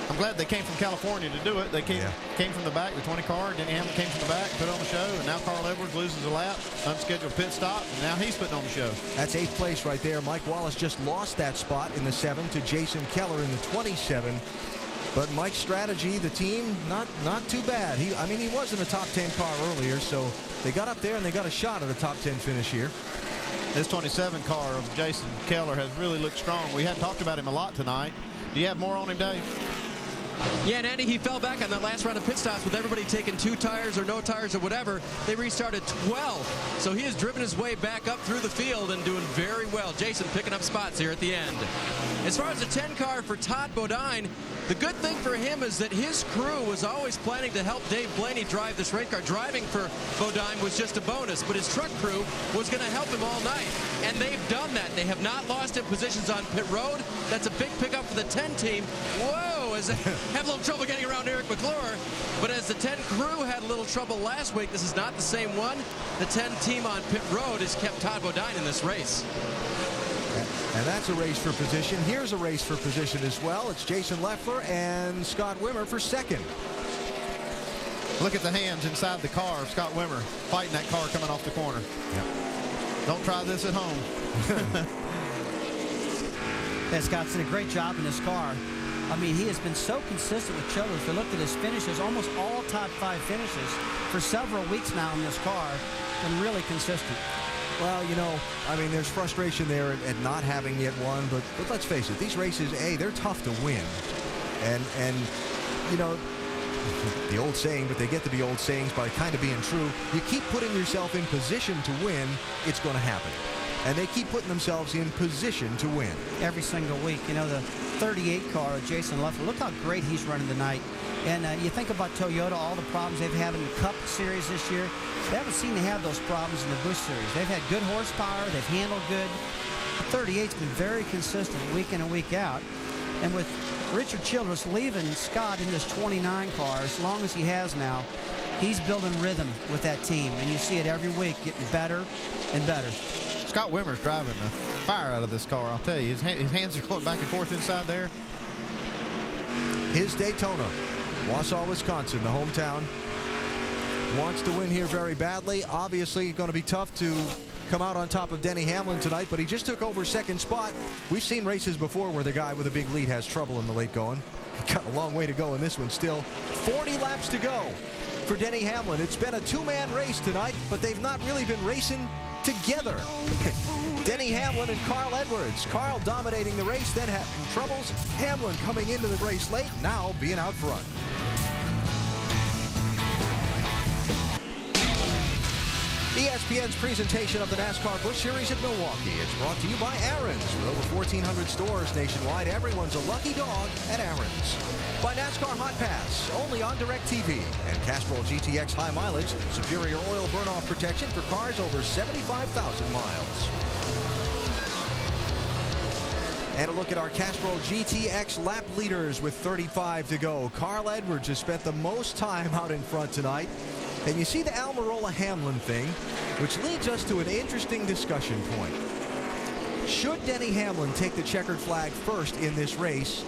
I'm glad they came from California to do it. They came from the back, the 20 car. Denny Hamlin came from the back, put on the show, and now Carl Edwards loses a lap, unscheduled pit stop, and now he's putting on the show. That's 8th place right there. Mike Wallace just lost that spot in the 7 to Jason Keller in the 27. But Mike's strategy, the team, not too bad. He was in a top 10 car earlier, so they got up there and they got a shot at a top 10 finish here. This 27 car of Jason Keller has really looked strong. We hadn't talked about him a lot tonight. Do you have more on him, Dave? Yeah, and Andy, he fell back on that last round of pit stops with everybody taking 2 tires or no tires or whatever. They restarted 12. So he has driven his way back up through the field and doing very well. Jason picking up spots here at the end. As far as the 10 car for Todd Bodine, the good thing for him is that his crew was always planning to help Dave Blaney drive this race car. Driving for Bodine was just a bonus, but his truck crew was going to help him all night. And they've done that. They have not lost in positions on pit road. That's a big pickup for the 10 team. Whoa, as they have a little trouble getting around Eric McClure. But as the 10 crew had a little trouble last week, this is not the same one. The 10 team on pit road has kept Todd Bodine in this race. And that's a race for position. Here's a race for position as well. It's Jason Leffler and Scott Wimmer for second. Look at the hands inside the car of Scott Wimmer fighting that car coming off the corner. Yep. Don't try this at home. Yeah, Scott's done a great job in this car. I mean, he has been so consistent with Childress. If you looked at his finishes, almost all top 5 finishes for several weeks now in this car, been really consistent. Well, you know, I mean, there's frustration there at not having yet won, but let's face it, these races, they're tough to win. And you know, the old saying, but they get to be old sayings by kind of being true. You keep putting yourself in position to win, it's going to happen. And they keep putting themselves in position to win. Every single week. You know, the 38 car of Jason Leffler, look how great he's running tonight. And you think about Toyota, all the problems they've had in the Cup Series this year. They haven't seemed to have those problems in the Busch Series. They've had good horsepower. They've handled good. The 38's been very consistent week in and week out. And with Richard Childress leaving Scott in this 29 car, as long as he has now, he's building rhythm with that team. And you see it every week getting better and better. Scott Wimmer's driving the fire out of this car, I'll tell you. His hands are going back and forth inside there. His Daytona, Wausau, Wisconsin, the hometown. Wants to win here very badly. Obviously, going to be tough to come out on top of Denny Hamlin tonight, but he just took over second spot. We've seen races before where the guy with a big lead has trouble in the late going. Got a long way to go in this one still. 40 laps to go for Denny Hamlin. It's been a 2-man race tonight, but they've not really been racing together. Denny Hamlin and Carl Edwards. Carl dominating the race, then having troubles. Hamlin coming into the race late, now being out front. ESPN's presentation of the NASCAR Busch Series at Milwaukee. It's brought to you by Aaron's. With over 1,400 stores nationwide, everyone's a lucky dog at Aaron's. By NASCAR Hot Pass, only on DirecTV. And Castrol GTX High Mileage, superior oil burn-off protection for cars over 75,000 miles. And a look at our Castrol GTX lap leaders with 35 to go. Carl Edwards has spent the most time out in front tonight. And you see the Almirola Hamlin thing, which leads us to an interesting discussion point. Should Denny Hamlin take the checkered flag first in this race,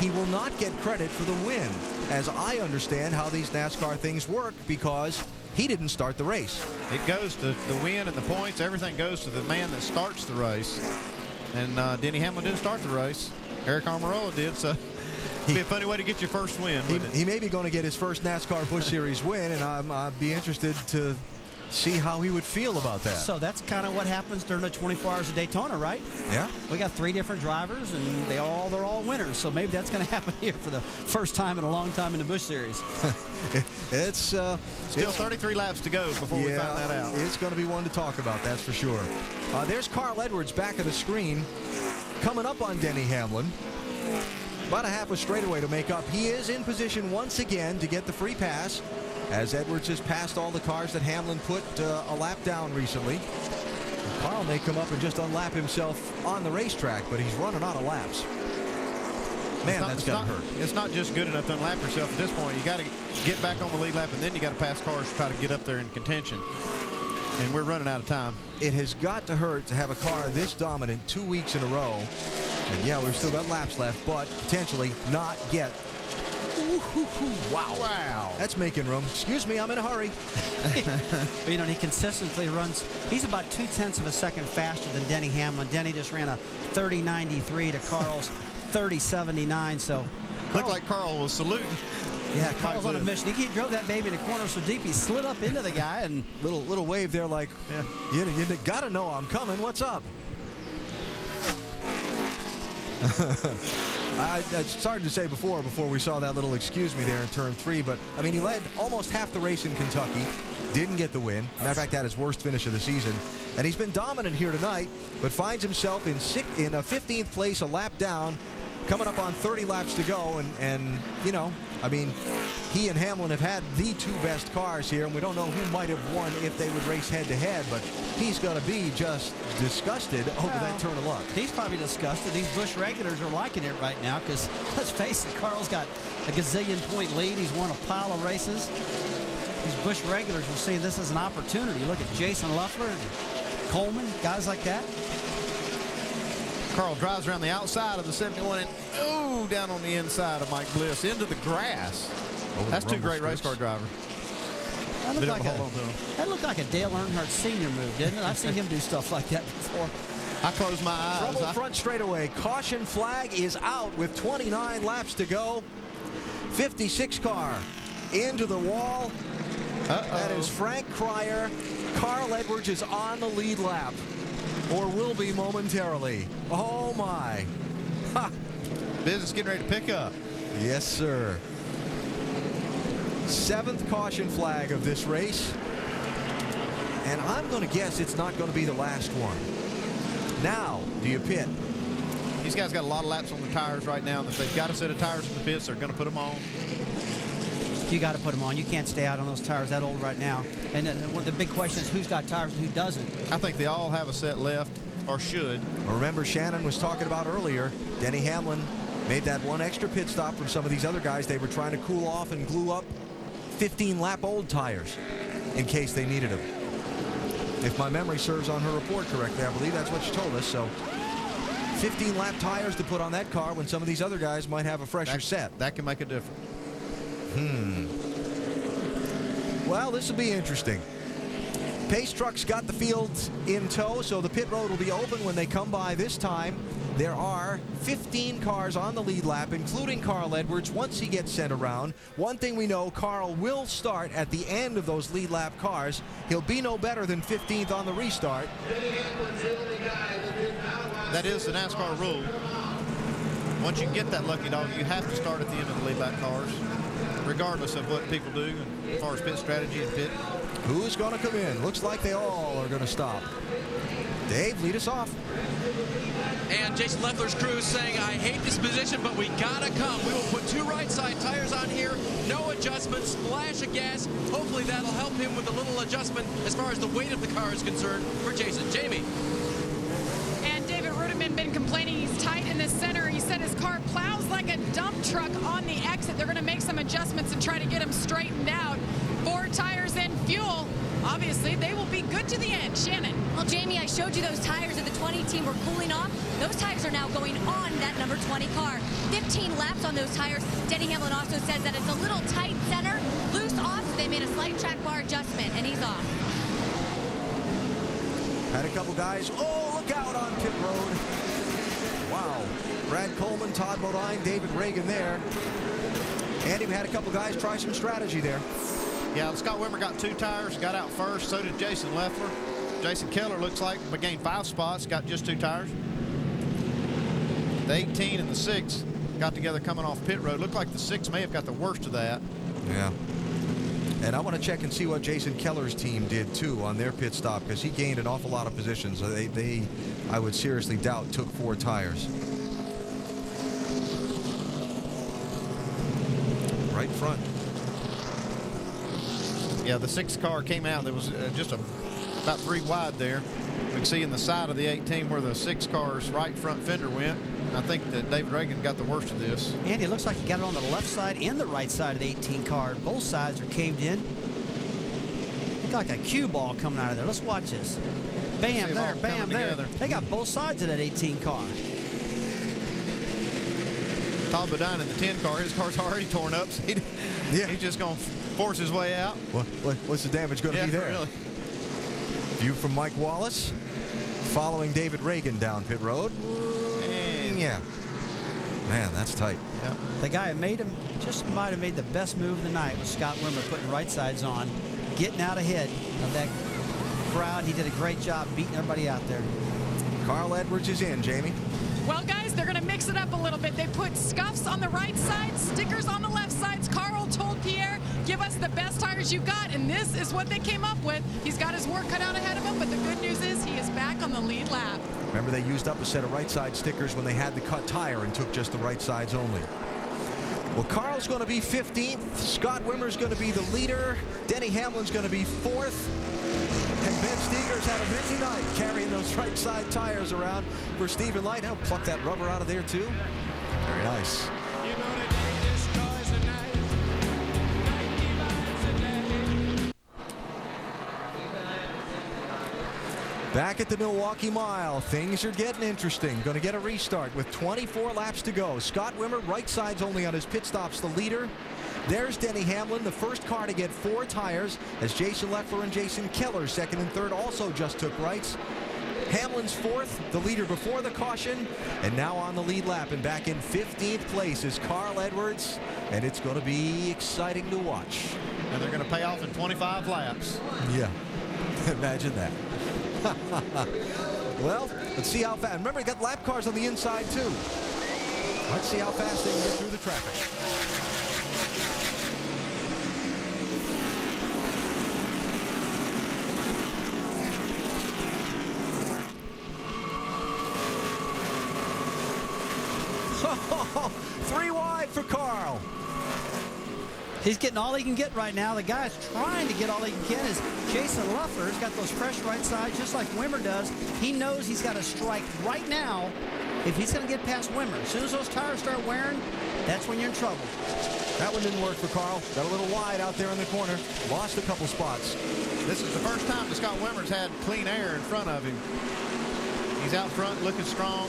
he will not get credit for the win, as I understand how these NASCAR things work, because he didn't start the race. It goes to the win and the points. Everything goes to the man that starts the race. And Denny Hamlin didn't start the race. Eric Almirola did, so it'd be a funny way to get your first win. He may be going to get his first NASCAR Busch Series win, and I'd be interested to see how he would feel about that. So that's kind of what happens during the 24 Hours of Daytona, right? Yeah. We got 3 different drivers, and they're all winners. So maybe that's going to happen here for the first time in a long time in the Busch Series. It's still 33 laps to go before we find that out. It's going to be one to talk about, that's for sure. There's Carl Edwards back of the screen, coming up on Denny Hamlin. About a half a straightaway to make up. He is in position once again to get the free pass, as Edwards has passed all the cars that Hamlin put a lap down recently. And Carl may come up and just unlap himself on the racetrack, but he's running out of laps. Man, that's got to hurt. It's not just good enough to unlap yourself at this point. You got to get back on the lead lap, and then you got to pass cars to try to get up there in contention. And we're running out of time. It has got to hurt to have a car this dominant 2 weeks in a row. And yeah, we've still got laps left, but potentially not get. Wow. That's making room. Excuse me, I'm in a hurry. But, you know, he consistently runs. He's about 0.2 of a second faster than Denny Hamlin. Denny just ran a 30.93 to Carl's 30.79. So looked like Carl was saluting. Yeah, Carl's on a mission. He drove that baby in the corner so deep he slid up into the guy, and little wave there, like, you got to know I'm coming. What's up? I started to say before we saw that little excuse me there in turn 3, but I mean, he led almost half the race in Kentucky, didn't get the win. Matter of fact, had his worst finish of the season, and he's been dominant here tonight, but finds himself in a 15th place, a lap down, coming up on 30 laps to go, and you know, I mean, he and Hamlin have had the two best cars here, and we don't know who might have won if they would race head-to-head, but he's going to be just disgusted over that turn of luck. He's probably disgusted. These Busch regulars are liking it right now because, let's face it, Carl's got a gazillion-point lead. He's won a pile of races. These Busch regulars will see this as an opportunity. Look at Jason Leffler, Coleman, guys like that. Carl drives around the outside of the 71 and down on the inside of Mike Bliss into the grass. That's two great race car drivers. That looked like a Dale Earnhardt Sr. move, didn't it? I've seen him do stuff like that before. I close my eyes. Trouble front straightaway. Caution flag is out with 29 laps to go. 56 car into the wall. That is Frank Cryer. Carl Edwards is on the lead lap, or will be momentarily. Oh my. Ha. Business getting ready to pick up. Yes, sir. 7th caution flag of this race. And I'm going to guess it's not going to be the last one. Now, do you pit? These guys got a lot of laps on the tires right now. If they've got a set of tires in the pits, they're going to put them on. You got to put them on. You can't stay out on those tires that old right now. And then the big question is who's got tires and who doesn't. I think they all have a set left, or should. Remember, Shannon was talking about earlier, Denny Hamlin made that one extra pit stop from some of these other guys. They were trying to cool off and glue up 15-lap old tires in case they needed them. If my memory serves on her report correctly, I believe that's what she told us. So 15-lap tires to put on that car when some of these other guys might have a fresher set. That can make a difference. Well, this will be interesting. Pace trucks got the fields in tow, so the pit road will be open when they come by this time. There are 15 cars on the lead lap, including Carl Edwards, once he gets sent around. One thing we know, Carl will start at the end of those lead lap cars. He'll be no better than 15th on the restart. That is the NASCAR rule. Once you get that lucky dog, you have to start at the end of the lead lap cars, regardless of what people do as far as pit strategy and pit. Who's going to come in? Looks like they all are going to stop. Dave, lead us off. And Jason Leffler's crew is saying, I hate this position, but we gotta come. We will put 2 right side tires on here, no adjustments, splash of gas. Hopefully that'll help him with a little adjustment as far as the weight of the car is concerned for Jason. Jamie. And David Rudiman been complaining he's tight in the center. He said his car plows like a dump truck on the exit. They're going to make some adjustments and try to get him straightened out. 4 tires and fuel. Obviously, they will be good to the end. Shannon. Well, Jamie, I showed you those tires that the 20 team were cooling off. Those tires are now going on that number 20 car. 15 laps on those tires. Denny Hamlin also says that it's a little tight center, loose off, so they made a slight track bar adjustment, and he's off. Had a couple guys, look out on pit road. Wow. Brad Coleman, Todd Bodine, David Reagan there. And he had a couple guys try some strategy there. Yeah, Scott Wimmer got 2 tires, got out first. So did Jason Leffler. Jason Keller looks like gained 5 spots, got just 2 tires. The 18 and the 6 got together coming off pit road. Looked like the 6 may have got the worst of that. Yeah. And I want to check and see what Jason Keller's team did, too, on their pit stop, because he gained an awful lot of positions. They, I would seriously doubt, took 4 tires. Right front. Yeah, the 6 car came out. There was just about 3 wide there. We can see in the side of the 18 where the 6 car's right front fender went. I think that David Reagan got the worst of this. Andy, it looks like he got it on the left side and the right side of the 18 car. Both sides are caved in. Look like a cue ball coming out of there. Let's watch this. Bam there, bam there. Together. They got both sides of that 18 car. Todd Bodine in the 10 car, his car's already torn up. So he's just going to force his way out. What's the damage going to be there? Really. View from Mike Wallace following David Reagan down pit road. And yeah. Man, that's tight. Yeah. The guy who made him just might have made the best move of the night was Scott Wimmer putting right sides on, getting out ahead of that crowd. He did a great job beating everybody out there. Carl Edwards is in, Jamie. Well, guys, they're going to mix it up a little bit. They put scuffs on the right side, stickers on the left sides. Carl told Pierre, give us the best tires you got, and this is what they came up with. He's got his work cut out ahead of him, but the good news is he is back on the lead lap. Remember, they used up a set of right side stickers when they had the cut tire and took just the right sides only. Well, Carl's going to be 15th. Scott Wimmer's going to be the leader. Denny Hamlin's going to be 4th. And Ben Steger's had a busy night carrying those right side tires around for Stephen Light. He'll pluck that rubber out of there, too. Very nice. Back at the Milwaukee Mile, things are getting interesting. Going to get a restart with 24 laps to go. Scott Wimmer, right sides only on his pit stops, the leader. There's Denny Hamlin, the first car to get 4 tires, as Jason Leffler and Jason Keller, second and third, also just took rights. Hamlin's 4th, the leader before the caution, and now on the lead lap and back in 15th place is Carl Edwards, and it's going to be exciting to watch. And they're going to pay off in 25 laps. Yeah, imagine that. Well, let's see how fast. Remember, you got lap cars on the inside, too. Let's see how fast they can get through the traffic. Three wide for Carl. He's getting all he can get right now. The guy's trying to get all he can get is Jason Leffler's got those fresh right sides just like Wimmer does. He knows he's got to strike right now if he's going to get past Wimmer. As soon as those tires start wearing, that's when you're in trouble. That one didn't work for Carl. Got a little wide out there in the corner. Lost a couple spots. This is the first time that Scott Wimmer's had clean air in front of him. He's out front looking strong.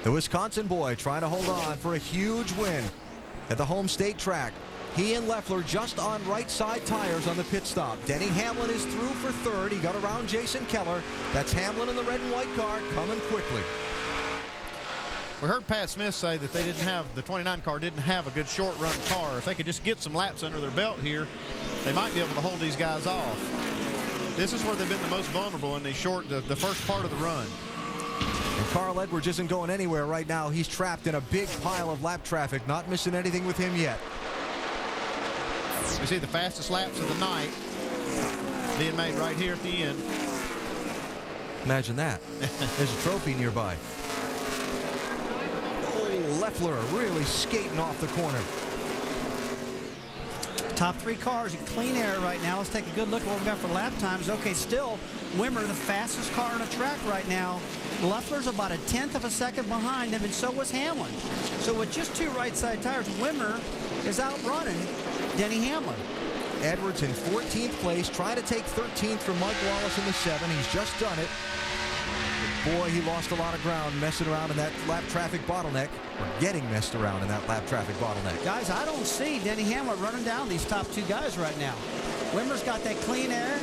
The Wisconsin boy trying to hold on for a huge win at the home state track. He and Leffler just on right side tires on the pit stop. Denny Hamlin is through for 3rd. He got around Jason Keller. That's Hamlin in the red and white car coming quickly. We heard Pat Smith say that they didn't have, the 29 car didn't have a good short run car. If they could just get some laps under their belt here, they might be able to hold these guys off. This is where they've been the most vulnerable in the first part of the run. And Carl Edwards isn't going anywhere right now. He's trapped in a big pile of lap traffic. Not missing anything with him yet. We see the fastest laps of the night being made right here at the end. Imagine that. There's a trophy nearby. Oh, Leffler really skating off the corner. Top 3 cars in clean air right now. Let's take a good look at what we got for lap times. Okay, still Wimmer, the fastest car on the track right now. Leffler's about a 1/10 of a second behind him, and so was Hamlin. So with just 2 right side tires, Wimmer is outrunning Denny Hamlin. Edwards in 14th place, trying to take 13th from Mike Wallace in the 7. He's just done it. But boy, he lost a lot of ground messing around in that lap traffic bottleneck, or getting messed around in that lap traffic bottleneck. Guys, I don't see Denny Hamlin running down these top 2 guys right now. Wimmer's got that clean air.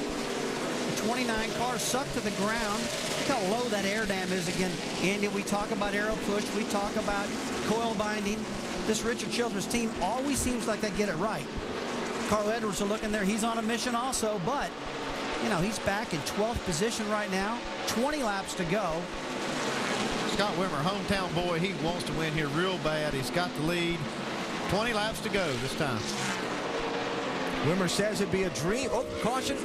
The 29 car sucked to the ground. Look how low that air dam is again. Andy, we talk about aero push. We talk about coil binding. This Richard Childress team always seems like they get it right. Carl Edwards are looking there. He's on a mission also, but, you know, he's back in 12th position right now. 20 laps to go. Scott Wimmer, hometown boy, he wants to win here real bad. He's got the lead. 20 laps to go this time. Wimmer says it'd be a dream. Oh, caution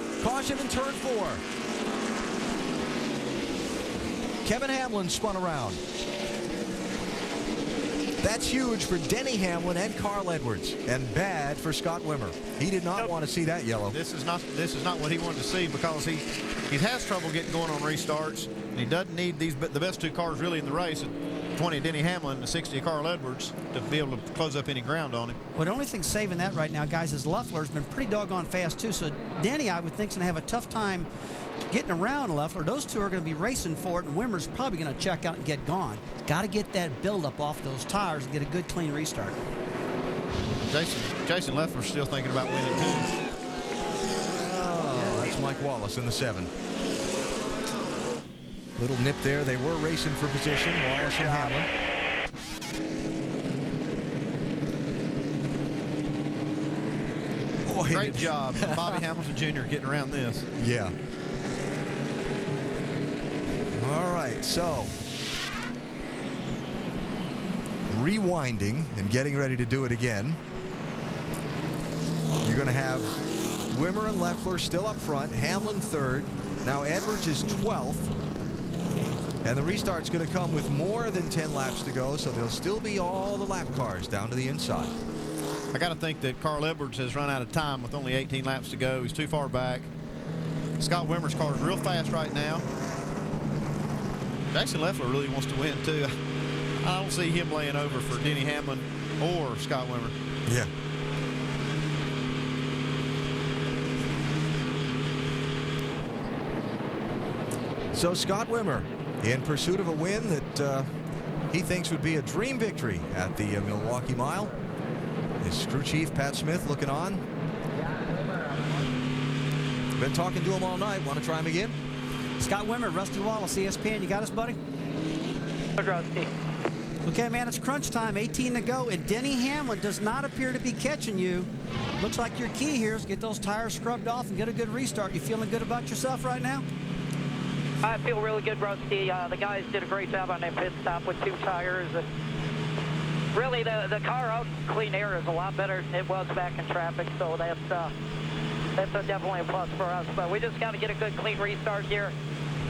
in turn 4. Kevin Hamlin spun around. That's huge for Denny Hamlin and Carl Edwards, and bad for Scott Wimmer. He did not want to see that yellow. This is not what he wanted to see, because he has trouble getting going on restarts, and he doesn't need the best 2 cars really in the race, 20 Denny Hamlin and 60 Carl Edwards, to be able to close up any ground on him. Well, the only thing saving that right now, guys, is Leffler's been pretty doggone fast too. So Denny, I would think, is going to have a tough time getting around Leffler. Those 2 are going to be racing for it, and Wimmer's probably going to check out and get gone. Got to get that buildup off those tires and get a good clean restart. Jason Leffler's still thinking about winning too. Oh, that's Mike Wallace in the 7. Little nip there. They were racing for position, Wallace and Hamlin. Boy, great job, Bobby Hamilton Jr. getting around this. Yeah. All right, so rewinding and getting ready to do it again. You're going to have Wimmer and Leffler still up front, Hamlin third. Now Edwards is 12th. And the restart's going to come with more than 10 laps to go, so there'll still be all the lap cars down to the inside. I got to think that Carl Edwards has run out of time with only 18 laps to go. He's too far back. Scott Wimmer's car is real fast right now. Jason Leffler really wants to win, too. I don't see him laying over for Denny Hamlin or Scott Wimmer. Yeah. So Scott Wimmer in pursuit of a win that he thinks would be a dream victory at the Milwaukee Mile. His crew chief, Pat Smith, looking on. Been talking to him all night. Want to try him again? Scott Wimmer, Rusty Wallace, ESPN. You got us, buddy? Rusty. Okay, man, it's crunch time. 18 to go, and Denny Hamlin does not appear to be catching you. Looks like your key here is get those tires scrubbed off and get a good restart. You feeling good about yourself right now? I feel really good, Rusty. The guys did a great job on that pit stop with 2 tires. And really, the car out in clean air is a lot better than it was back in traffic, so that's definitely a plus for us. But we just got to get a good, clean restart here.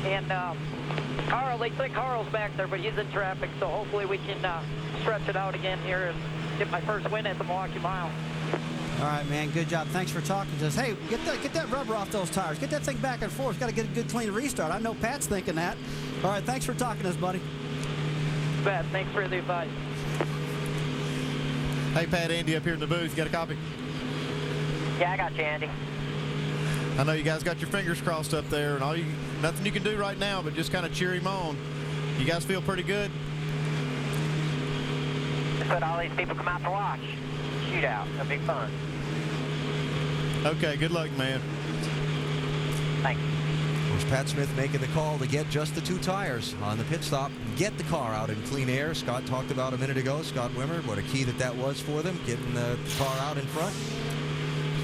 And Carl, they think Carl's back there, but he's in traffic, so hopefully we can stretch it out again here and get my first win at the Milwaukee Mile. All right, man, good job. Thanks for talking to us. Hey, get that rubber off those tires. Get that thing back and forth. Got to get a good, clean restart. I know Pat's thinking that. All right, thanks for talking to us, buddy. Pat, thanks for the advice. Hey, Pat, Andy up here in the booth. You got a copy? Yeah, I got you, Andy. I know you guys got your fingers crossed up there, and nothing you can do right now but just kind of cheer him on. You guys feel pretty good? Just let all these people come out to watch. Shootout. It'll be fun. Okay, good luck, man. Thanks. There's Pat Smith making the call to get just the 2 tires on the pit stop, get the car out in clean air. Scott talked about a minute ago, Scott Wimmer, what a key that was for them, getting the car out in front.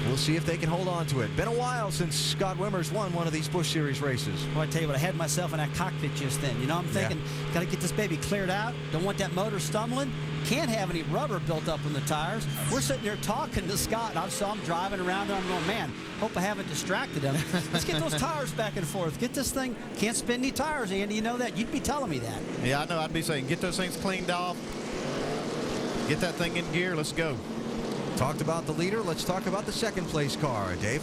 We'll see if they can hold on to it. Been a while since Scott Wimmer's won one of these Busch Series races. Well, I tell you what, I had myself in that cockpit just then. You know, I'm thinking, got to get this baby cleared out. Don't want that motor stumbling. Can't have any rubber built up in the tires. We're sitting there talking to Scott, and I saw him driving around, and I'm going, man, hope I haven't distracted him. Let's get those tires back and forth. Get this thing. Can't spin any tires, Andy. You know that. You'd be telling me that. Yeah, I know. I'd be saying, get those things cleaned off. Get that thing in gear. Let's go. Talked about the leader. Let's talk about the second place car, Dave.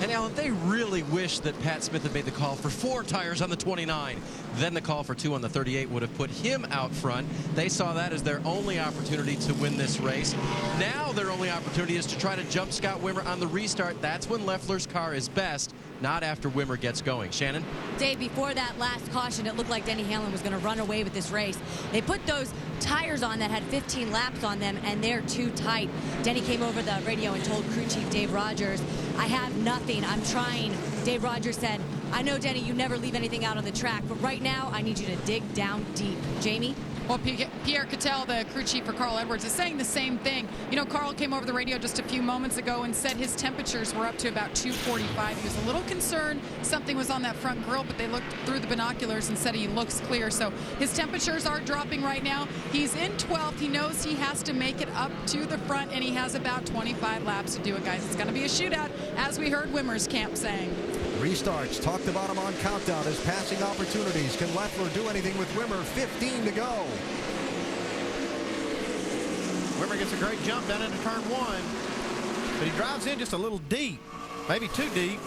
And Alan, they really wish that Pat Smith had made the call for 4 tires on the 29. Then the call for 2 on the 38 would have put him out front. They saw that as their only opportunity to win this race. Now their only opportunity is to try to jump Scott Wimmer on the restart. That's when Leffler's car is best, not after Wimmer gets going. Shannon? Dave, before that last caution, it looked like Denny Hamlin was going to run away with this race. They put those tires on that had 15 laps on them, and they're too tight. Denny came over the radio and told crew chief Dave Rogers, I have nothing. I'm trying. Dave Rogers said, I know, Denny, you never leave anything out on the track, but right now I need you to dig down deep. Jamie? Well, Pierre Cattell, the crew chief for Carl Edwards, is saying the same thing. You know, Carl came over the radio just a few moments ago and said his temperatures were up to about 245. He was a little concerned something was on that front grille, but they looked through the binoculars and said he looks clear. So his temperatures are dropping right now. He's in 12th. He knows he has to make it up to the front, and he has about 25 laps to do it, guys. It's going to be a shootout, as we heard Wimmer's camp saying. Restarts, talked about him on countdown as passing opportunities. Can Leffler do anything with Wimmer? 15 to go. Wimmer gets a great jump down into turn 1, but he drives in just a little deep, maybe too deep.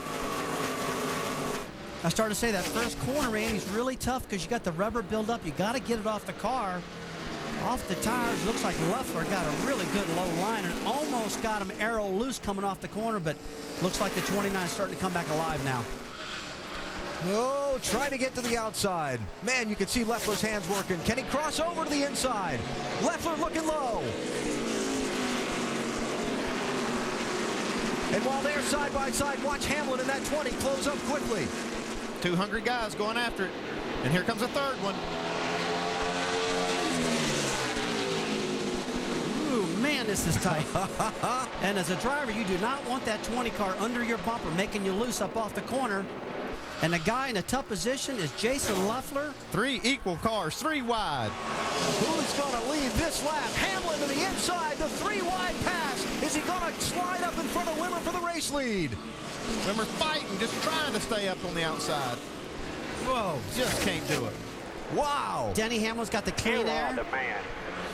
I started to say that first corner, man, he's really tough because you got the rubber buildup. You got to get it off the car. Off the tires, looks like Leffler got a really good low line and almost got him arrow loose coming off the corner, but looks like the 29 is starting to come back alive now. Oh, trying to get to the outside. Man, you can see Leffler's hands working. Can he cross over to the inside? Leffler looking low. And while they're side by side, watch Hamlin in that 20 close up quickly. 2 hungry guys going after it. And here comes a third one. Man, this is tight. And as a driver, you do not want that 20 car under your bumper, making you loose up off the corner. And the guy in a tough position is Jason Leffler. 3 equal cars, 3 wide. Who's going to lead this lap? Hamlin to the inside, the 3-wide pass. Is he going to slide up in front of Wimmer for the race lead? Wimmer fighting, just trying to stay up on the outside. Whoa. Just can't do it. Wow. Denny Hamlin's got the clean air. the man.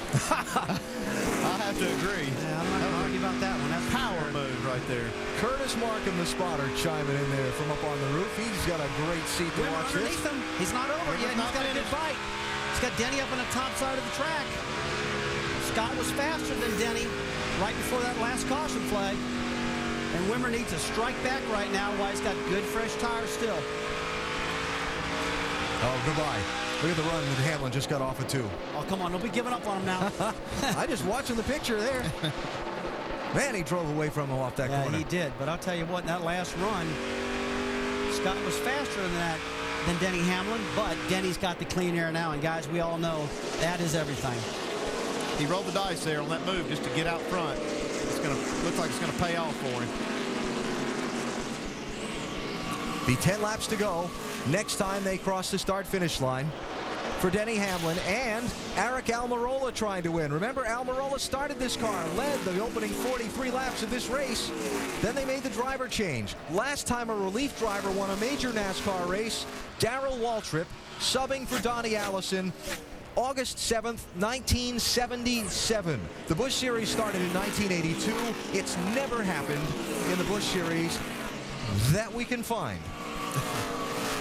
I have to agree. Yeah, I'm not going to argue about that one. That's Power move right there. Curtis Markham, the spotter, chiming in there from up on the roof. He's got a great seat to Wimmer watch this. underneath him. He's not over yet. He's got a good fight. He's got Denny up on the top side of the track. Scott was faster than Denny right before that last caution flag. And Wimmer needs to strike back right now while he's got good, fresh tires still. Oh, goodbye. Look at the run that Hamlin just got off of 2. Oh, come on. Don't be giving up on him now. I just watching the picture there. Man, he drove away from him off that corner. Yeah, he did. But I'll tell you what, in that last run, Scott was faster than Denny Hamlin. But Denny's got the clean air now. And, guys, we all know that is everything. He rolled the dice there on that move just to get out front. It's going to look like it's going to pay off for him. Be 10 laps to go. Next time they cross the start-finish line for Denny Hamlin and Eric Almirola trying to win. Remember, Almirola started this car, led the opening 43 laps of this race. Then they made the driver change. Last time a relief driver won a major NASCAR race, Darrell Waltrip, subbing for Donnie Allison, August 7th, 1977. The Busch Series started in 1982. It's never happened in the Busch Series that we can find.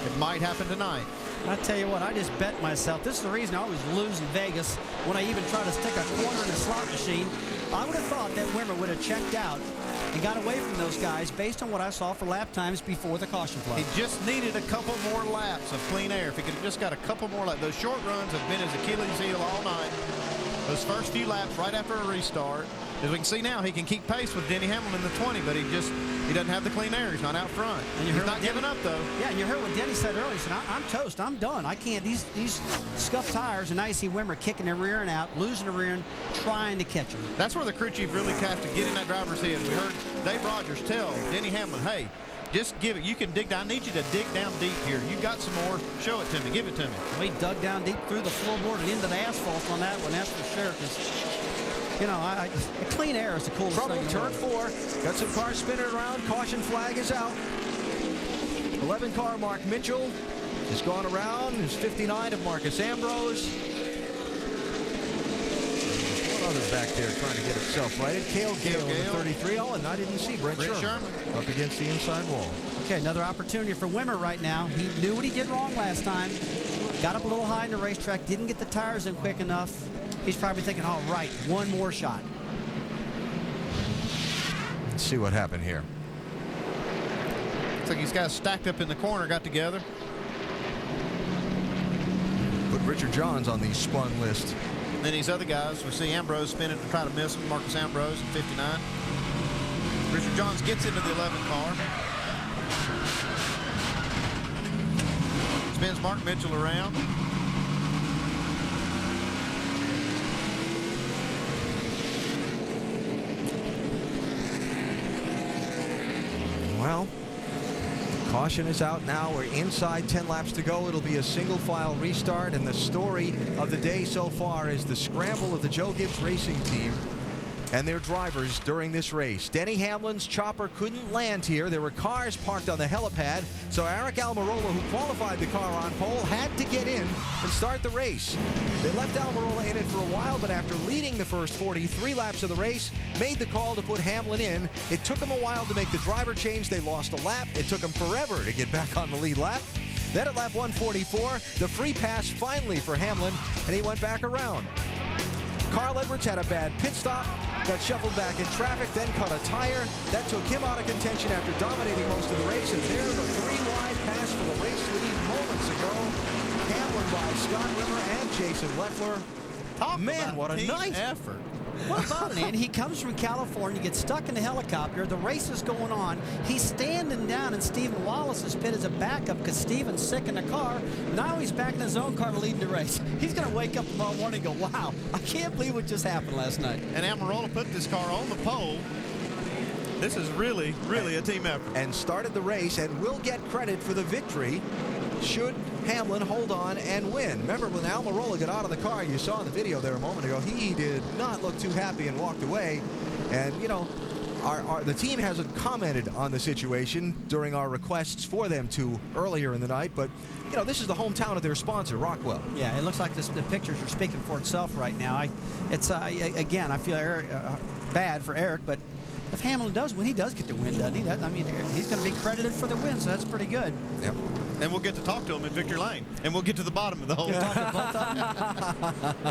It might happen tonight. I tell you what, I just bet myself. This is the reason I always lose in Vegas when I even try to stick a quarter in a slot machine. I would have thought that Wimmer would have checked out and got away from those guys based on what I saw for lap times before the caution flag. He just needed a couple more laps of clean air. If he could have just got a couple more laps. Those short runs have been his Achilles heel all night. Those first few laps right after a restart. As we can see now, he can keep pace with Denny Hamlin in the 20, but he doesn't have the clean air. He's not out front. And he's not giving up, though. Yeah, and you heard what Denny said earlier. He said, I'm toast. I'm done. I can't. These scuffed tires, and now you see Wimmer kicking their rear end out, losing the rear end, trying to catch him. That's where the crew chief really has to get in that driver's head. We heard Dave Rogers tell Denny Hamlin, hey, just give it. You can dig down. I need you to dig down deep here. You got some more. Show it to me. Give it to me. We dug down deep through the floorboard and into the asphalt on that one. That's for sure. You know, clean air is the coolest thing. Turn 4. Got some cars spinning around. Caution flag is out. 11 car Mark Mitchell has gone around. There's 59 of Marcus Ambrose. One other back there trying to get himself righted. Cale Gale in the 33. Oh, and I didn't see Brent Sherman up against the inside wall. Okay, another opportunity for Wimmer right now. He knew what he did wrong last time. Got up a little high in the racetrack. Didn't get the tires in quick enough. He's probably thinking, all right, one more shot. Let's see what happened here. Looks like these guys stacked up in the corner got together. Put Richard Johns on the spun list. And then these other guys, we see Ambrose spinning to try to miss him. Marcus Ambrose in 59. Richard Johns gets into the 11 car. Spins Mark Mitchell around. Well, caution is out now. We're inside 10 laps to go. It'll be a single file restart, and the story of the day so far is the scramble of the Joe Gibbs Racing team and their drivers during this race. Denny Hamlin's chopper couldn't land here. There were cars parked on the helipad, so Eric Almirola, who qualified the car on pole, had to get in and start the race. They left Almirola in it for a while, but after leading the first 43 laps of the race, made the call to put Hamlin in. It took them a while to make the driver change. They lost a lap. It took them forever to get back on the lead lap. Then at lap 144, the free pass finally for Hamlin, and he went back around. Carl Edwards had a bad pit stop, got shuffled back in traffic, then cut a tire. That took him out of contention after dominating most of the race. And there's a 3-wide pass for the race lead moments ago. Hamlin by Scott Wimmer and Jason Leffler. Man, what a nice effort. What about it, Andy? He comes from California, gets stuck in the helicopter. The race is going on. He's standing down in Stephen Wallace's pit as a backup because Stephen's sick in the car. Now he's back in his own car leading the race. He's going to wake up tomorrow morning and go, wow, I can't believe what just happened last night. And Almirola put this car on the pole This is really a team effort. And started the race and will get credit for the victory should Hamlin hold on and win. Remember when Almirola got out of the car, you saw in the video there a moment ago, he did not look too happy and walked away. And, you know, the team hasn't commented on the situation during our requests for them to earlier in the night, but you know, this is the hometown of their sponsor, Rockwell. Yeah, it looks like the pictures are speaking for itself right now. Again, I feel bad for Eric, but if Hamlin does win, he does get the win, doesn't he? I mean, he's going to be credited for the win, so that's pretty good. Yep. And we'll get to talk to him in Victory Lane, and we'll get to the bottom of the whole thing.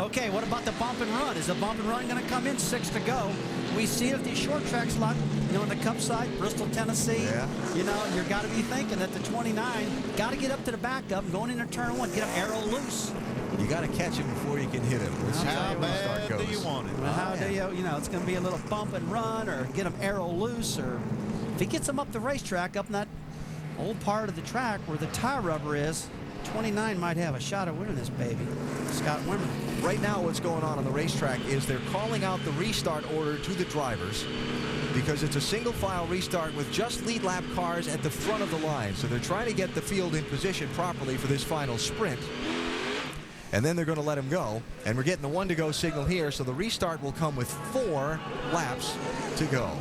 Okay, what about the bump and run? Is the bump and run going to come in? 6 to go. We see it at these short tracks a lot, you know, in the Cup side, Bristol, Tennessee. Yeah. You know, you've got to be thinking that the 29 got to get up to the backup, going into turn 1, get him arrow loose. You got to catch him before you can hit him. Let's see how bad do you want it? Well, how do you know, it's going to be a little bump and run, or get him arrow loose, or if he gets him up the racetrack, up in that old part of the track where the tire rubber is, 29 might have a shot at winning this baby. Scott Wimmer. Right now what's going on the racetrack is they're calling out the restart order to the drivers because it's a single file restart with just lead lap cars at the front of the line. So they're trying to get the field in position properly for this final sprint. And then they're going to let him go. And we're getting the 1 to go signal here, so the restart will come with 4 laps to go.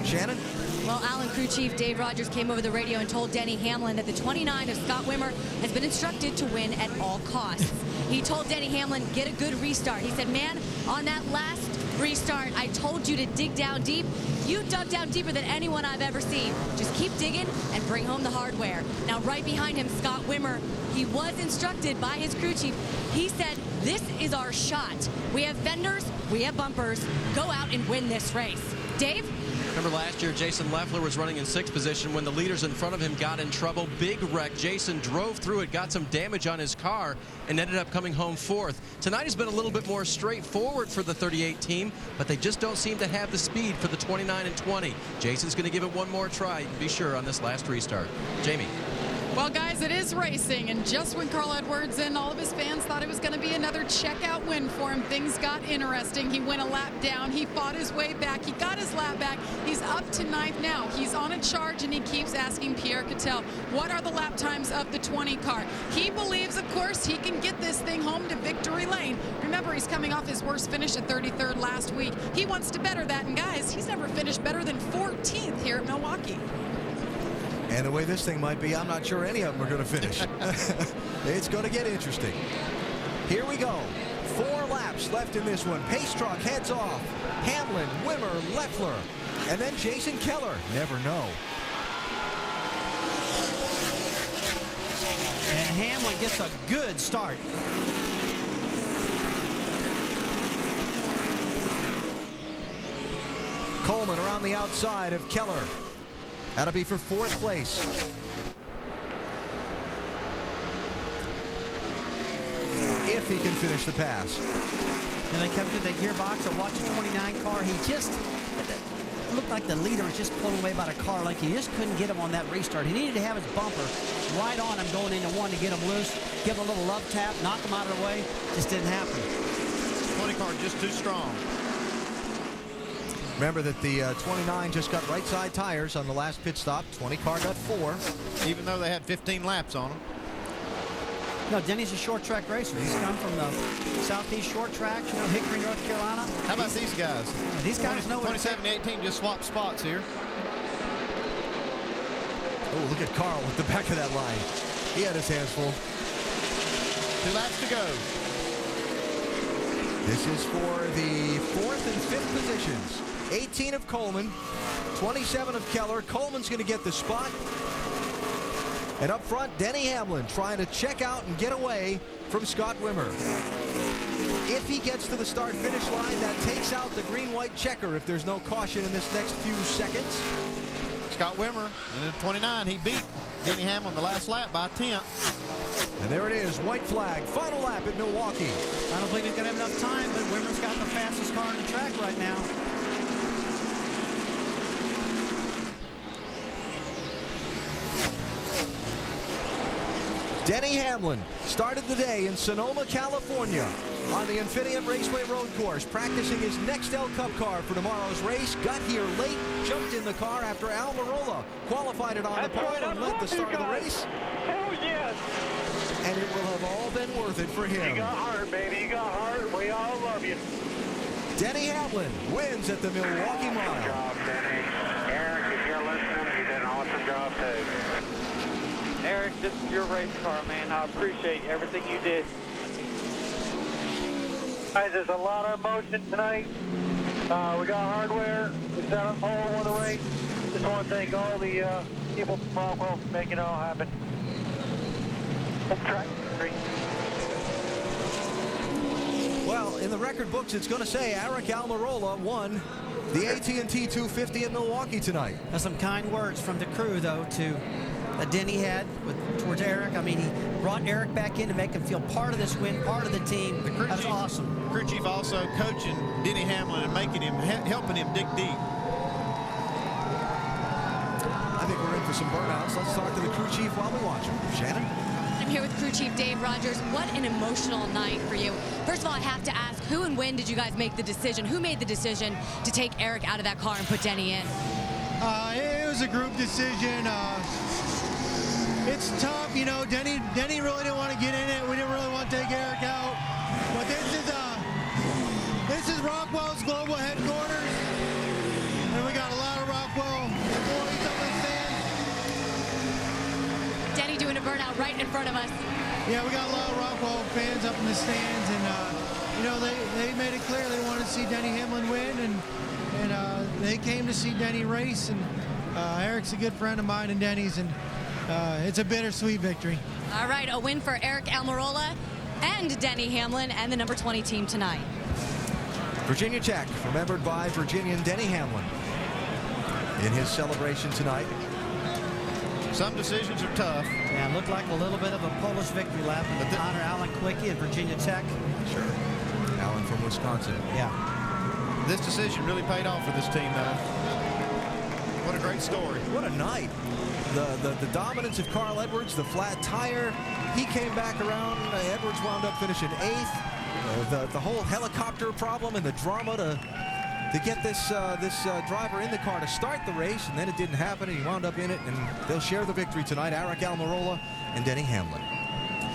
Shannon? Well, Allen crew chief Dave Rogers came over the radio and told Denny Hamlin that the 29 of Scott Wimmer has been instructed to win at all costs. He told Denny Hamlin, get a good restart. He said, man, on that last restart, I told you to dig down deep. You dug down deeper than anyone I've ever seen. Just keep digging and bring home the hardware. Now, right behind him, Scott Wimmer, he was instructed by his crew chief. He said, this is our shot. We have fenders, we have bumpers. Go out and win this race. Dave? Remember last year, Jason Leffler was running in 6th position when the leaders in front of him got in trouble. Big wreck. Jason drove through it, got some damage on his car, and ended up coming home 4th. Tonight has been a little bit more straightforward for the 38 team, but they just don't seem to have the speed for the 29 and 20. Jason's going to give it one more try, be sure, on this last restart. Jamie. Well, guys, it is racing, and just when Carl Edwards and all of his fans thought it was going to be another checkout win for him, things got interesting. He went a lap down. He fought his way back. He got his lap back. He's up to 9th now. He's on a charge, and he keeps asking Pierre Cattell, what are the lap times of the 20 car? He believes, of course, he can get this thing home to victory lane. Remember, he's coming off his worst finish at 33rd last week. He wants to better that, and guys, he's never finished better than 14th here at Milwaukee. And the way this thing might be, I'm not sure any of them are going to finish. It's going to get interesting. Here we go. 4 laps left in this one. Pace truck heads off. Hamlin, Wimmer, Leffler, and then Jason Keller. Never know. And Hamlin gets a good start. Coleman around the outside of Keller. That'll be for 4th place. If he can finish the pass. And they come to the gearbox and watch the 29 car. He just looked like the leader was just pulling away by the car, like he just couldn't get him on that restart. He needed to have his bumper right on him going into 1 to get him loose, give him a little love tap, knock him out of the way. Just didn't happen. 20 car just too strong. Remember that the 29 just got right side tires on the last pit stop. 20 car got 4. Even though they had 15 laps on them. No, Denny's a short track racer. He's come from the Southeast short track, you know, Hickory, North Carolina. How about these guys? These guys know what 27 and 18 just swapped spots here. Oh, look at Carl with the back of that line. He had his hands full. 2 laps to go. This is for the 4th and 5th positions. 18 of Coleman, 27 of Keller. Coleman's going to get the spot. And up front, Denny Hamlin trying to check out and get away from Scott Wimmer. If he gets to the start-finish line, that takes out the green-white checker if there's no caution in this next few seconds. Scott Wimmer, in the 29, he beat Denny Hamlin the last lap by 10th. And there it is, white flag, final lap at Milwaukee. I don't believe he's going to have enough time, but Wimmer's got the fastest car on the track right now. Denny Hamlin started the day in Sonoma, California. on the Infineon Raceway Road Course, practicing his Nextel Cup car for tomorrow's race. Got here late, jumped in the car after Almirola qualified it on the pole and led the start of the race. Hell yes. And it will have all been worth it for him. You got heart, baby. You got heart. We all love you. Denny Hamlin wins at the Milwaukee Mile. Good job, Denny. Eric, if you're listening, you did an awesome job, too. Eric, this is your race car, man. I appreciate everything you did. Guys, there's a lot of emotion tonight. We got hardware. We set up all over the race. Just want to thank all the people from Rockwell for making it all happen. Track 3. Well, in the record books, it's going to say Eric Almirola won the AT&T 250 in Milwaukee tonight. That's some kind words from the crew, though, that Denny had towards Eric. I mean, he brought Eric back in to make him feel part of this win, part of the team. That's awesome. Crew chief also coaching Denny Hamlin and making him, helping him dig deep. I think we're in for some burnouts. Let's talk to the crew chief while we watch him. Shannon? I'm here with crew chief Dave Rogers. What an emotional night for you. First of all, I have to ask, who and when did you guys make the decision? Who made the decision to take Eric out of that car and put Denny in? It was a group decision. It's tough, you know. Denny really didn't want to get in it. We didn't really want to take Eric out. But this is Rockwell's global headquarters, and we got a lot of Rockwell employees up in the stands. Denny doing a burnout right in front of us. Yeah, we got a lot of Rockwell fans up in the stands, and you know, they made it clear they wanted to see Denny Hamlin win, and they came to see Denny race, and Eric's a good friend of mine and Denny's, and it's a bittersweet victory. All right, a win for Eric Almirola and Denny Hamlin and the number 20 team tonight. Virginia Tech, remembered by Virginian Denny Hamlin in his celebration tonight. Some decisions are tough. Yeah, it looked like a little bit of a Polish victory lap in the honor Alan Quickie and Virginia Tech. Sure. Alan from Wisconsin. Yeah. This decision really paid off for this team, though. What a great story. What a night. The dominance of Carl Edwards, the flat tire, he came back around. Edwards wound up finishing 8th. The whole helicopter problem and the drama to get this driver in the car to start the race, and then it didn't happen, and he wound up in it, and they'll share the victory tonight, Eric Almirola and Denny Hamlin.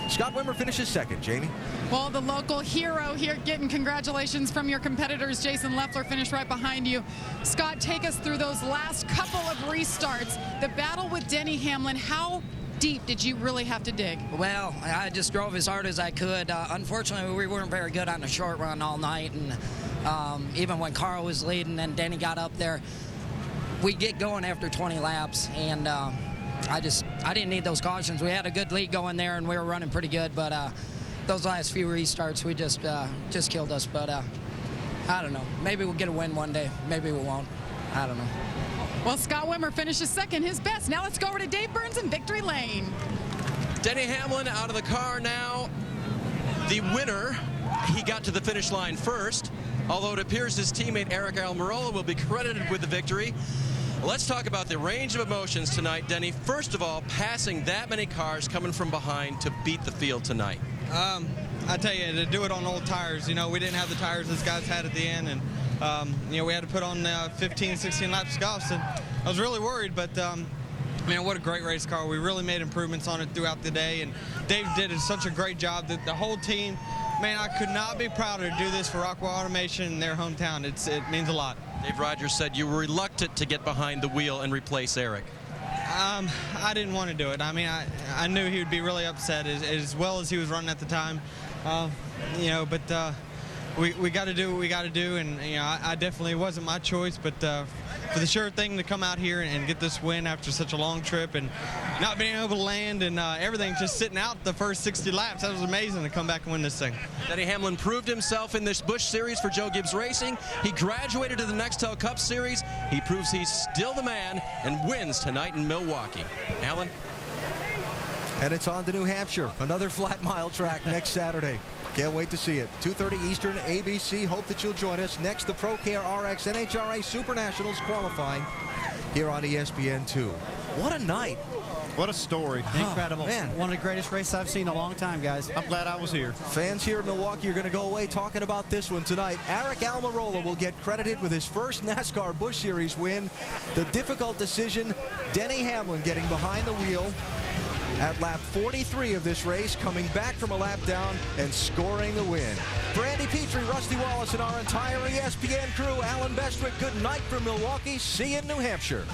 Scott Wimmer finishes 2nd. Jamie? Well, the local hero here getting congratulations from your competitors. Jason Leffler finished right behind you. Scott, take us through those last couple of restarts. The battle with Denny Hamlin, how deep did you really have to dig? Well, I just drove as hard as I could. Unfortunately, we weren't very good on the short run all night, and even when Carl was leading and Denny got up there, we'd get going after 20 laps, and I didn't need those cautions. We had a good lead going there, and we were running pretty good, but those last few restarts, we just killed us. But I don't know. Maybe we'll get a win one day. Maybe we won't. I don't know. Well, Scott Wimmer finishes 2nd, his best. Now let's go over to Dave Burns in victory lane. Denny Hamlin out of the car now. The winner, he got to the finish line first, although it appears his teammate Eric Almirola will be credited with the victory. Let's talk about the range of emotions tonight, Denny. First of all, passing that many cars coming from behind to beat the field tonight. I tell you, to do it on old tires, you know, we didn't have the tires these guys had at the end, and you know, we had to put on 15, 16 laps of Gauss, and I was really worried, but man, what a great race car. We really made improvements on it throughout the day, and Dave did such a great job that the whole team, man, I could not be prouder to do this for Rockwell Automation in their hometown. It means a lot. Dave Rogers said you were reluctant to get behind the wheel and replace Eric. I didn't want to do it. I mean, I knew he would be really upset as well as he was running at the time. You know, but we got to do what we got to do, and you know, I definitely wasn't my choice, but for the sure thing to come out here and get this win after such a long trip and not being able to land and everything, just sitting out the first 60 laps, that was amazing to come back and win this thing. Denny Hamlin proved himself in this Busch Series for Joe Gibbs Racing. He graduated to the Nextel Cup Series. He proves he's still the man and wins tonight in Milwaukee. Alan? And it's on to New Hampshire, another flat mile track next Saturday. Can't wait to see it. 2:30 Eastern, ABC. Hope that you'll join us. Next, the ProCare RX NHRA Super Nationals qualifying here on ESPN2. What a night What a story. Incredible. man. One of the greatest races I've seen in a long time, guys. I'm glad I was here. Fans here in Milwaukee are going to go away talking about this one tonight. Aric Almirola will get credited with his first NASCAR Busch Series win. The difficult decision, Denny Hamlin getting behind the wheel at lap 43 of this race, coming back from a lap down and scoring the win. For Andy Petrie, Rusty Wallace, and our entire ESPN crew, Alan Bestwick, good night from Milwaukee. See you in New Hampshire.